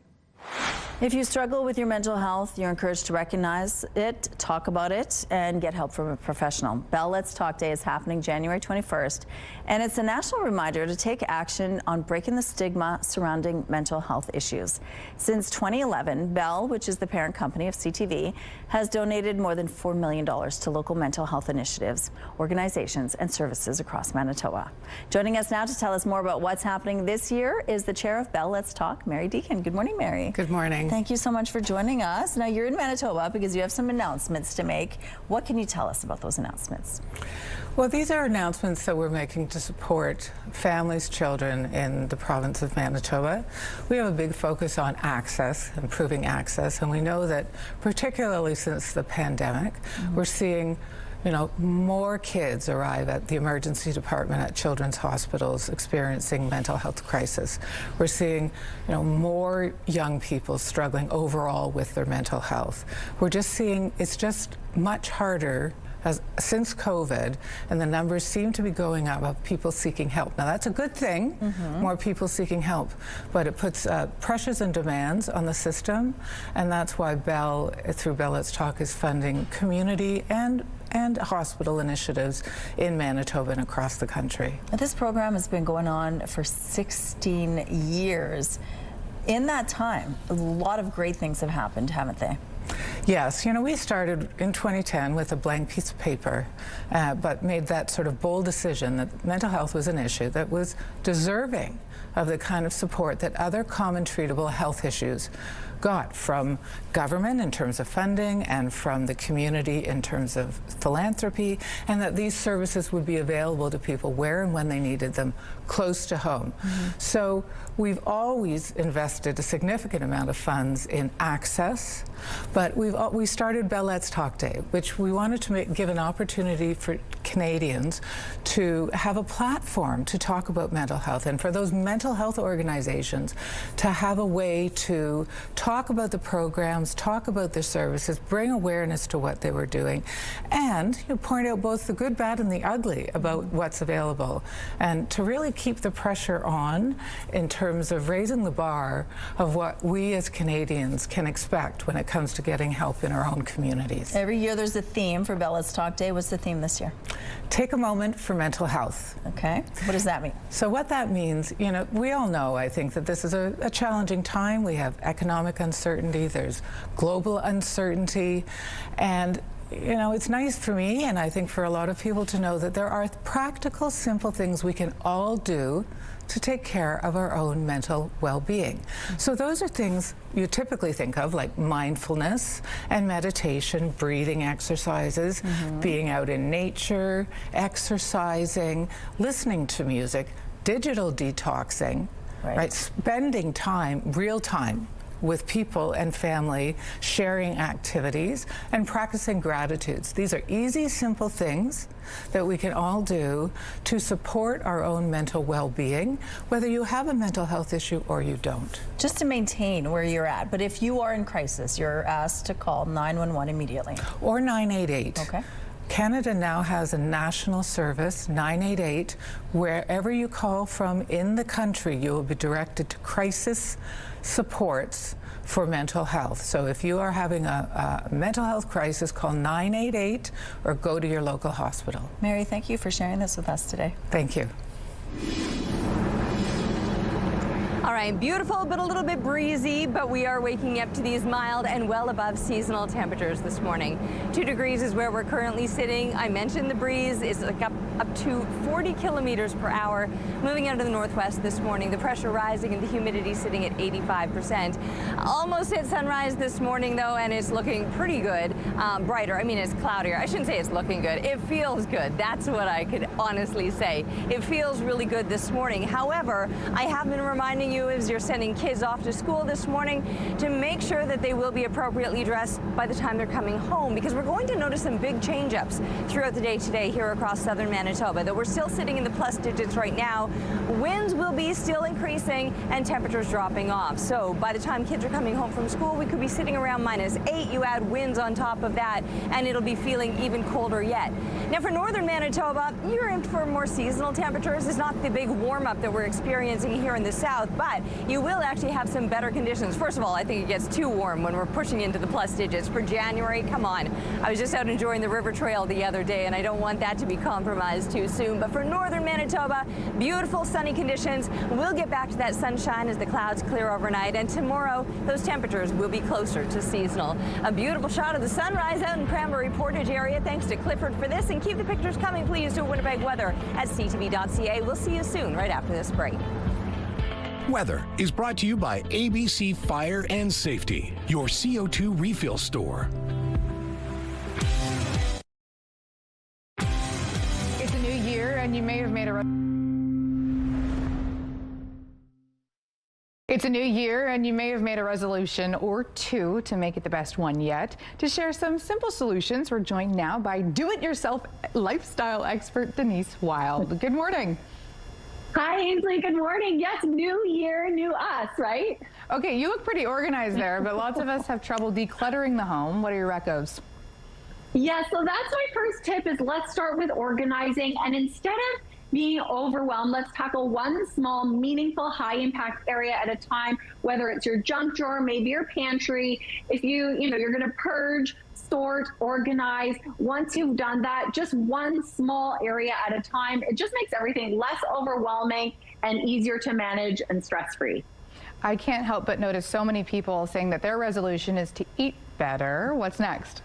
If you struggle with your mental health, you're encouraged to recognize it, talk about it, and get help from a professional. Bell Let's Talk Day is happening January 21st, and it's a national reminder to take action on breaking the stigma surrounding mental health issues. Since 2011, Bell, which is the parent company of CTV, has donated more than $4 million to local mental health initiatives, organizations, and services across Manitoba. Joining us now to tell us more about what's happening this year is the chair of Bell Let's Talk, Mary Deacon. Good morning, Mary. Good morning. Thank you so much for joining us. Now, you're in Manitoba because you have some announcements to make. What can you tell us about those announcements? Well, these are announcements that we're making to support families, children in the province of Manitoba. We have a big focus on access, improving access, and we know that particularly since the pandemic, we're seeing more kids arrive at the emergency department at children's hospitals experiencing mental health crisis. We're seeing, more young people struggling overall with their mental health. We're just seeing it's just much harder since COVID, and the numbers seem to be going up of people seeking help. Now, that's a good thing, more people seeking help, but it puts pressures and demands on the system, and that's why Bell, through Bell Let's Talk, is funding community and hospital initiatives in Manitoba and across the country. This program has been going on for 16 years. In that time, a lot of great things have happened, haven't they? Yes, we started in 2010 with a blank piece of paper, but made that sort of bold decision that mental health was an issue that was deserving of the kind of support that other common treatable health issues got from government in terms of funding and from the community in terms of philanthropy, and that these services would be available to people where and when they needed them, close to home. So we've always invested a significant amount of funds in access, but we started Bell Let's Talk Day, which we wanted to give an opportunity for Canadians to have a platform to talk about mental health, and for those mental health organizations to have a way to talk about the programs, talk about their services, bring awareness to what they were doing, and point out both the good, bad, and the ugly about what's available, and to really keep the pressure on in terms of raising the bar of what we as Canadians can expect when it comes to getting help in our own communities. Every year there's a theme for Bella's Talk Day. What's the theme this year? Take a moment for mental health. Okay. What does that mean? So what that means, we all know, I think, that this is a challenging time. We have economic uncertainty, there's global uncertainty, and it's nice for me, and I think for a lot of people, to know that there are practical, simple things we can all do to take care of our own mental well-being. So those are things you typically think of, like mindfulness and meditation, breathing exercises, being out in nature, exercising, listening to music, digital detoxing, right? Spending time, real time, with people and family, sharing activities, and practicing gratitudes. These are easy, simple things that we can all do to support our own mental well-being, whether you have a mental health issue or you don't. Just to maintain where you're at, but if you are in crisis, you're asked to call 911 immediately. Or 988. Okay. Canada now has a national service, 988. Wherever you call from in the country, you will be directed to crisis supports for mental health. So if you are having a mental health crisis, call 988 or go to your local hospital. Mary, thank you for sharing this with us today. Thank you. All right, beautiful, but a little bit breezy, but we are waking up to these mild and well above seasonal temperatures this morning. 2 degrees is where we're currently sitting. I mentioned the breeze is like up to 40 kilometers per hour. Moving out of the northwest this morning, the pressure rising and the humidity sitting at 85%. Almost hit sunrise this morning, though, and it's looking pretty good. Brighter, I mean, it's cloudier. I shouldn't say it's looking good. It feels good. That's what I could honestly say. It feels really good this morning. However, I have been reminding you as you're sending kids off to school this morning to make sure that they will be appropriately dressed by the time they're coming home, because we're going to notice some big change-ups throughout the day today here across southern Manitoba. Though we're still sitting in the plus digits right now, winds will be still increasing and temperatures dropping off. So by the time kids are coming home from school, we could be sitting around -8. You add winds on top of that, and it'll be feeling even colder yet. Now for northern Manitoba, you're in for more seasonal temperatures. It's not the big warm-up that we're experiencing here in the south, but you will actually have some better conditions. First of all, I think it gets too warm when we're pushing into the plus digits. For January, come on. I was just out enjoying the river trail the other day, and I don't want that to be compromised too soon. But for northern Manitoba, beautiful sunny conditions. We'll get back to that sunshine as the clouds clear overnight, and tomorrow those temperatures will be closer to seasonal. A beautiful shot of the sunrise out in Cranberry Portage area. Thanks to Clifford for this, and keep the pictures coming, please, to Winnipeg weather at ctv.ca. We'll see you soon right after this break. Weather is brought to you by ABC Fire and Safety, your CO2 refill store. It's a new year, and you may have made a It's a new year, and you may have made a resolution or two to make it the best one yet. To share some simple solutions, we're joined now by do-it-yourself lifestyle expert Denise Wild. Good morning. Hi, Ainsley. Good morning. Yes, new year, new us, right? Okay, you look pretty organized there, but lots of us have trouble decluttering the home. What are your recos? Yeah, so that's my first tip is let's start with organizing, and instead of being overwhelmed, let's tackle one small, meaningful, high-impact area at a time, whether it's your junk drawer, maybe your pantry. If you're going to purge, sort, organize. Once you've done that, just one small area at a time. It just makes everything less overwhelming and easier to manage and stress-free. I can't help but notice so many people saying that their resolution is to eat better. What's next?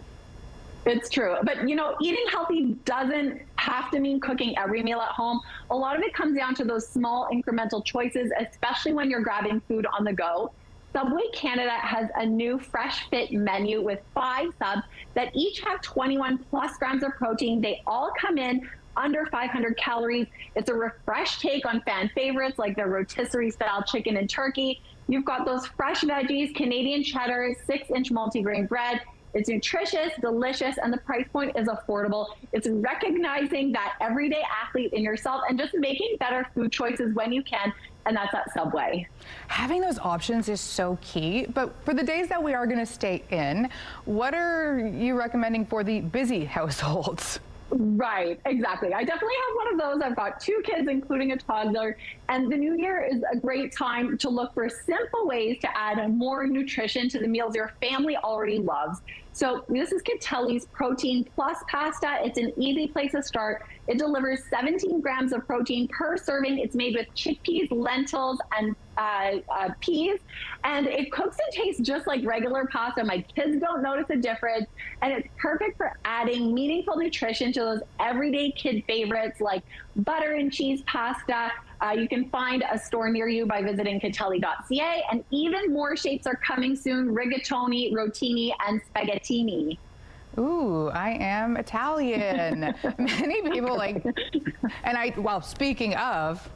It's true. But, eating healthy doesn't have to mean cooking every meal at home. A lot of it comes down to those small incremental choices, especially when you're grabbing food on the go. Subway Canada has a new Fresh Fit menu with 5 subs that each have 21 plus grams of protein. They all come in under 500 calories. It's a refreshed take on fan favorites like the rotisserie style chicken and turkey. You've got those fresh veggies, Canadian cheddar, 6-inch multigrain bread, It's nutritious, delicious, and the price point is affordable. It's recognizing that everyday athlete in yourself and just making better food choices when you can, and that's at Subway. Having those options is so key, but for the days that we are going to stay in, what are you recommending for the busy households? Right, exactly. I definitely have one of those. I've got 2 kids, including a toddler, and the new year is a great time to look for simple ways to add more nutrition to the meals your family already loves. So this is Catelli's Protein Plus Pasta. It's an easy place to start. It delivers 17 grams of protein per serving. It's made with chickpeas, lentils, and peas, and it cooks and tastes just like regular pasta. My kids don't notice a difference, and it's perfect for adding meaningful nutrition to those everyday kid favorites like butter and cheese pasta. You can find a store near you by visiting catelli.ca, and even more shapes are coming soon: rigatoni, rotini, and spaghettini. Ooh, I am Italian. Many people like, and well, speaking of,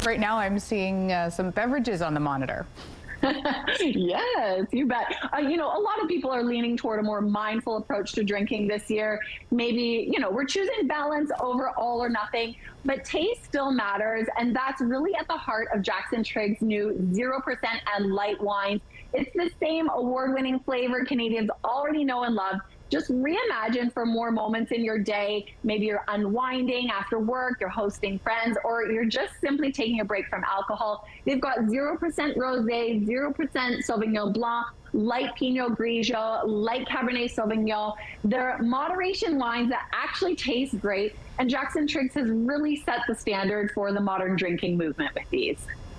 right now I'm seeing some beverages on the monitor. Yes, you bet. You know, a lot of people are leaning toward a more mindful approach to drinking this year. Maybe, you know, we're choosing balance over all or nothing, but taste still matters. And that's really at the heart of Jackson Trigg's new 0% and light wines. It's the same award-winning flavor Canadians already know and love. Just reimagine for more moments in your day. Maybe you're unwinding after work, you're hosting friends, or you're just simply taking a break from alcohol. They've got 0% Rosé, 0% Sauvignon Blanc, light Pinot Grigio, light Cabernet Sauvignon. They're moderation wines that actually taste great, and Jackson Triggs has really set the standard for the modern drinking movement with these.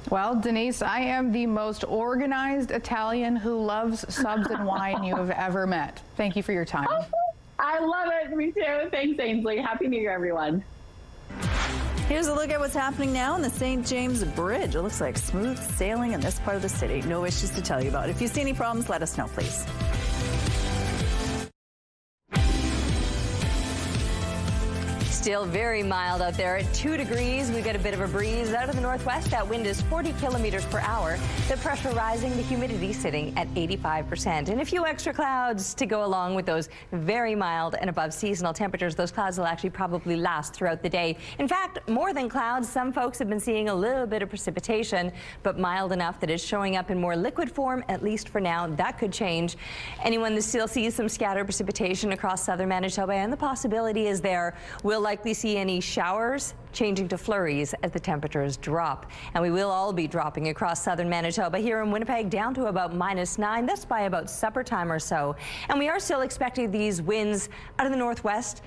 Well, Denise, I am the most organized Italian who loves subs and wine you have ever met. Thank you for your time. I love it. Me too. Thanks, Ainsley. Happy New Year, everyone. Here's a look at what's happening now on the St. James Bridge. It looks like smooth sailing in this part of the city. No issues to tell you about. If you see any problems, let us know, please. Still very mild out there at 2 degrees. We've got a bit of a breeze out of the northwest. That wind is 40 kilometers per hour. The pressure rising, the humidity sitting at 85%. And a few extra clouds to go along with those very mild and above seasonal temperatures. Those clouds will actually probably last throughout the day. In fact, more than clouds, some folks have been seeing a little bit of precipitation, but mild enough that it's showing up in more liquid form, at least for now. That could change. Anyone that still sees some scattered precipitation across southern Manitoba, and the possibility is there, will likely see any showers changing to flurries as the temperatures drop. And we will all be dropping across southern Manitoba. Here in Winnipeg, down to about -9. That's by about supper time or so. And we are still expecting these winds out of the northwest,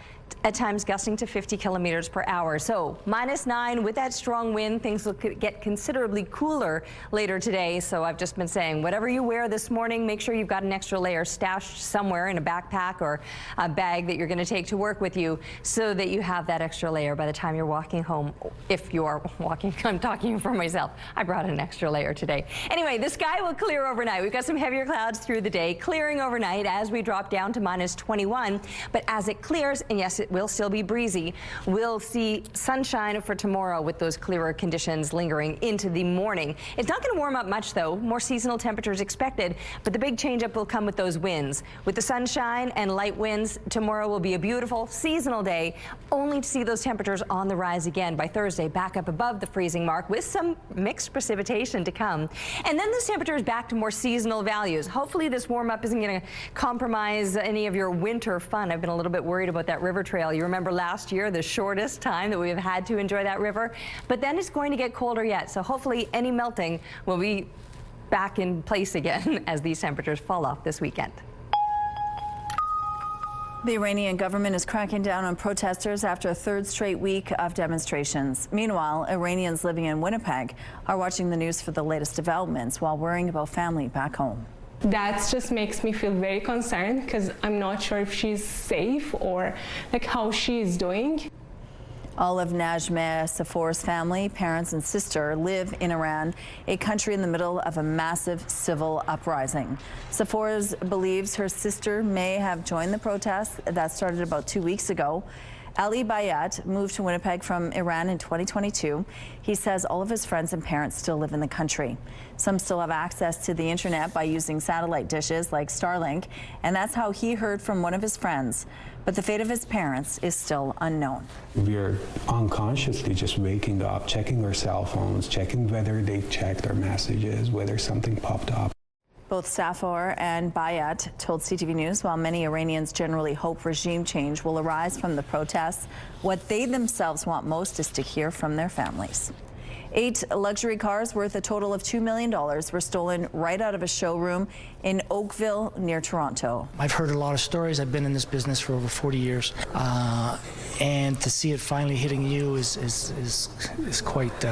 at times gusting to 50 kilometers per hour. So -9 with that strong wind, things will get considerably cooler later today. So I've just been saying, whatever you wear this morning, make sure you've got an extra layer stashed somewhere in a backpack or a bag that you're going to take to work with you, so that you have that extra layer by the time you're walking home. If you are walking, I'm talking for myself. I brought an extra layer today. Anyway, the sky will clear overnight. We've got some heavier clouds through the day, clearing overnight as we drop down to -21. But as it clears, and yes, it will still be breezy, we'll see sunshine for tomorrow with those clearer conditions lingering into the morning. It's not going to warm up much, though. More seasonal temperatures expected, but the big change up will come with those winds. With the sunshine and light winds, tomorrow will be a beautiful seasonal day, only to see those temperatures on the rise again by Thursday, back up above the freezing mark with some mixed precipitation to come. And then those temperatures back to more seasonal values. Hopefully this warm up isn't going to compromise any of your winter fun. I've been a little bit worried about that river trail. You remember last year, the shortest time that we've had to enjoy that river, but then it's going to get colder yet. So hopefully any melting will be back in place again as these temperatures fall off this weekend. The Iranian government is cracking down on protesters after a third straight week of demonstrations. Meanwhile, Iranians living in Winnipeg are watching the news for the latest developments while worrying about family back home. That just makes me feel very concerned, because I'm not sure if she's safe or like how she is doing. All of Najmeh Safour's family, parents and sister live in Iran, a country in the middle of a massive civil uprising. Safour believes her sister may have joined the protests that started about 2 weeks ago. Ali Bayat moved to Winnipeg from Iran in 2022. He says all of his friends and parents still live in the country. Some still have access to the internet by using satellite dishes like Starlink, and that's how he heard from one of his friends. But the fate of his parents is still unknown. We are unconsciously just waking up, checking our cell phones, checking whether they checked our messages, whether something popped up. Both Safour and Bayat told CTV News while many Iranians generally hope regime change will arise from the protests, what they themselves want most is to hear from their families. 8 luxury cars worth a total of $2 million were stolen right out of a showroom in Oakville near Toronto. I've heard a lot of stories. I've been in this business for over 40 years. And to see it finally hitting you is quite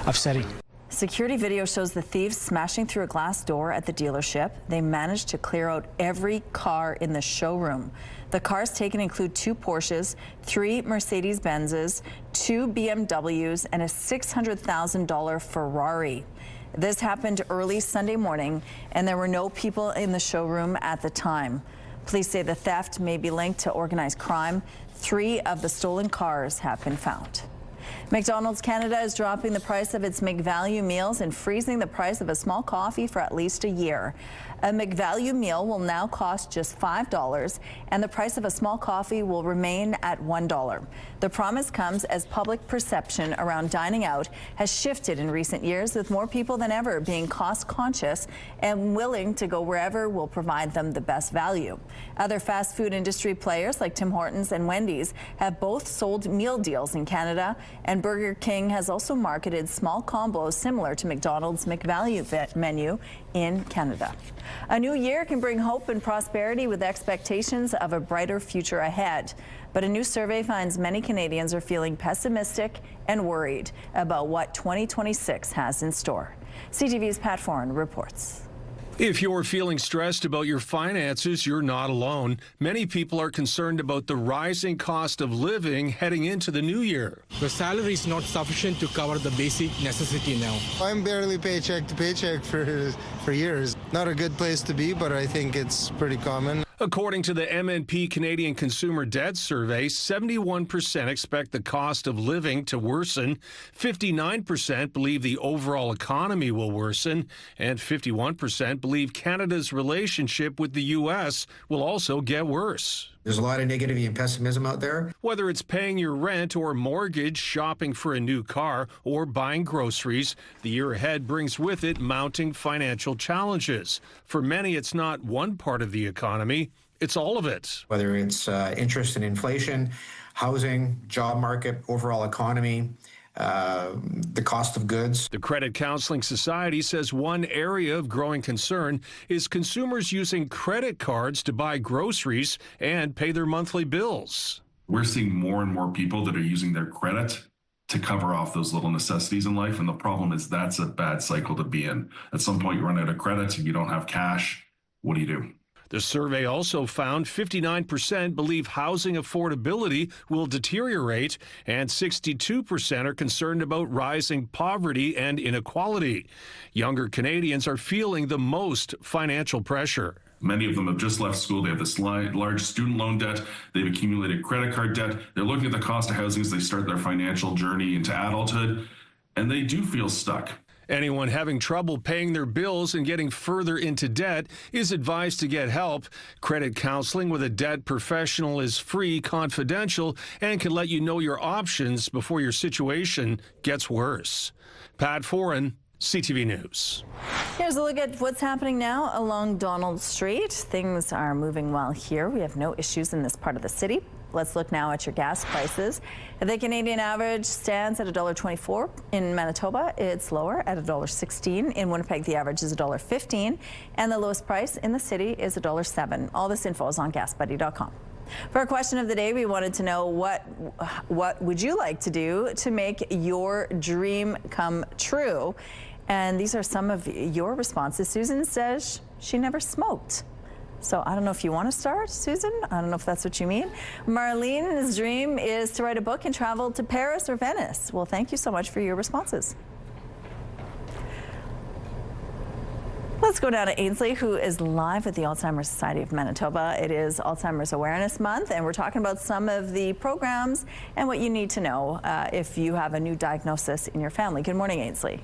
upsetting. Security video shows the thieves smashing through a glass door at the dealership. They managed to clear out every car in the showroom. The cars taken include 2 Porsches, 3 Mercedes-Benzes, 2 BMWs, and a $600,000 Ferrari. This happened early Sunday morning, and there were no people in the showroom at the time. Police say the theft may be linked to organized crime. 3 of the stolen cars have been found. McDonald's Canada is dropping the price of its McValue meals and freezing the price of a small coffee for at least a year. A McValue meal will now cost just $5, and the price of a small coffee will remain at $1. The promise comes as public perception around dining out has shifted in recent years, with more people than ever being cost conscious and willing to go wherever will provide them the best value. Other fast food industry players like Tim Hortons and Wendy's have both sold meal deals in Canada, and Burger King has also marketed small combos similar to McDonald's McValue menu in Canada. A new year can bring hope and prosperity with expectations of a brighter future ahead. But a new survey finds many Canadians are feeling pessimistic and worried about what 2026 has in store. CTV's Pat Foran reports. If you're feeling stressed about your finances, you're not alone. Many people are concerned about the rising cost of living heading into the new year. The salary is not sufficient to cover the basic necessity now. I'm barely paycheck to paycheck for years. Not a good place to be, but I think it's pretty common. According to the MNP Canadian Consumer Debt Survey, 71% expect the cost of living to worsen, 59% believe the overall economy will worsen, and 51% believe Canada's relationship with the U.S. will also get worse. There's a lot of negativity and pessimism out there. Whether it's paying your rent or mortgage, shopping for a new car, or buying groceries, the year ahead brings with it mounting financial challenges. For many, it's not one part of the economy, it's all of it. Whether it's interest and inflation, housing, job market, overall economy, the cost of goods. The Credit Counseling Society says one area of growing concern is consumers using credit cards to buy groceries and pay their monthly bills. We're seeing more and more people that are using their credit to cover off those little necessities in life. And the problem is that's a bad cycle to be in. At some point you run out of credit, you don't have cash. What do? The survey also found 59% believe housing affordability will deteriorate, and 62% are concerned about rising poverty and inequality. Younger Canadians are feeling the most financial pressure. Many of them have just left school. They have this large student loan debt. They've accumulated credit card debt. They're looking at the cost of housing as they start their financial journey into adulthood, and they do feel stuck. Anyone having trouble paying their bills and getting further into debt is advised to get help. Credit counseling with a debt professional is free, confidential, and can let you know your options before your situation gets worse. Pat Foran, CTV News. Here's a look at what's happening now along Donald Street. Things are moving well here. We have no issues in this part of the city. Let's look now at your gas prices. The Canadian average stands at $1.24. In Manitoba, it's lower at $1.16. In Winnipeg, the average is $1.15. And the lowest price in the city is $1.07. All this info is on GasBuddy.com. For our question of the day, we wanted to know what would you like to do to make your dream come true? And these are some of your responses. Susan says she never smoked. So I don't know if you want to start, Susan. I don't know if that's what you mean. Marlene's dream is to write a book and travel to Paris or Venice. Well, thank you so much for your responses. Let's go down to Ainsley, who is live at the Alzheimer's Society of Manitoba. It is Alzheimer's Awareness Month, and we're talking about some of the programs and what you need to know if you have a new diagnosis in your family. Good morning, Ainsley.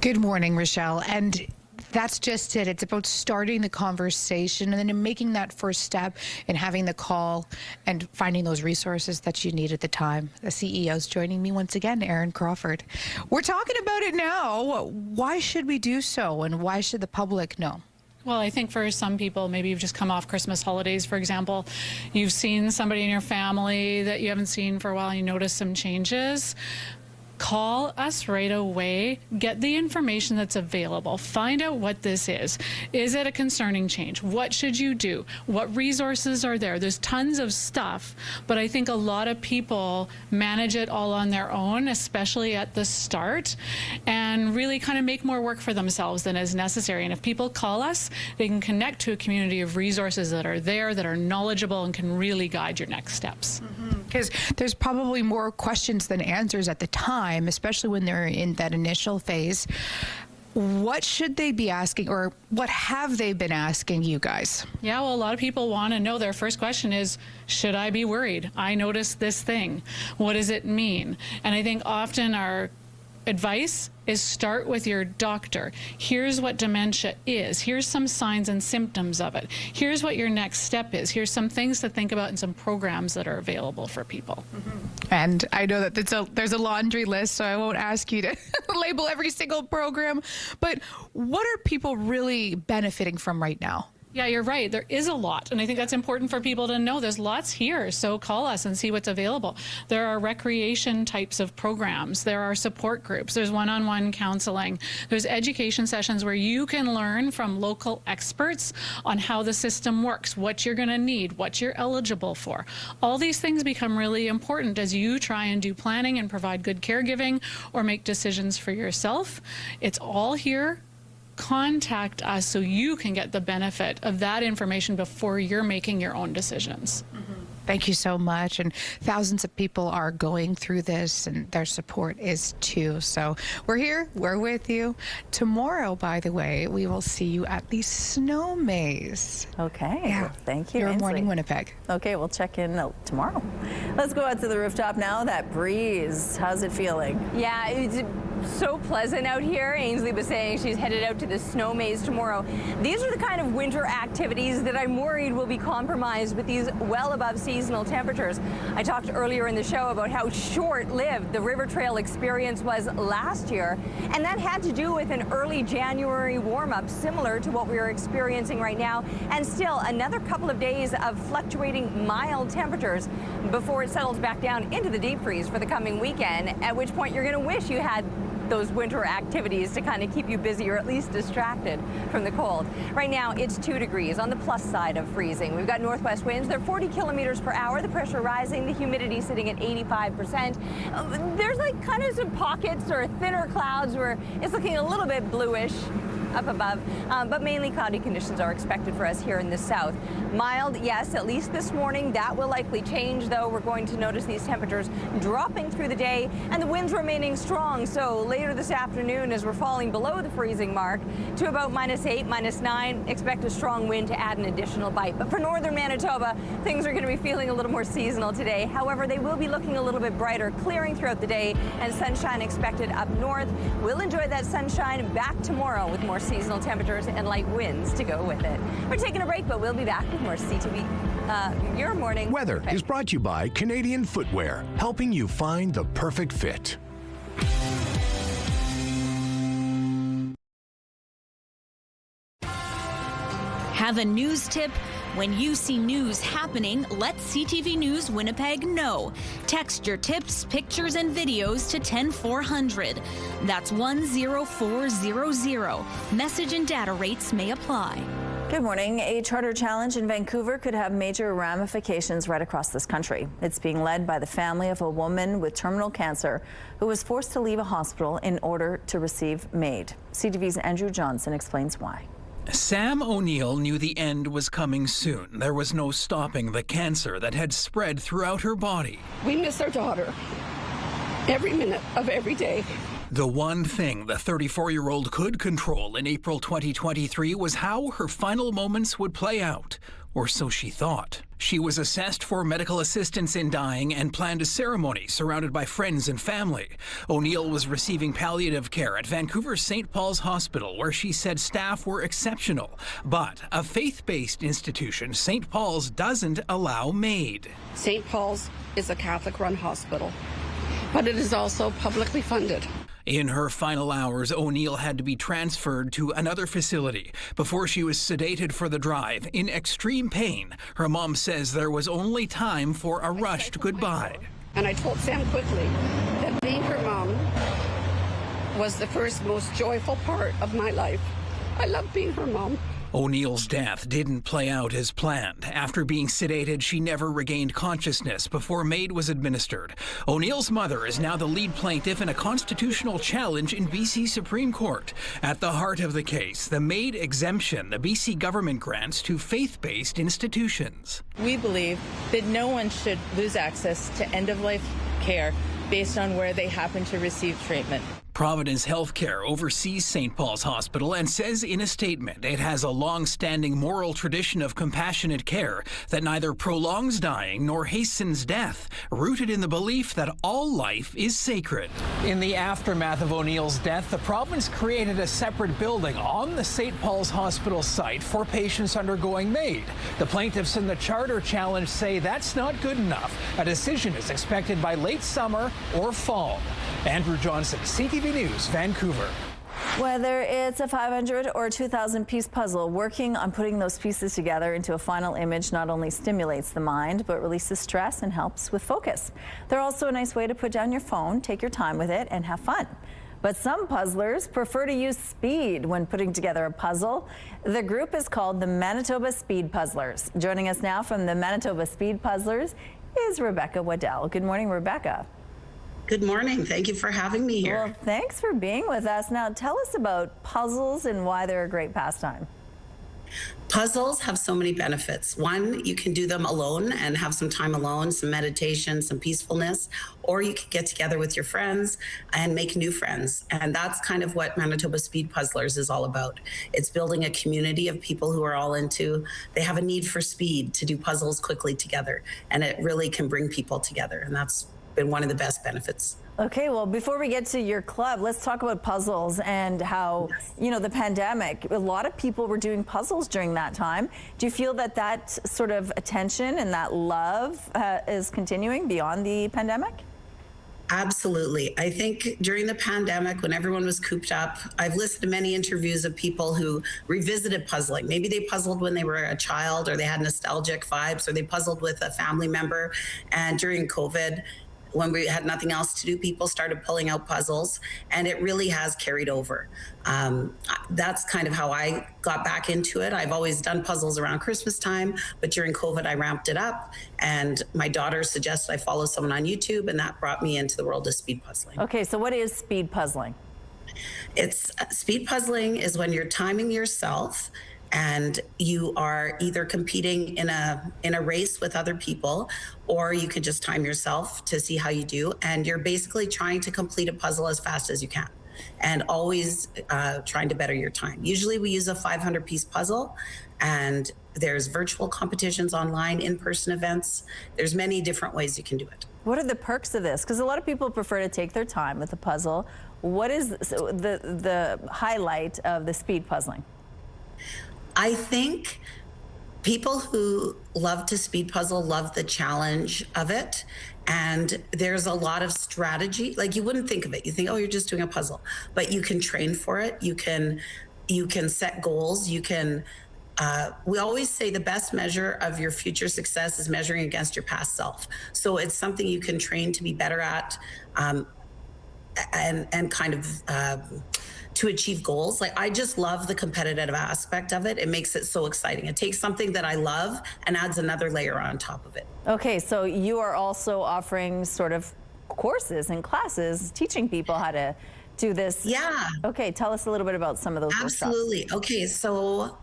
Good morning, Rochelle. And that's just it. It's about starting the conversation and then making that first step and having the call and finding those resources that you need at the time. The CEO's joining me once again, Erin Crawford. We're talking about it now. Why should we do so, and why should the public know? Well, I think for some people, maybe you've just come off Christmas holidays, for example. You've seen somebody in your family that you haven't seen for a while, and you notice some changes. Call us right away, get the information that's available, find out what this is. Is it a concerning change? What should you do? What resources are there? There's tons of stuff, but I think a lot of people manage it all on their own, especially at the start, and really kind of make more work for themselves than is necessary. And if people call us, they can connect to a community of resources that are there, that are knowledgeable, and can really guide your next steps. Because there's probably more questions than answers at the time, especially when they're in that initial phase. What should they be asking, or what have they been asking you guys? Yeah, well, a lot of people want to know. Their first question is, should I be worried? I noticed this thing. What does it mean? And I think often our advice is start with your doctor. Here's what dementia is. Here's some signs and symptoms of it. Here's what your next step is. Here's some things to think about and some programs that are available for people. And I know that there's a laundry list, so I won't ask you to label every single program, but what are people really benefiting from right now? Yeah, you're right. There is a lot, and I think that's important for people to know. There's lots here, so call us and see what's available. There are recreation types of programs. There are support groups. There's one-on-one counseling. There's education sessions where you can learn from local experts on how the system works, what you're going to need, what you're eligible for. All these things become really important as you try and do planning and provide good caregiving or make decisions for yourself. It's all here. Contact us so you can get the benefit of that information before you're making your own decisions. Thank you so much. And thousands of people are going through this, and their support is too. So we're here, we're with you. Tomorrow, by the way, we will see you at the Snow Maze. Okay, Yeah. well, thank you, Your Ainsley. Morning Winnipeg. Okay, we'll check in tomorrow. Let's go out to the rooftop now. That breeze, how's it feeling? Yeah, it's so pleasant out here. Ainsley was saying she's headed out to the Snow Maze tomorrow. These are the kind of winter activities that I'm worried will be compromised with these well above seasonal temperatures. I talked earlier in the show about how short-lived the River Trail experience was last year, and that had to do with an early January warm-up similar to what we are experiencing right now, and still another couple of days of fluctuating mild temperatures before it settles back down into the deep freeze for the coming weekend, at which point you're going to wish you had those winter activities to kind of keep you busy or at least distracted from the cold. Right now, it's 2 degrees on the plus side of freezing. We've got northwest winds. They're 40 kilometers per hour. The pressure rising. The humidity sitting at 85%. There's like kind of some pockets or thinner clouds where it's looking a little bit bluish up above, but mainly cloudy conditions are expected for us here in the south. Mild, yes, at least this morning. That will likely change, though. We're going to notice these temperatures dropping through the day and the winds remaining strong. So later this afternoon, as we're falling below the freezing mark to about -8, -9, expect a strong wind to add an additional bite. But for northern Manitoba, things are going to be feeling a little more seasonal today. However, they will be looking a little bit brighter, clearing throughout the day, and sunshine expected up north. We'll enjoy that sunshine back tomorrow with more seasonal temperatures and light winds to go with it. We're taking a break, but we'll be back with more CTV Your Morning Weather Winnipeg. is brought to you by Canadian Footwear, helping you find the perfect fit. Have a news tip? When you see news happening, let CTV News Winnipeg know. Text your tips, pictures, and videos to 10400. That's 10400. Message and data rates may apply. Good morning. A charter challenge in Vancouver could have major ramifications right across this country. It's being led by the family of a woman with terminal cancer who was forced to leave a hospital in order to receive Maid. CTV's Andrew Johnson explains why. Sam O'Neill knew the end was coming soon. There was no stopping the cancer that had spread throughout her body. We miss our daughter every minute of every day. The one thing the 34-year-old could control in April 2023 was how her final moments would play out, or so she thought. She was assessed for medical assistance in dying and planned a ceremony surrounded by friends and family. O'Neill was receiving palliative care at Vancouver's St. Paul's Hospital, where she said staff were exceptional. But a faith-based institution, St. Paul's, doesn't allow Maid. St. Paul's is a Catholic-run hospital, but it is also publicly funded. In her final hours, O'Neill had to be transferred to another facility before she was sedated for the drive. In extreme pain, her mom says there was only time for a rushed goodbye. And I told Sam quickly that being her mom was the first, most joyful part of my life. I love being her mom. O'Neill's death didn't play out as planned. After being sedated, she never regained consciousness before Maid was administered. O'Neill's mother is now the lead plaintiff in a constitutional challenge in BC Supreme Court. At the heart of the case, the Maid exemption the BC government grants to faith-based institutions. We believe that no one should lose access to end-of-life care based on where they happen to receive treatment. Providence Healthcare oversees St. Paul's Hospital and says in a statement it has a long-standing moral tradition of compassionate care that neither prolongs dying nor hastens death, rooted in the belief that all life is sacred. In the aftermath of O'Neill's death, the province created a separate building on the St. Paul's Hospital site for patients undergoing Maid. The plaintiffs in the charter challenge say that's not good enough. A decision is expected by late summer or fall. Andrew Johnson, CTV News, Vancouver. Whether it's a 500 or 2,000 piece puzzle, working on putting those pieces together into a final image not only stimulates the mind, but releases stress and helps with focus. They're also a nice way to put down your phone, take your time with it, and have fun. But some puzzlers prefer to use speed when putting together a puzzle. The group is called the Manitoba Speed Puzzlers. Joining us now from the Manitoba Speed Puzzlers is Rebecca Waddell. Good morning, Rebecca. Good morning. Thank you for having me here. Well, thanks for being with us. Now, tell us about puzzles and why they're a great pastime. Puzzles have so many benefits. One, you can do them alone and have some time alone, some meditation, some peacefulness, or you can get together with your friends and make new friends. And that's kind of what Manitoba Speed Puzzlers is all about. It's building a community of people who are all they have a need for speed to do puzzles quickly together. And it really can bring people together. And that's been one of the best benefits. Okay, well, before we get to your club, let's talk about puzzles and how, you know, the pandemic, a lot of people were doing puzzles during that time. Do you feel that that sort of attention and that love is continuing beyond the pandemic? Absolutely. I think during the pandemic, when everyone was cooped up, I've listened to many interviews of people who revisited puzzling. Maybe they puzzled when they were a child, or they had nostalgic vibes, or they puzzled with a family member. And during COVID, when we had nothing else to do, people started pulling out puzzles, and it really has carried over. That's kind of how I got back into it. I've always done puzzles around Christmas time, but during COVID, I ramped it up, and my daughter suggested I follow someone on YouTube, and that brought me into the world of speed puzzling. Okay, so what is speed puzzling? Speed puzzling is when you're timing yourself and you are either competing in a race with other people, or you could just time yourself to see how you do. And you're basically trying to complete a puzzle as fast as you can, and always trying to better your time. Usually we use a 500-piece puzzle, and there's virtual competitions online, in-person events. There's many different ways you can do it. What are the perks of this? Because a lot of people prefer to take their time with the puzzle. What is the highlight of the speed puzzling? I think people who love to speed puzzle love the challenge of it. And there's a lot of strategy. Like, you wouldn't think of it. You think, oh, you're just doing a puzzle. But you can train for it. You can set goals. You can, we always say the best measure of your future success is measuring against your past self. So it's something you can train to be better at, and kind of to achieve goals. Like, I just love the competitive aspect of it. It makes it so exciting. It takes something that I love and adds another layer on top of it. Okay, so you are also offering sort of courses and classes teaching people how to do this. Yeah. Okay, tell us a little bit about some of those Absolutely. workshops. Okay, so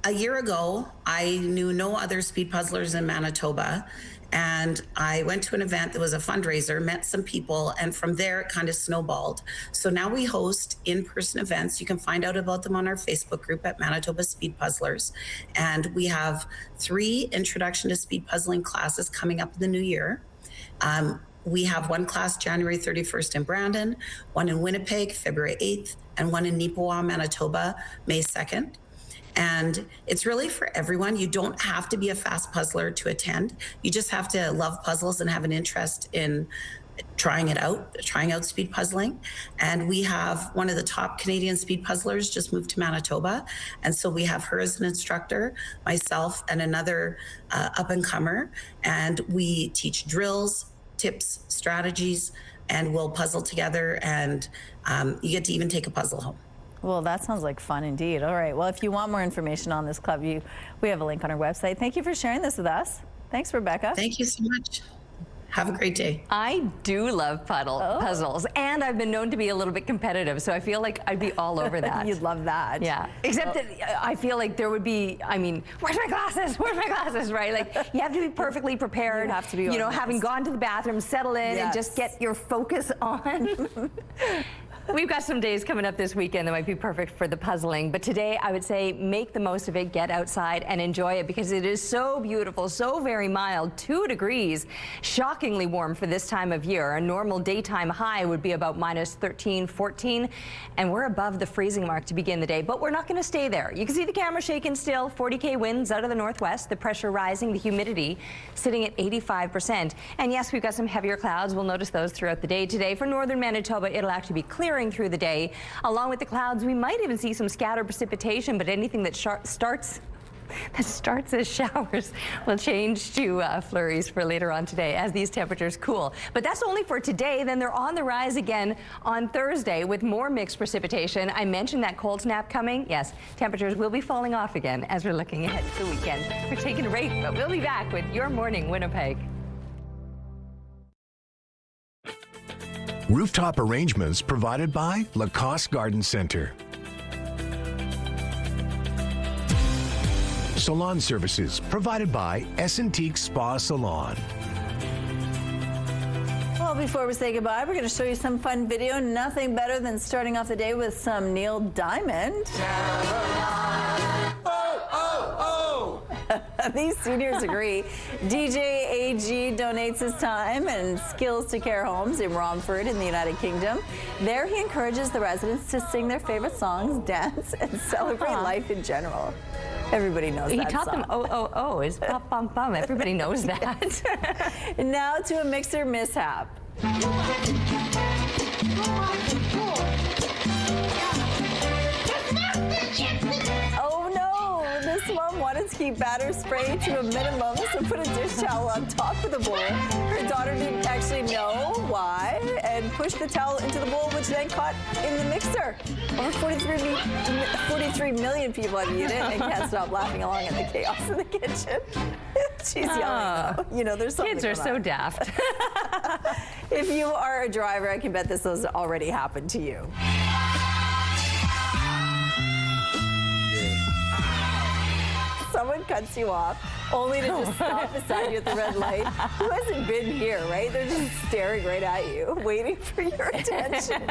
A year ago, I knew no other speed puzzlers in Manitoba. And I went to an event that was a fundraiser, met some people, and from there it kind of snowballed. So now we host in-person events. You can find out about them on our Facebook group at Manitoba Speed Puzzlers. And we have 3 introduction to speed puzzling classes coming up in the new year. We have one class January 31st in Brandon, one in Winnipeg, February 8th, and one in Neepawa, Manitoba, May 2nd. And it's really for everyone. You don't have to be a fast puzzler to attend. You just have to love puzzles and have an interest in trying out speed puzzling. And we have one of the top Canadian speed puzzlers just moved to Manitoba. And so we have her as an instructor, myself, and another up-and-comer. And we teach drills, tips, strategies, and we'll puzzle together. And you get to even take a puzzle home. Well, that sounds like fun indeed. All right. Well, if you want more information on this club, we have a link on our website. Thank you for sharing this with us. Thanks, Rebecca. Thank you so much. Have a great day. I do love puzzles, and I've been known to be a little bit competitive, so I feel like I'd be all over that. You'd love that. Yeah, except that I feel like there would be, I mean, where's my glasses? Where's my glasses, right? Like, you have to be perfectly prepared. You have to be You know, organized. having gone to the bathroom, settle in, and just get your focus on. We've got some days coming up this weekend that might be perfect for the puzzling, but today I would say make the most of it, get outside and enjoy it because it is so beautiful, so very mild, 2 degrees, shockingly warm for this time of year. A normal daytime high would be about -13, 14, and we're above the freezing mark to begin the day, but we're not going to stay there. You can see the camera shaking still, 40K winds out of the northwest, the pressure rising, the humidity sitting at 85%. And yes, we've got some heavier clouds. We'll notice those throughout the day today. For northern Manitoba, it'll actually be clearing through the day. Along with the clouds, we might even see some scattered precipitation, but anything that starts as showers will change to flurries for later on today as these temperatures cool. But that's only for today. Then they're on the rise again on Thursday with more mixed precipitation. I mentioned that cold snap coming. Yes, temperatures will be falling off again as we're looking ahead to the weekend. We're taking a break, but we'll be back with Your Morning Winnipeg. Rooftop arrangements provided by Lacoste Garden Center. Salon services provided by Essentique Spa Salon. Well, before we say goodbye, we're going to show you some fun video. Nothing better than starting off the day with some Neil Diamond. These seniors agree. DJ AG donates his time and skills to care homes in Romford in the United Kingdom. There he encourages the residents to sing their favorite songs, dance, and celebrate life in general. Everybody knows that He taught song. them oh, it's bum bum bum. Everybody knows that. Now to a mixer mishap. Oh no! This mom wanted to keep batter spray to a minimum, so put a dish towel on top of the bowl. Her daughter didn't actually know why and pushed the towel into the bowl, which then caught in the mixer. Over 43 million people have used it and can't stop laughing along at the chaos in the kitchen. She's yelling, though. You know, there's something. Kids are so daft. If you are a driver, I can bet this has already happened to you. Someone cuts you off, only to just stop beside you at the red light. Who hasn't been here, right? They're just staring right at you, waiting for your attention.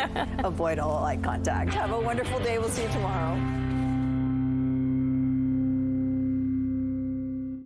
Avoid all eye contact. Have a wonderful day. We'll see you tomorrow.